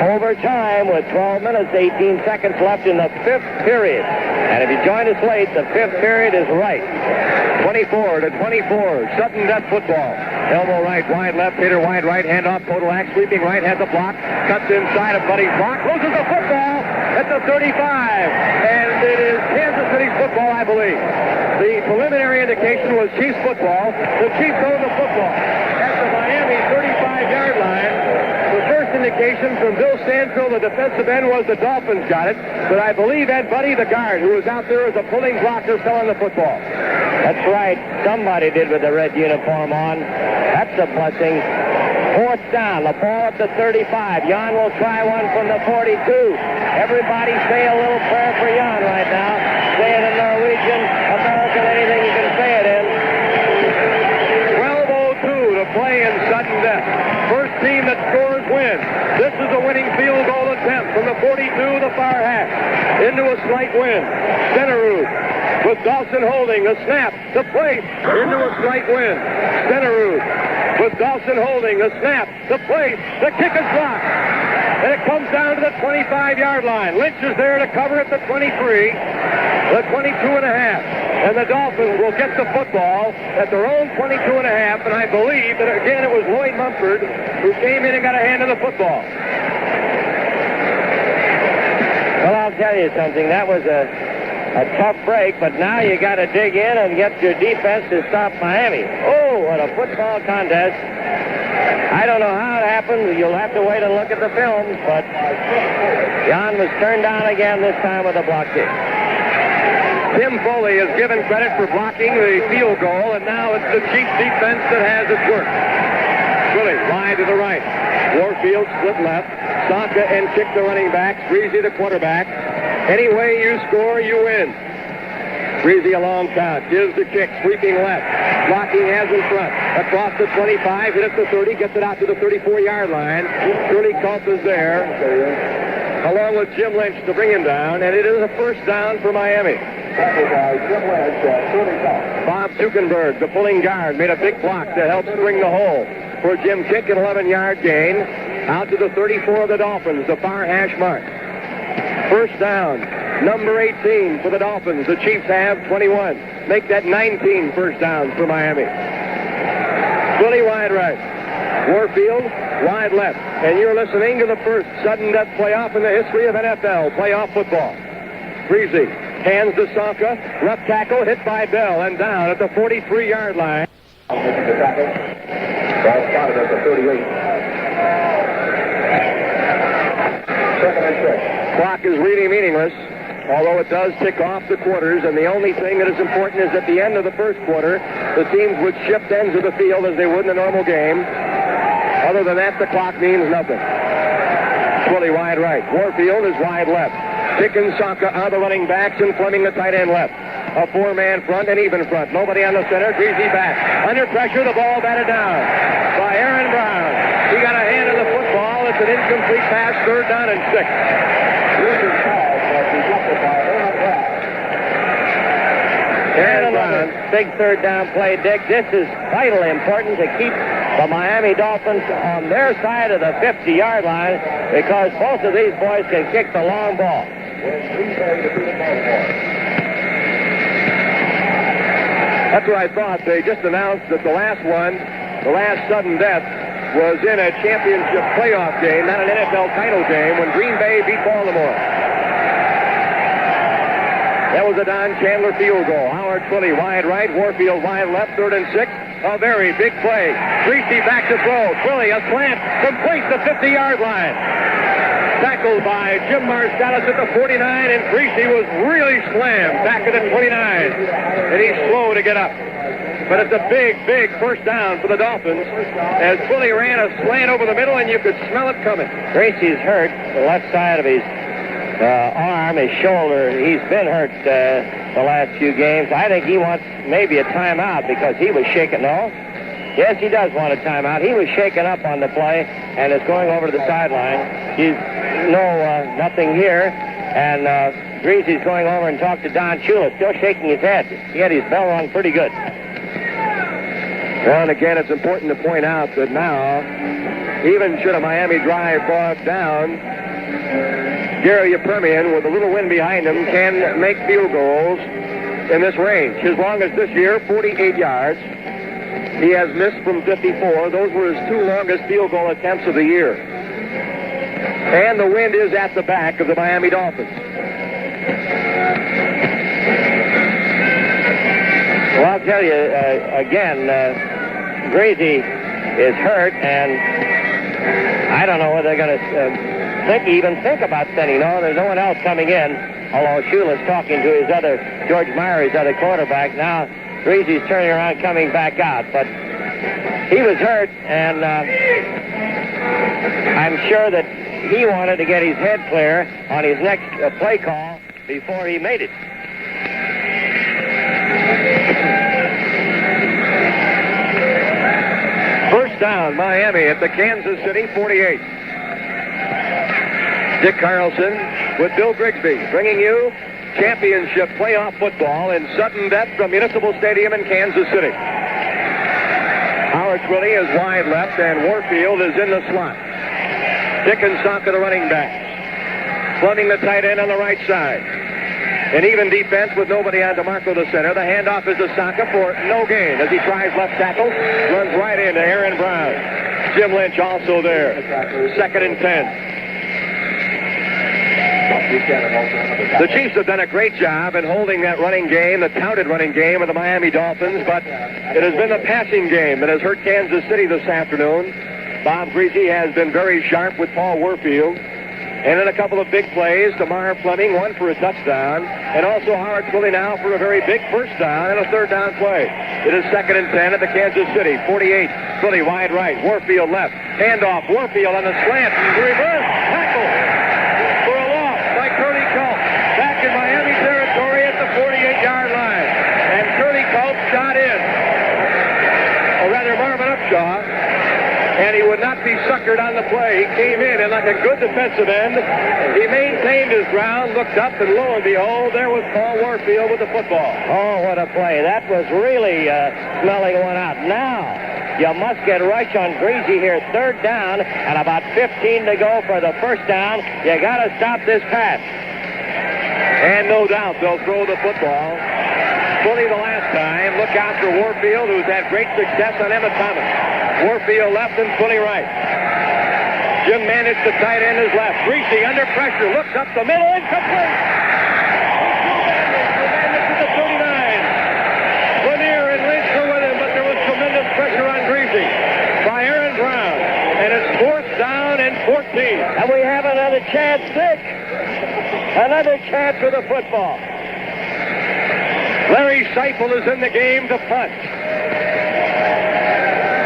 overtime with 12 minutes, 18 seconds left in the 5th period. And if you join us late, the 5th period is right. 24-24, sudden death football. Elmo right, wide left, Tater wide right, handoff, Podolak, sweeping right, has the block, cuts inside of Buddy's block, loses the football at the 35. And it is Kansas City's football, I believe. The preliminary indication was Chiefs football. The Chiefs own the football at the Miami 35-yard line. The first indication from Bill Stanfield, the defensive end, was the Dolphins got it. But I believe Ed Buddy, the guard, who was out there as a pulling blocker, fell on the football. That's right. Somebody did with the red uniform on. That's a blessing. Fourth down. The ball at the 35. Jan will try one from the 42. Everybody say a little prayer for Jan right now. Say it in Norwegian, American, anything you can say it in. 12:02 to play in sudden death. First team that scores wins. This is a winning field goal attempt from the 42, the far hash. Into a slight wind. Stenerud with Dawson holding the snap, the place, into a slight wind. Stenerud with Dawson holding the snap, the place, the kick is blocked. And it comes down to the 25-yard line. Lynch is there to cover at the 23, the 22 and a half. And the Dolphins will get the football at their own 22 and a half. And I believe that, again, it was Lloyd Mumford who came in and got a hand on the football. Well, I'll tell you something. That was a tough break, but now you got to dig in and get your defense to stop Miami. Oh, what a football contest. I don't know how it happened. You'll have to wait and look at the film, but Jan was turned down again, this time with a block kick. Tim Foley is given credit for blocking the field goal, and now it's the Chiefs defense that has its work. Willie, wide to the right. Warfield split left. Sonka and kick the running backs. Grigsby the quarterback. Any way you score, you win. Grigsby a long count. Gives the kick. Sweeping left. Blocking has in front. Across the 25. Hit at the 30. Gets it out to the 34-yard line. Shirley Culp is there, along with Jim Lynch to bring him down. And it is a first down for Miami. Bob Zuckenberg, the pulling guard, made a big block to help spring the hole for Jim Kick, an 11-yard gain. Out to the 34 of the Dolphins, the far hash mark. First down, number 18 for the Dolphins. The Chiefs have 21. Make that 19 first downs for Miami. Willie wide right. Warfield wide left. And you're listening to the first sudden death playoff in the history of NFL playoff football. Grigsby hands to Sonka. Left tackle hit by Bell and down at the 43-yard line. Ball spotted at the 38. Second and 6. Clock is really meaningless, although it does tick off the quarters, and the only thing that is important is at the end of the first quarter, the teams would shift ends of the field as they would in a normal game. Other than that, the clock means nothing. Twilly wide right. Warfield is wide left. Dickens, Sonka are the running backs, and Fleming the tight end left. A four-man front and even front. Nobody on the center. Grigsby back. Under pressure, the ball batted down by Aaron Brown. He got a hand on the football. It's an incomplete pass, third down and 6. And another big third down play, Dick. This is vitally important to keep the Miami Dolphins on their side of the 50-yard line because both of these boys can kick the long ball. That's what I thought. They just announced that the last one, the last sudden death, was in a championship playoff game, not an NFL title game, when Green Bay beat Baltimore. That was a Don Chandler field goal. Howard Twilly wide right, Warfield wide left, third and 6. A very big play. Grigsby back to throw. Twilly, a slant, complete the 50-yard line. Tackled by Jim Marsalis at the 49, and Grigsby was really slammed back at the 29. And he's slow to get up. But it's a big, big first down for the Dolphins as Twilly ran a slant over the middle, and you could smell it coming. Gracie's hurt, the left side of his arm, his shoulder. He's been hurt the last few games. I think he wants maybe a timeout because he was shaken. No? Yes, he does want a timeout. He was shaken up on the play and is going over to the sideline. He's nothing here. And Grigsby's going over and talked to Don Shula, still shaking his head. He had his bell rung pretty good. Well, and again, it's important to point out that now, even should a Miami drive bogged down, Gary Yepermian, with a little wind behind him, can make field goals in this range. His longest this year, 48 yards. He has missed from 54. Those were his 2 longest field goal attempts of the year. And the wind is at the back of the Miami Dolphins. I'll tell you, again, Grigsby is hurt, and I don't know whether they're going to even think about sending. No, there's no one else coming in, although Shula's talking to his other, George Meyer, his other quarterback. Now, Grigsby's turning around, coming back out, but he was hurt, and I'm sure that he wanted to get his head clear on his next play call before he made it. First down, Miami at the Kansas City 48. Dick Carlsen with Bill Grigsby, bringing you championship playoff football in sudden death from Municipal Stadium in Kansas City. Howard Twilley is wide left, and Warfield is in the slot. Dick and Saka, the running backs. Fleming, the tight end, on the right side. An even defense with nobody on DeMarco, the center. The handoff is to Saka for no gain as he tries left tackle. Runs right into Aaron Brown. Jim Lynch also there. 2nd and 10. The Chiefs have done a great job in holding that running game, the touted running game of the Miami Dolphins, but it has been the passing game that has hurt Kansas City this afternoon. Bob Grigsby has been very sharp with Paul Warfield. And then a couple of big plays to Meyer Fleming, one for a touchdown, and also Howard Twilley now for a very big first down and a 3rd down play. It is 2nd and 10 at the Kansas City 48. Twilley wide right, Warfield left. Handoff, Warfield on the slant, reverse tackle for a loss by Curly Culp. Back in Miami territory at the 48-yard line. And Curly Culp shot in. Or rather, Marvin Upshaw. And he would not be suckered on the play. He came in, and like a good defensive end, he maintained his ground, looked up, and lo and behold, there was Paul Warfield with the football. Oh, what a play. That was really smelling one out. Now, you must get rush on Grigsby here. 3rd down, and about 15 to go for the first down. You got to stop this pass. And no doubt they'll throw the football. Fully the last time. Look out for Warfield, who's had great success on Emmett Thomas. Warfield left and Fully right. Jim managed to tight end his left. Grigsby under pressure, looks up the middle and complete. Tremendous to the 39. Lanier and Lynch were with him, but there was tremendous pressure on Grigsby by Aaron Brown. And it's 4th down and 14. And we have another chance, Dick. Another chance for the football. Larry Seipel is in the game to punt.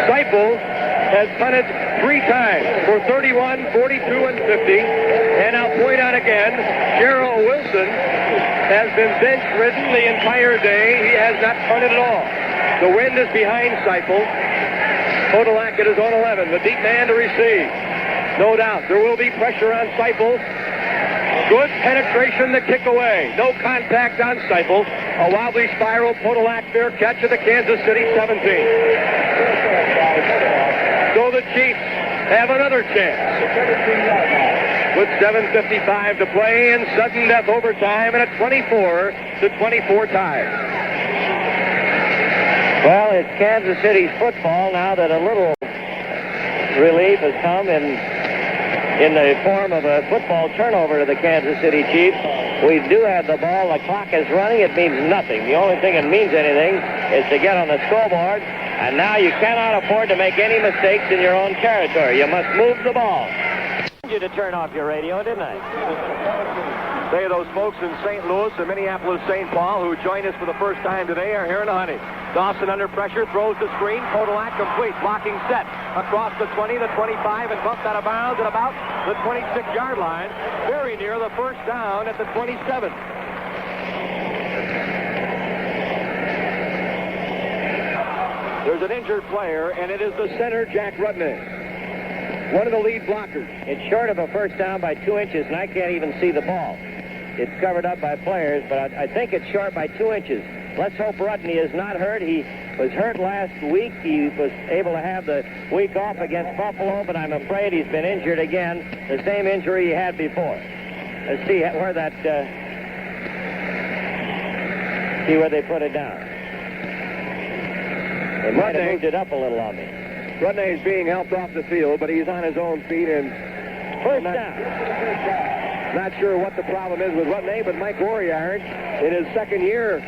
Seipel has punted 3 times for 31, 42, and 50. And I'll point out again, Gerald Wilson has been bench-ridden the entire day. He has not punted at all. The wind is behind Seipel. Podolak at his own 11. The deep man to receive. No doubt, there will be pressure on Seipel. Good penetration, the kick away. No contact on Seipel. A wobbly spiral, Podolak, fair catch at the Kansas City 17. So the Chiefs have another chance. With 7:55 to play in sudden death overtime and a 24-24 tie. Well, it's Kansas City's football now that a little relief has come in the form of a football turnover to the Kansas City Chiefs. We do have the ball. The clock is running. It means nothing. The only thing that means anything is to get on the scoreboard. And now you cannot afford to make any mistakes in your own territory. You must move the ball. You to turn off your radio, didn't I? Say those folks in St. Louis and Minneapolis, St. Paul, who joined us for the first time today, are here in the honey. Dawson under pressure, throws the screen. Podolak complete, blocking set across the 20, the 25, and bumped out of bounds at about the 26-yard line, very near the first down at the 27. There's an injured player, and it is the center, Jack Rudnay, one of the lead blockers. It's short of a first down by 2 inches, and I can't even see the ball. It's covered up by players, but I think it's short by 2 inches. Let's hope Rudnay is not hurt. He was hurt last week. He was able to have the week off against Buffalo, but I'm afraid he's been injured again, the same injury he had before. Let's see where that, see where they put it down. They might have moved it up a little on me. Rudnay is being helped off the field, but he's on his own feet and first down. Not sure what the problem is with Rudnay, but Mike Oriard, in his second year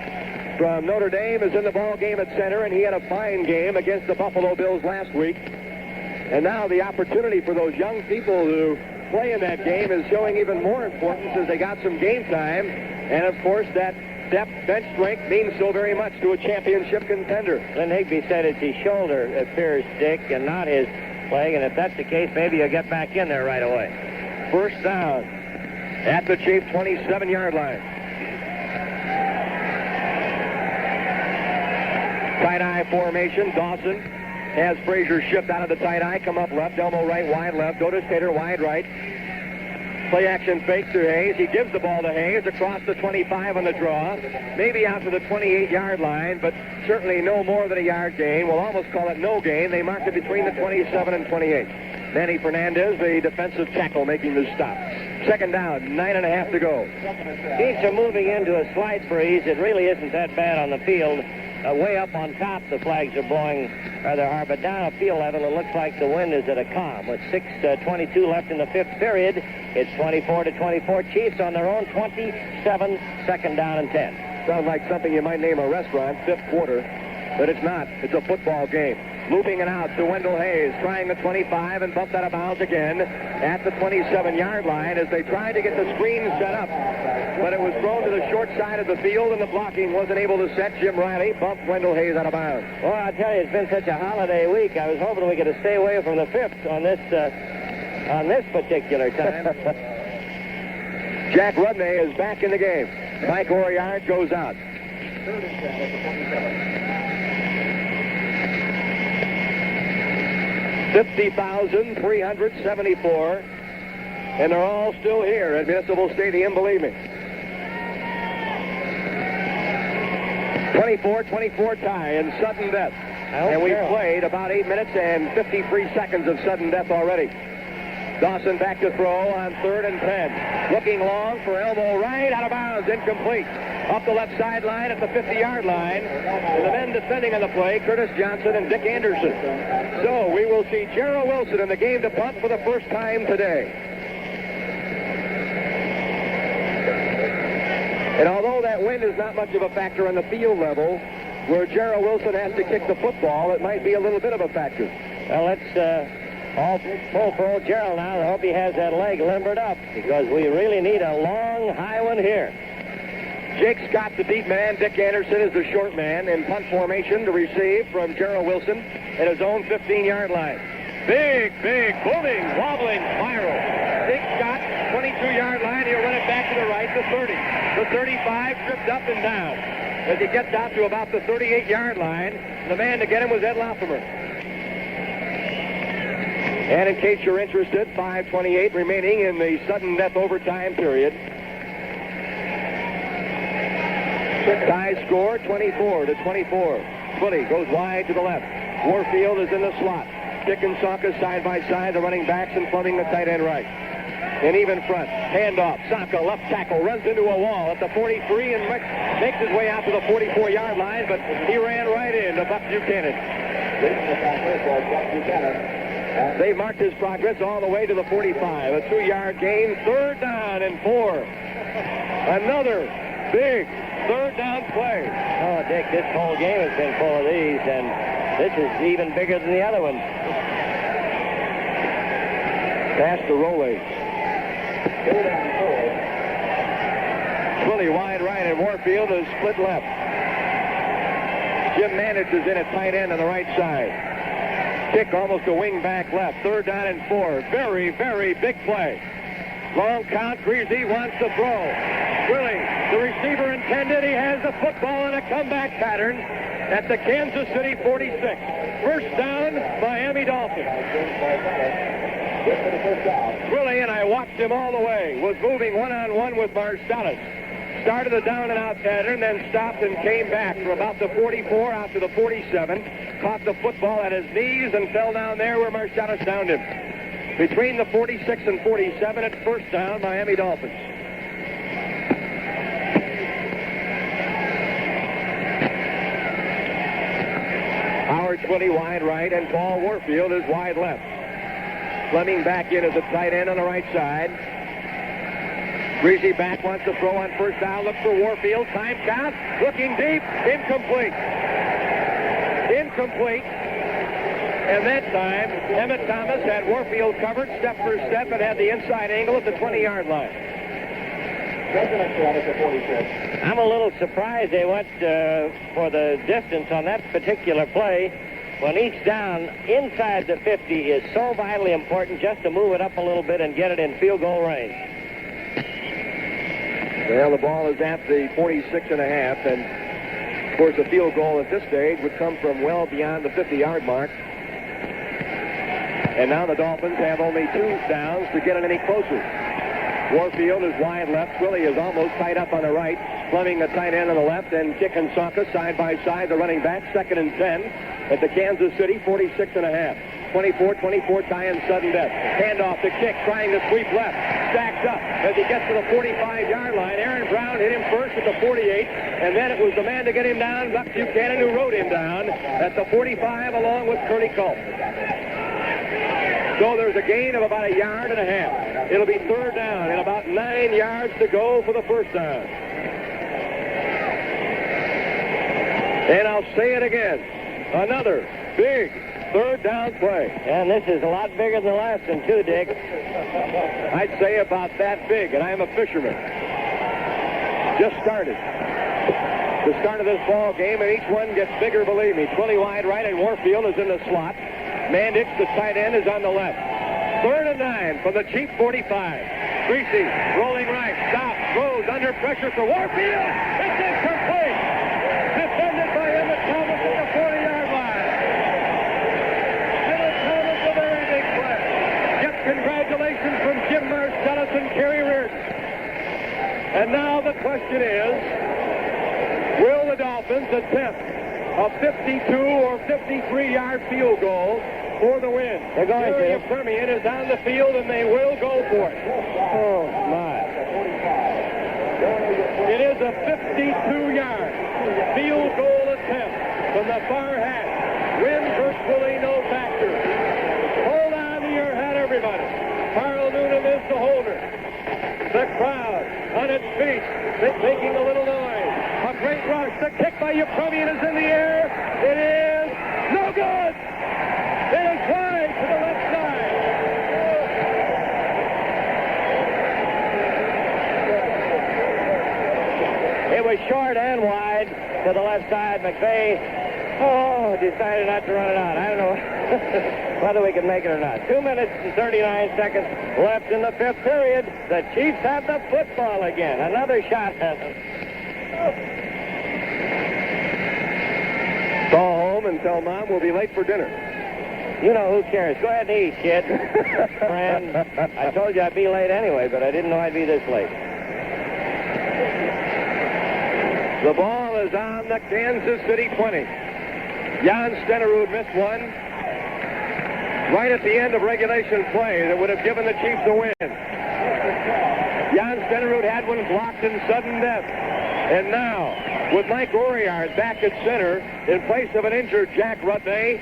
from Notre Dame is in the ball game at center, and he had a fine game against the Buffalo Bills last week. And now the opportunity for those young people to play in that game is showing even more importance as they got some game time. And, of course, that depth bench strength means so very much to a championship contender. Glenn Higby said it's his shoulder appears, Dick, and not his leg. And if that's the case, maybe you'll get back in there right away. First down at the Chiefs' 27-yard line. Tight eye formation. Dawson has Frazier shift out of the tight eye, come up left, elbow right, wide left. Otis Tater wide right. Play action fake to Hayes. He gives the ball to Hayes across the 25 on the draw. Maybe out to the 28-yard line, but certainly no more than a yard gain. We'll almost call it no gain. They marked it between the 27 and 28. Manny Fernandez, the defensive tackle, making the stop. Second down, 9.5 to go. Chiefs are moving into a slight breeze. It really isn't that bad on the field. Way up on top, the flags are blowing rather hard, but down at field level, it looks like the wind is at a calm. With 6:22 left in the fifth period, it's 24-24. Chiefs on their own 27, second down and 10. Sounds like something you might name a restaurant, fifth quarter, but it's not. It's a football game. Looping it out to Wendell Hayes, trying the 25 and bumped out of bounds again at the 27-yard line as they tried to get the screen set up. But it was thrown to the short side of the field, and the blocking wasn't able to set. Jim Riley bumped Wendell Hayes out of bounds. Well, I tell you, it's been such a holiday week. I was hoping we could stay away from the fifth on this particular time. Jack Rudney is back in the game. Mike Oriard goes out. 50,374, and they're all still here at Municipal Stadium, believe me. 24-24 tie in sudden death. And we've played about 8 minutes and 53 seconds of sudden death already. Dawson back to throw on 3rd and 10. Looking long for elbow right, out of bounds, incomplete. Up the left sideline at the 50-yard line. The men defending on the play, Curtis Johnson and Dick Anderson. So we will see Gerald Wilson in the game to punt for the first time today. And although that wind is not much of a factor on the field level, where Gerald Wilson has to kick the football, it might be a little bit of a factor. Well, let's all pull for old Gerald now. I hope he has that leg limbered up, because we really need a long, high one here. Jake Scott, the deep man. Dick Anderson is the short man in punt formation to receive from Gerald Wilson at his own 15-yard line. Big, booming, wobbling spiral. Jake Scott, 22-yard line. He'll run it back to the right, the 30. The 35 tripped up and down. As he gets out to about the 38-yard line, the man to get him was Ed Loftimer. And in case you're interested, 5:28 remaining in the sudden death overtime period. Tie score 24-24. Twilly goes wide to the left. Warfield is in the slot. Dick and Sonka side by side, the running backs, and Fleming the tight end right. In even front, handoff. Sonka, left tackle, runs into a wall at the 43 and makes his way out to the 44-yard line, but he ran right into Buck Buchanan. They marked his progress all the way to the 45. A 2-yard gain, 3rd down and 4. Another big 3rd down play. Oh, Dick, this whole game has been full of these, and this is even bigger than the other ones. Pass to Rowley. Twilly wide right, and Warfield is split left. Jim Manich is in at tight end on the right side. Kick almost a wing back left. 3rd down and 4. Very, very big play. Long count. Grigsby wants to throw. Twilly, the receiver intended. He has the football in a comeback pattern at the Kansas City 46. First down, Miami Dolphins. Twilly, and I watched him all the way, was moving one-on-one with Marsalis. Started the down and out pattern, then stopped and came back from about the 44 out to the 47. Caught the football at his knees and fell down there where Marsalis downed him. Between the 46 and 47, it's first down, Miami Dolphins. Howard Twilly wide right, and Paul Warfield is wide left. Fleming back in as a tight end on the right side. Grigsby back, wants to throw on first down, looks for Warfield, time count, looking deep, incomplete. Incomplete. And that time, Emmett Thomas had Warfield covered step for step and had the inside angle at the 20-yard line. I'm a little surprised they went for the distance on that particular play when each down inside the 50 is so vitally important just to move it up a little bit and get it in field goal range. Well, the ball is at the 46.5, and of course the field goal at this stage would come from well beyond the 50-yard mark. And now the Dolphins have only 2 downs to get it any closer. Warfield is wide left. Willie is almost tied up on the right. Fleming, the tight end on the left, and Kick and Sonka side by side, the running back, 2nd and 10 at the Kansas City 46.5. 24-24 tie and sudden death. Handoff to Kick, trying to sweep left. Stacked up as he gets to the 45-yard line. Aaron Brown hit him first at the 48, and then it was the man to get him down, Buck Buchanan, who rode him down at the 45 along with Curly Culp. So there's a gain of about 1.5 yards. It'll be 3rd down and about 9 yards to go for the first down. And I'll say it again. Another big 3rd down play. And this is a lot bigger than the last one, too, Dick. I'd say about that big, and I'm a fisherman. Just started. The start of this ball game, and each one gets bigger, believe me. 20 wide right, and Warfield is in the slot. Mandich, the tight end, is on the left. 3rd and 9 from the cheap 45. Grigsby rolling right, stops, throws under pressure for Warfield. It's incomplete. Defended by Emmett Thomas at the 40-yard line. Emmett Thomas, a very big play. Get congratulations from Jim Marcellus and Kerry Reardon. And now the question is, will the Dolphins attempt a 52 or 53-yard field goal for the win? They're going to. Permian is on the field, and they will go for it. Oh, my. It is a 52-yard field goal attempt from the far hash. Wind virtually no factor. Hold on to your hat, everybody. Carl Noonan is the holder. The crowd on its feet, making a little noise. A great rush. The kick by Permian is in the air. It is no good. It is wide to the left side. It was short and wide to the left side. McVay, decided not to run it out. I don't know whether we can make it or not. 2 minutes and 39 seconds left in the 5th period. The Chiefs have the football again. Another shot at them. Call home and tell Mom we'll be late for dinner. You know, who cares? Go ahead and eat, kid. Friend, I told you I'd be late anyway, but I didn't know I'd be this late. The ball is on the Kansas City 20. Jan Stenerud missed one right at the end of regulation play that would have given the Chiefs a win. Jan Stenerud had one blocked in sudden death. And now, with Mike Oriard back at center in place of an injured Jack Rudnay,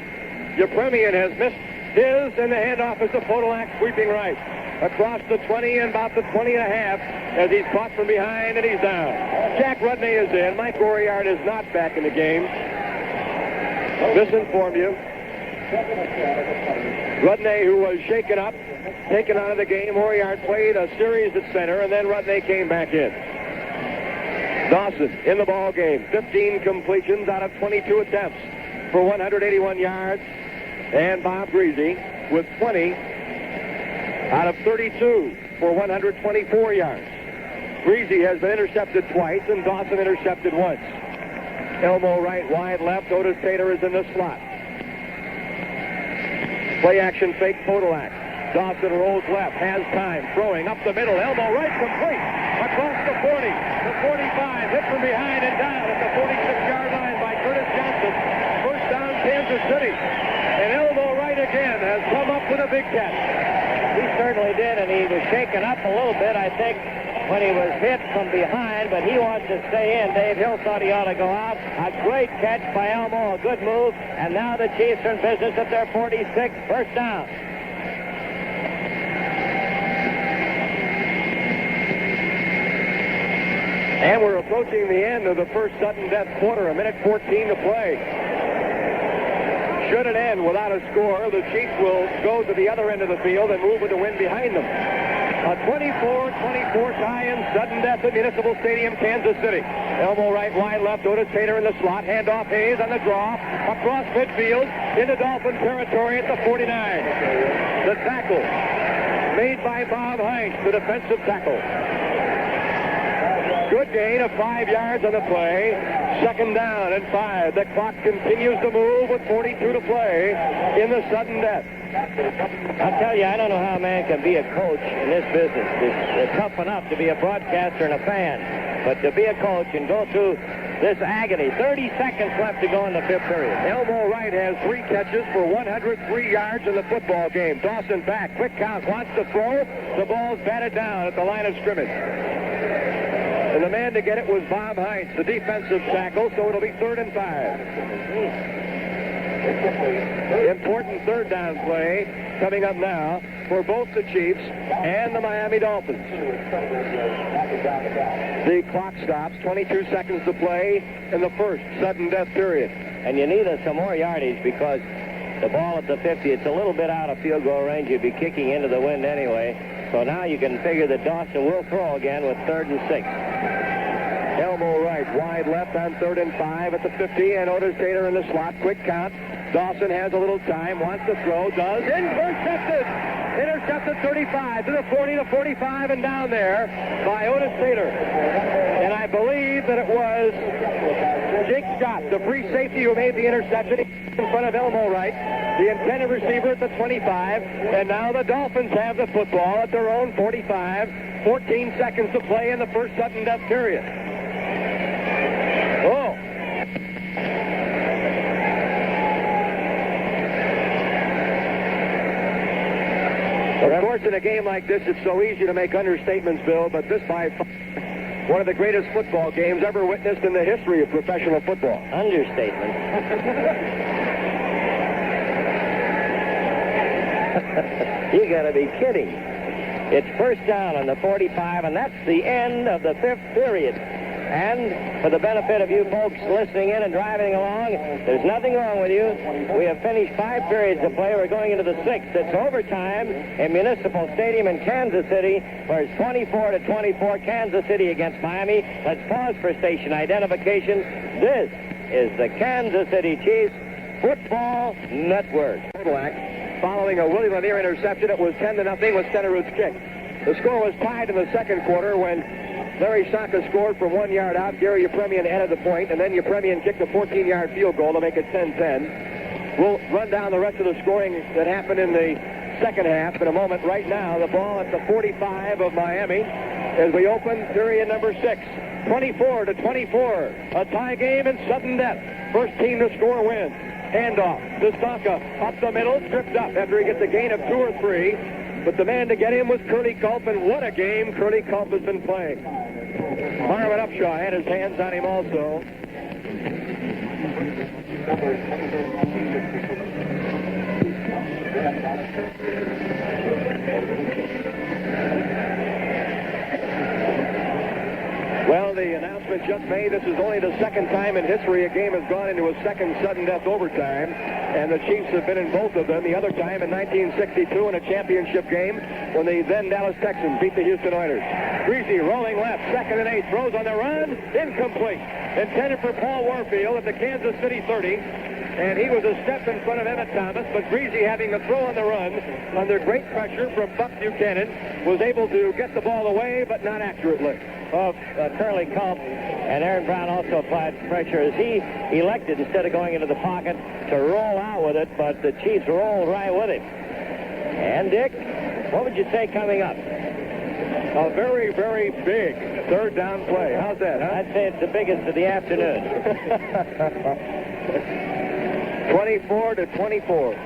Yepremian has missed his, and the handoff is to Podolak sweeping right. Across the 20 and about the 20.5 as he's caught from behind and he's down. Jack Rudnay is in. Mike Oriard is not back in the game. Misinform you. Rudnay, who was shaken up, taken out of the game. Oriard played a series at center, and then Rudnay came back in. Dawson in the ball game. 15 completions out of 22 attempts for 181 yards. And Bob Grigsby with 20 out of 32 for 124 yards. Grigsby has been intercepted twice, and Dawson intercepted once. Elmo right, wide left. Otis Taylor is in the slot. Play action fake Podolak. Dawson rolls left, has time, throwing up the middle. Elmo right, complete. Across the 40, the 45, hit from behind and down at the 46-yard line by Curtis Johnson. First down, Kansas City. And Elmo right again has come up with a big catch. He certainly did, and he was shaken up a little bit, I think, when he was hit from behind, but he wants to stay in. Dave Hill thought he ought to go out. A great catch by Elmo, a good move, and now the Chiefs are in business at their 46th first down. And we're approaching the end of the first sudden death quarter, a minute 14 to play. Should it end without a score, the Chiefs will go to the other end of the field and move with the wind behind them. A 24-24 tie in sudden death at Municipal Stadium, Kansas City. Elbow right, wide left, Otis Taylor in the slot. Handoff Hayes on the draw. Across midfield into Dolphin territory at the 49. The tackle made by Bob Heinz, the defensive tackle. Good gain of 5 yards on the play. Second down and 5. The clock continues to move with 42 to play in the sudden death. I'll tell you, I don't know how a man can be a coach in this business. It's tough enough to be a broadcaster and a fan, but to be a coach and go through this agony. 30 seconds left to go in the fifth period. Elbow right has 3 catches for 103 yards in the football game. Dawson back, quick count, wants to throw. The ball's batted down at the line of scrimmage. And the man to get it was Bob Heinz, the defensive tackle, so it'll be 3rd and 5. Important third down play coming up now for both the Chiefs and the Miami Dolphins. The clock stops, 22 seconds to play in the first sudden death period. And you need some more yardage because the ball at the 50, it's a little bit out of field goal range. You'd be kicking into the wind anyway. So now you can figure that Dawson will throw again with 3rd and 6. Elbow right, wide left on 3rd and 5 at the 50, and Otis Taylor in the slot. Quick count. Dawson has a little time, wants to throw, does. Intercepted! Intercepted 35 to the 40 to 45 and down there by Otis Taylor. And I believe that it was Jake Scott, the free safety who made the interception in front of Elmo Wright, the intended receiver at the 25. And now the Dolphins have the football at their own 45. 14 seconds to play in the first sudden death period. Oh. Of course, in a game like this, it's so easy to make understatements, Bill, but this by far one of the greatest football games ever witnessed in the history of professional football. Understatement. You got to be kidding. It's first down on the 45, and that's the end of the fifth period. And for the benefit of you folks listening in and driving along, there's nothing wrong with you. We have finished 5 periods of play. We're going into the 6th. It's overtime in Municipal Stadium in Kansas City, where it's 24-24, Kansas City against Miami. Let's pause for station identification. This is the Kansas City Chiefs Football Network. Following a Willie Lanier interception, it was 10-0 with Stenerud's kick. The score was tied in the second quarter when Larry Saka scored from 1 yard out. Gary Yepremian added the point, and then Yepremian kicked a 14-yard field goal to make it 10-10. We'll run down the rest of the scoring that happened in the second half in a moment. Right now, the ball at the 45 of Miami as we open period number 6. 24-24, a tie game in sudden death. First team to score wins. Handoff to Saka, up the middle, tripped up after he gets a gain of 2 or 3. But the man to get him was Curly Culp, and what a game Curly Culp has been playing. Marvin Upshaw had his hands on him also. Well, the announcement just made, this is only the second time in history a game has gone into a second sudden death overtime, and the Chiefs have been in both of them. The other time in 1962 in a championship game when the then Dallas Texans beat the Houston Oilers. Grigsby rolling left, 2nd and 8, throws on the run, incomplete. Intended for Paul Warfield at the Kansas City 30. And he was a step in front of Emmett Thomas, but Grigsby, having the throw on the run under great pressure from Buck Buchanan, was able to get the ball away, but not accurately. Well, Curly Culp and Aaron Brown also applied pressure as he elected, instead of going into the pocket, to roll out with it, but the Chiefs rolled right with it. And, Dick, what would you say coming up? A very, very big third down play. How's that, huh? I'd say it's the biggest of the afternoon. 24-24.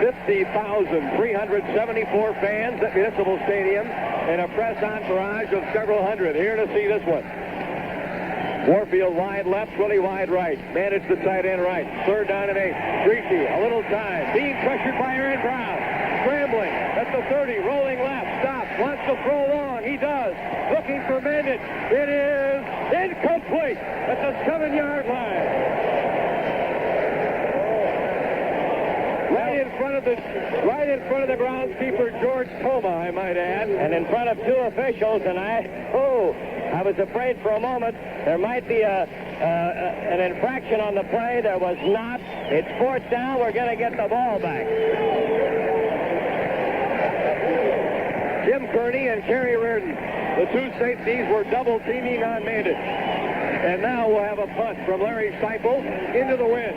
50,374 fans at Municipal Stadium and a press entourage of several hundred here to see this one. Warfield wide left, Willie wide right. Managed the tight end right. 3rd down and 8. Grigsby, a little time. Being pressured by Aaron Brown. Scrambling at the 30, rolling left, stops, wants to throw long. He does. Looking for Mendon. It is incomplete at the 7-yard line. Right in front of the groundskeeper, George Toma, I might add. And in front of 2 officials, and I was afraid for a moment there might be an infraction on the play. There was not. It's 4th down. We're going to get the ball back. Jim Kearney and Kerry Reardon, the 2 safeties, were double teaming on Mendon. And now we'll have a punt from Larry Seipel into the wind.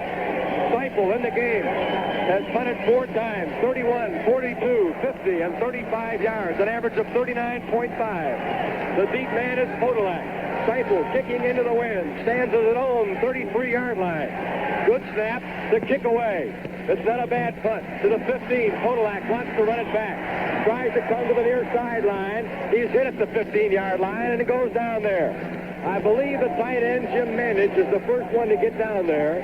Seipel in the game has punted 4 times, 31, 42, 50, and 35 yards, an average of 39.5. The deep man is Podolak. Seipel kicking into the wind, stands at his own 33-yard line. Good snap, the kick away. It's not a bad punt. To the 15, Podolak wants to run it back. Tries to come to the near sideline. He's hit at the 15-yard line, and it goes down there. I believe the tight end, Jim Mandich, is the first one to get down there.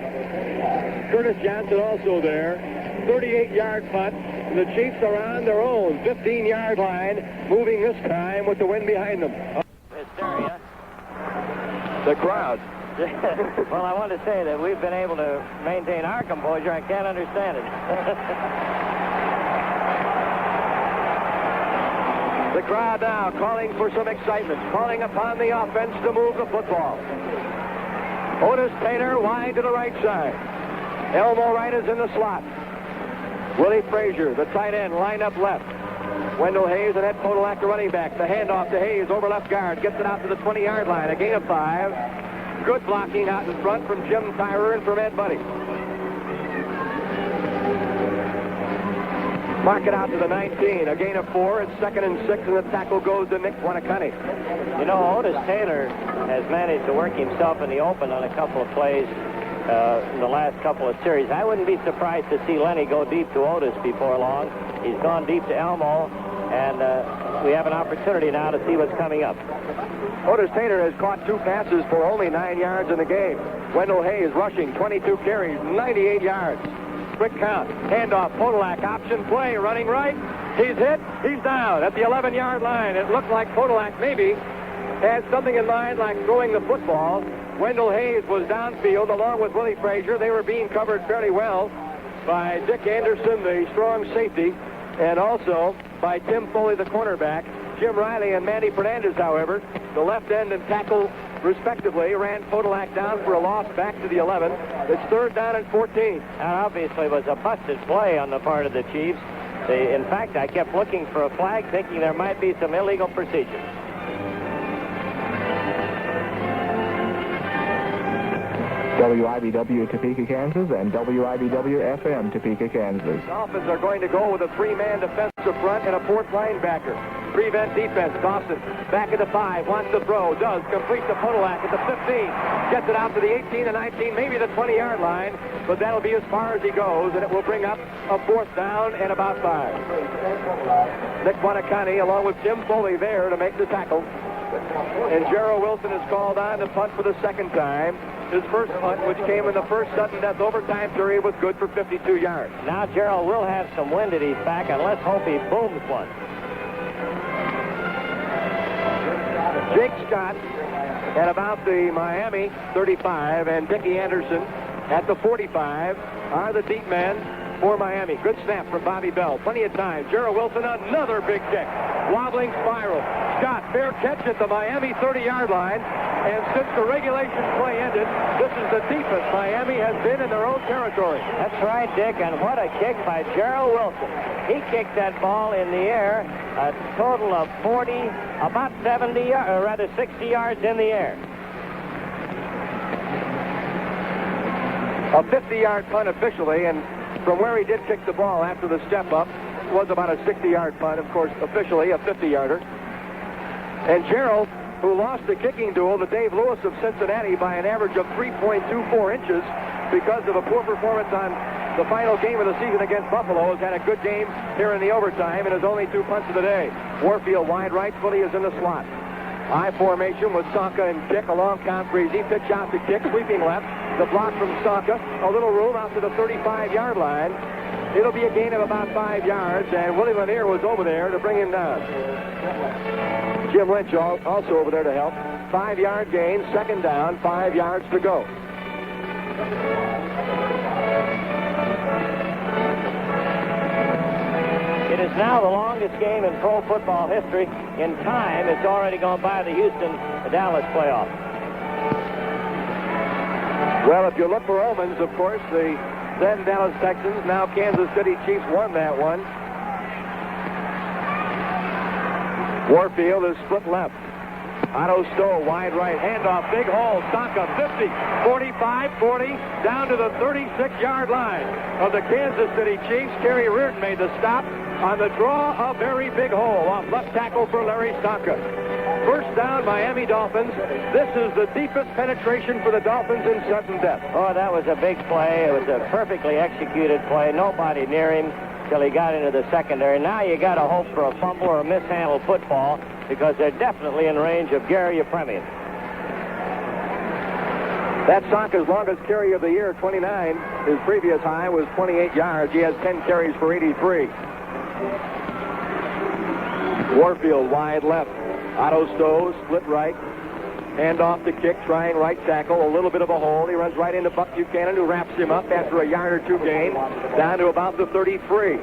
Curtis Johnson also there. 38-yard punt. The Chiefs are on their own 15-yard line, moving this time with the wind behind them. Hysteria. The crowd. Well, I want to say that we've been able to maintain our composure. I can't understand it. The crowd now calling for some excitement, calling upon the offense to move the football. Otis Taylor wide to the right side. Elmo Wright is in the slot. Willie Frazier, the tight end, lined up left. Wendell Hayes and Ed Podolak, the running back. The handoff to Hayes over left guard. Gets it out to the 20-yard line. A gain of 5. Good blocking out in front from Jim Tyrer and from Ed Buddy. Mark it out to the 19. A gain of 4. It's 2nd and 6, and the tackle goes to Nick Wanakani. You know, Otis Taylor has managed to work himself in the open on a couple of plays in the last couple of series. I wouldn't be surprised to see Lenny go deep to Otis before long. He's gone deep to Elmo, and we have an opportunity now to see what's coming up. Otis Taylor has caught 2 passes for only 9 yards in the game. Wendell Hayes rushing, 22 carries, 98 yards. Quick count. Handoff, Podolak, option play, running right. He's hit. He's down at the 11-yard line. It looked like Podolak maybe had something in mind like throwing the football. Wendell Hayes was downfield along with Willie Frazier. They were being covered fairly well by Dick Anderson, the strong safety, and also by Tim Foley, the cornerback. Jim Riley and Manny Fernandez, however, the left end and tackle respectively, ran Podolak down for a loss back to the 11. It's 3rd down and 14. That obviously was a busted play on the part of the Chiefs. In fact, I kept looking for a flag, thinking there might be some illegal procedure. WIBW Topeka, Kansas, and WIBW FM Topeka, Kansas. Dolphins are going to go with a 3-man defensive front and a 4th linebacker. Prevent defense. Dawson back at the 5, wants to throw, does, complete to Podolak at the 15, gets it out to the 18, the 19, maybe the 20-yard line, but that'll be as far as he goes, and it will bring up a 4th down and about 5. Nick Wanakani along with Jim Foley there to make the tackle. And Gerald Wilson is called on to punt for the 2nd time. His first punt, which came in the first sudden death overtime period, was good for 52 yards. Now Gerald will have some wind at his back, and let's hope he booms one. Jake Scott at about the Miami 35, and Dickie Anderson at the 45 are the deep men for Miami. Good snap from Bobby Bell. Plenty of time. Gerald Wilson, another big kick. Wobbling spiral. Scott, fair catch at the Miami 30-yard line. And since the regulation play ended, this is the deepest Miami has been in their own territory. That's right, Dick, and what a kick by Gerald Wilson. He kicked that ball in the air, a total of 40, about 70, or rather 60 yards in the air. A 50-yard punt officially, and from where he did kick the ball after the step-up, was about a 60-yard punt, of course, officially a 50-yarder. And Gerald, who lost the kicking duel to Dave Lewis of Cincinnati by an average of 3.24 inches because of a poor performance on the final game of the season against Buffalo, has had a good game here in the overtime and has only 2 punts of the day. Warfield wide right, Willie is in the slot. I formation with Sonka and kick along Count Greasy. Pitch out to kick, sweeping left. The block from Sonka. A little room out to the 35-yard line. It'll be a gain of about 5 yards, and Willie Lanier was over there to bring him down. Jim Lynch also over there to help. 5-yard gain, second down, 5 yards to go. It is now the longest game in pro football history. In time, it's already gone by the Houston-Dallas playoff. Well, if you look for omens, of course, the then Dallas Texans, now Kansas City Chiefs won that one. Warfield is split left. Otto Stowe, wide right, handoff, big hole, Saka, 50, 45, 40, down to the 36-yard line of the Kansas City Chiefs. Kerry Reardon made the stop on the draw, a very big hole off left tackle for Larry Saka. First down, Miami Dolphins. This is the deepest penetration for the Dolphins in sudden death. Oh, that was a big play. It was a perfectly executed play. Nobody near him till he got into the secondary. Now you got to hope for a fumble or a mishandled football, because they're definitely in range of Gary Yepremian. That's Saka's longest carry of the year, 29. His previous high was 28 yards. He has 10 carries for 83. Warfield wide left. Otto Stowe split right. Hand off to kick, trying right tackle. A little bit of a hole. He runs right into Buck Buchanan, who wraps him up after a yard or two gain, down to about the 33.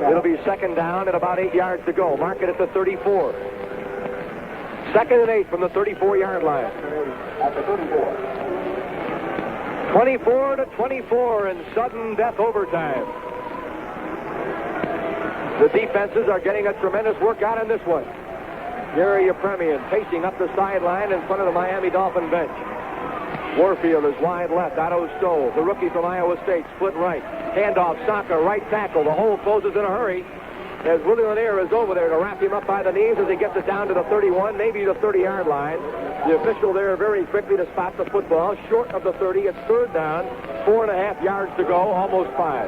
It'll be second down and about 8 yards to go. Mark it at the 34. Second and 8 from the 34-yard line. 24-24 in sudden death overtime. The defenses are getting a tremendous workout in this one. Gary Yepremian pacing up the sideline in front of the Miami Dolphin bench. Warfield is wide left. Otto Stowe, the rookie from Iowa State, split right. Handoff, Saka, right tackle. The hole closes in a hurry as Willie Lanier is over there to wrap him up by the knees as he gets it down to the 31, maybe the 30-yard line. The official there very quickly to spot the football. Short of the 30, it's third down, 4.5 yards to go, almost 5.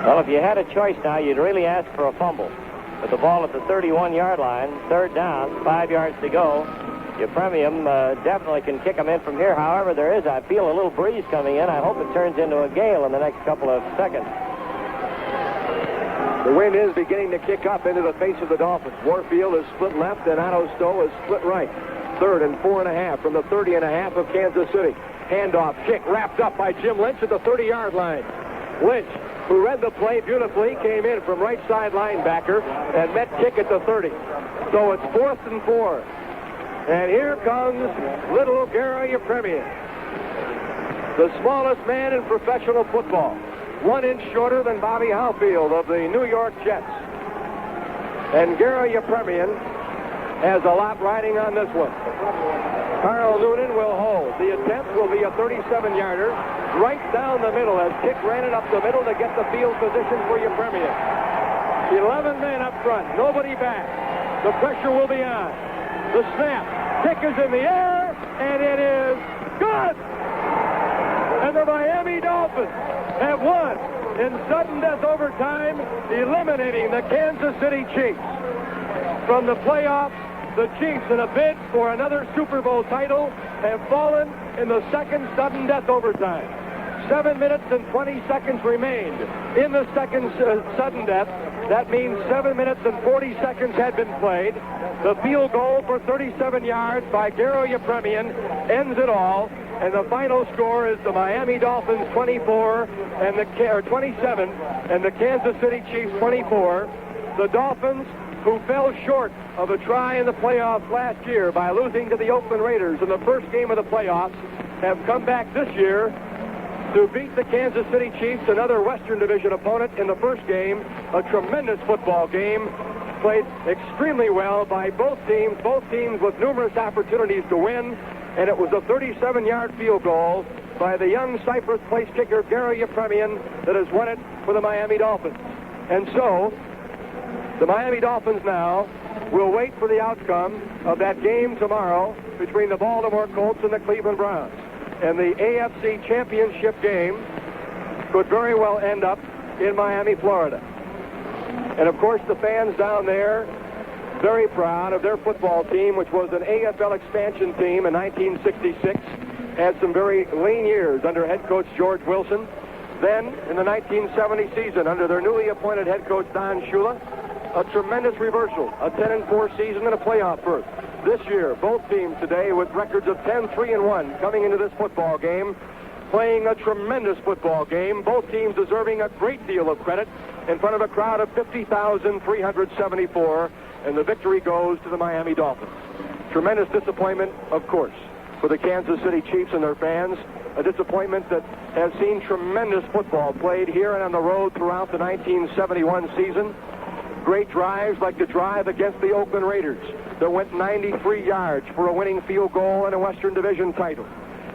Well, if you had a choice now, you'd really ask for a fumble. With the ball at the 31-yard line, third down, 5 yards to go. Yepremian definitely can kick them in from here. However, there is, I feel, a little breeze coming in. I hope it turns into a gale in the next couple of seconds. The wind is beginning to kick up into the face of the Dolphins. Warfield is split left and Otto Stowe is split right. Third and 4.5 from the 30.5 of Kansas City. Handoff, kick wrapped up by Jim Lynch at the 30-yard line. Lynch, who read the play beautifully, came in from right side linebacker and met kick at the 30. So it's 4th and 4. And here comes little Gary Yepremian, the smallest man in professional football. 1 inch shorter than Bobby Howfield of the New York Jets. And Gary Yepremian has a lot riding on this one. Carl Noonan will hold. The attempt will be a 37-yarder right down the middle as Kick ran it up the middle to get the field position for Yepremian. 11 men up front, nobody back. The pressure will be on. The snap, Kick is in the air, and it is good! And the Miami Dolphins have won in sudden death overtime, eliminating the Kansas City Chiefs. From the playoffs, the Chiefs, in a bid for another Super Bowl title, have fallen in the second sudden death overtime. 7 minutes and 20 seconds remained in the second sudden death. That means 7 minutes and 40 seconds had been played. The field goal for 37 yards by Gary Yepremian ends it all. And the final score is the Miami Dolphins 24 and the 27 and the Kansas City Chiefs 24. The Dolphins, who fell short of a try in the playoffs last year by losing to the Oakland Raiders in the first game of the playoffs, have come back this year to beat the Kansas City Chiefs, another Western Division opponent, in the first game. A tremendous football game, played extremely well by both teams with numerous opportunities to win. And it was a 37-yard field goal by the young Cypress place kicker Gary Yepremian that has won it for the Miami Dolphins. And so, the Miami Dolphins now will wait for the outcome of that game tomorrow between the Baltimore Colts and the Cleveland Browns. And the AFC Championship game could very well end up in Miami, Florida. And of course, the fans down there, very proud of their football team, which was an AFL expansion team in 1966. had some very lean years under head coach George Wilson. Then, in the 1970 season, under their newly appointed head coach Don Shula, a tremendous reversal, a 10-4 season and a playoff berth. This year, both teams today with records of 10-3-1 coming into this football game, playing a tremendous football game. Both teams deserving a great deal of credit in front of a crowd of 50,374, and the victory goes to the Miami Dolphins. Tremendous disappointment, of course, for the Kansas City Chiefs and their fans, a disappointment that has seen tremendous football played here and on the road throughout the 1971 season. Great drives like the drive against the Oakland Raiders that went 93 yards for a winning field goal and a Western Division title.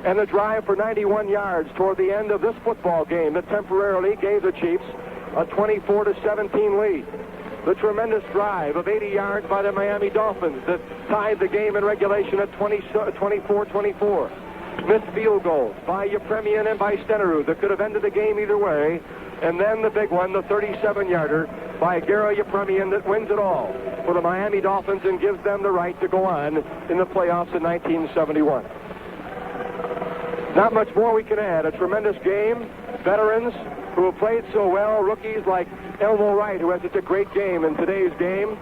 And the drive for 91 yards toward the end of this football game that temporarily gave the Chiefs a 24-17 lead. The tremendous drive of 80 yards by the Miami Dolphins that tied the game in regulation at 24-24. Missed field goals by Yepremian and by Stenerud that could have ended the game either way. And then the big one, the 37-yarder by Gary Yepremian that wins it all for the Miami Dolphins and gives them the right to go on in the playoffs in 1971. Not much more we can add. A tremendous game. Veterans who have played so well. Rookies like Elmo Wright, who had such a great game in today's game.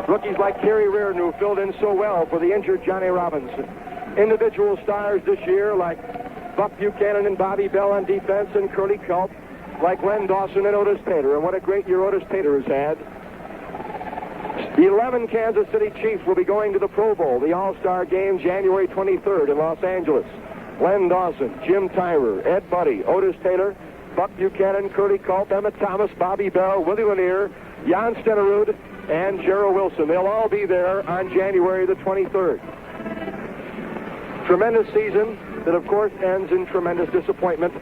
Rookies like Kerry Reardon, who filled in so well for the injured Johnny Robinson. Individual stars this year like Buck Buchanan and Bobby Bell on defense and Curly Culp, like Len Dawson and Otis Taylor. And what a great year Otis Taylor has had. 11 Kansas City Chiefs will be going to the Pro Bowl, the All-Star Game, January 23rd in Los Angeles. Len Dawson, Jim Tyrer, Ed Buddy, Otis Taylor, Buck Buchanan, Curly Culp, Emmett Thomas, Bobby Bell, Willie Lanier, Jan Stenerud, and Gerald Wilson. They'll all be there on January the 23rd. Tremendous season that, of course, ends in tremendous disappointment.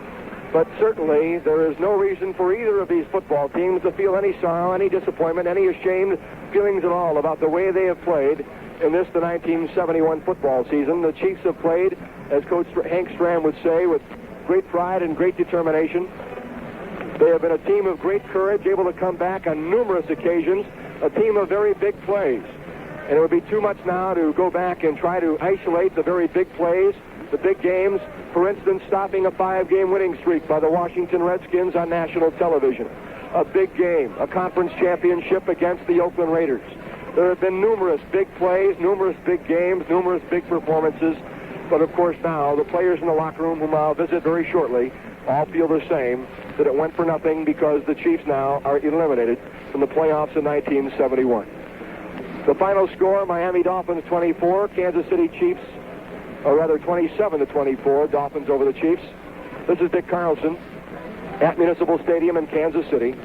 But certainly there is no reason for either of these football teams to feel any sorrow, any disappointment, any ashamed feelings at all about the way they have played in this, the 1971 football season. The Chiefs have played, as Coach Hank Stram would say, with great pride and great determination. They have been a team of great courage, able to come back on numerous occasions, a team of very big plays. And it would be too much now to go back and try to isolate the very big plays, the big games. For instance, stopping a 5-game winning streak by the Washington Redskins on national television. A big game, a conference championship against the Oakland Raiders. There have been numerous big plays, numerous big games, numerous big performances. But of course now, the players in the locker room, whom I'll visit very shortly, all feel the same, that it went for nothing because the Chiefs now are eliminated from the playoffs in 1971. The final score, Miami Dolphins 24, Kansas City Chiefs, or rather 27-24, Dolphins over the Chiefs. This is Dick Carlsen at Municipal Stadium in Kansas City.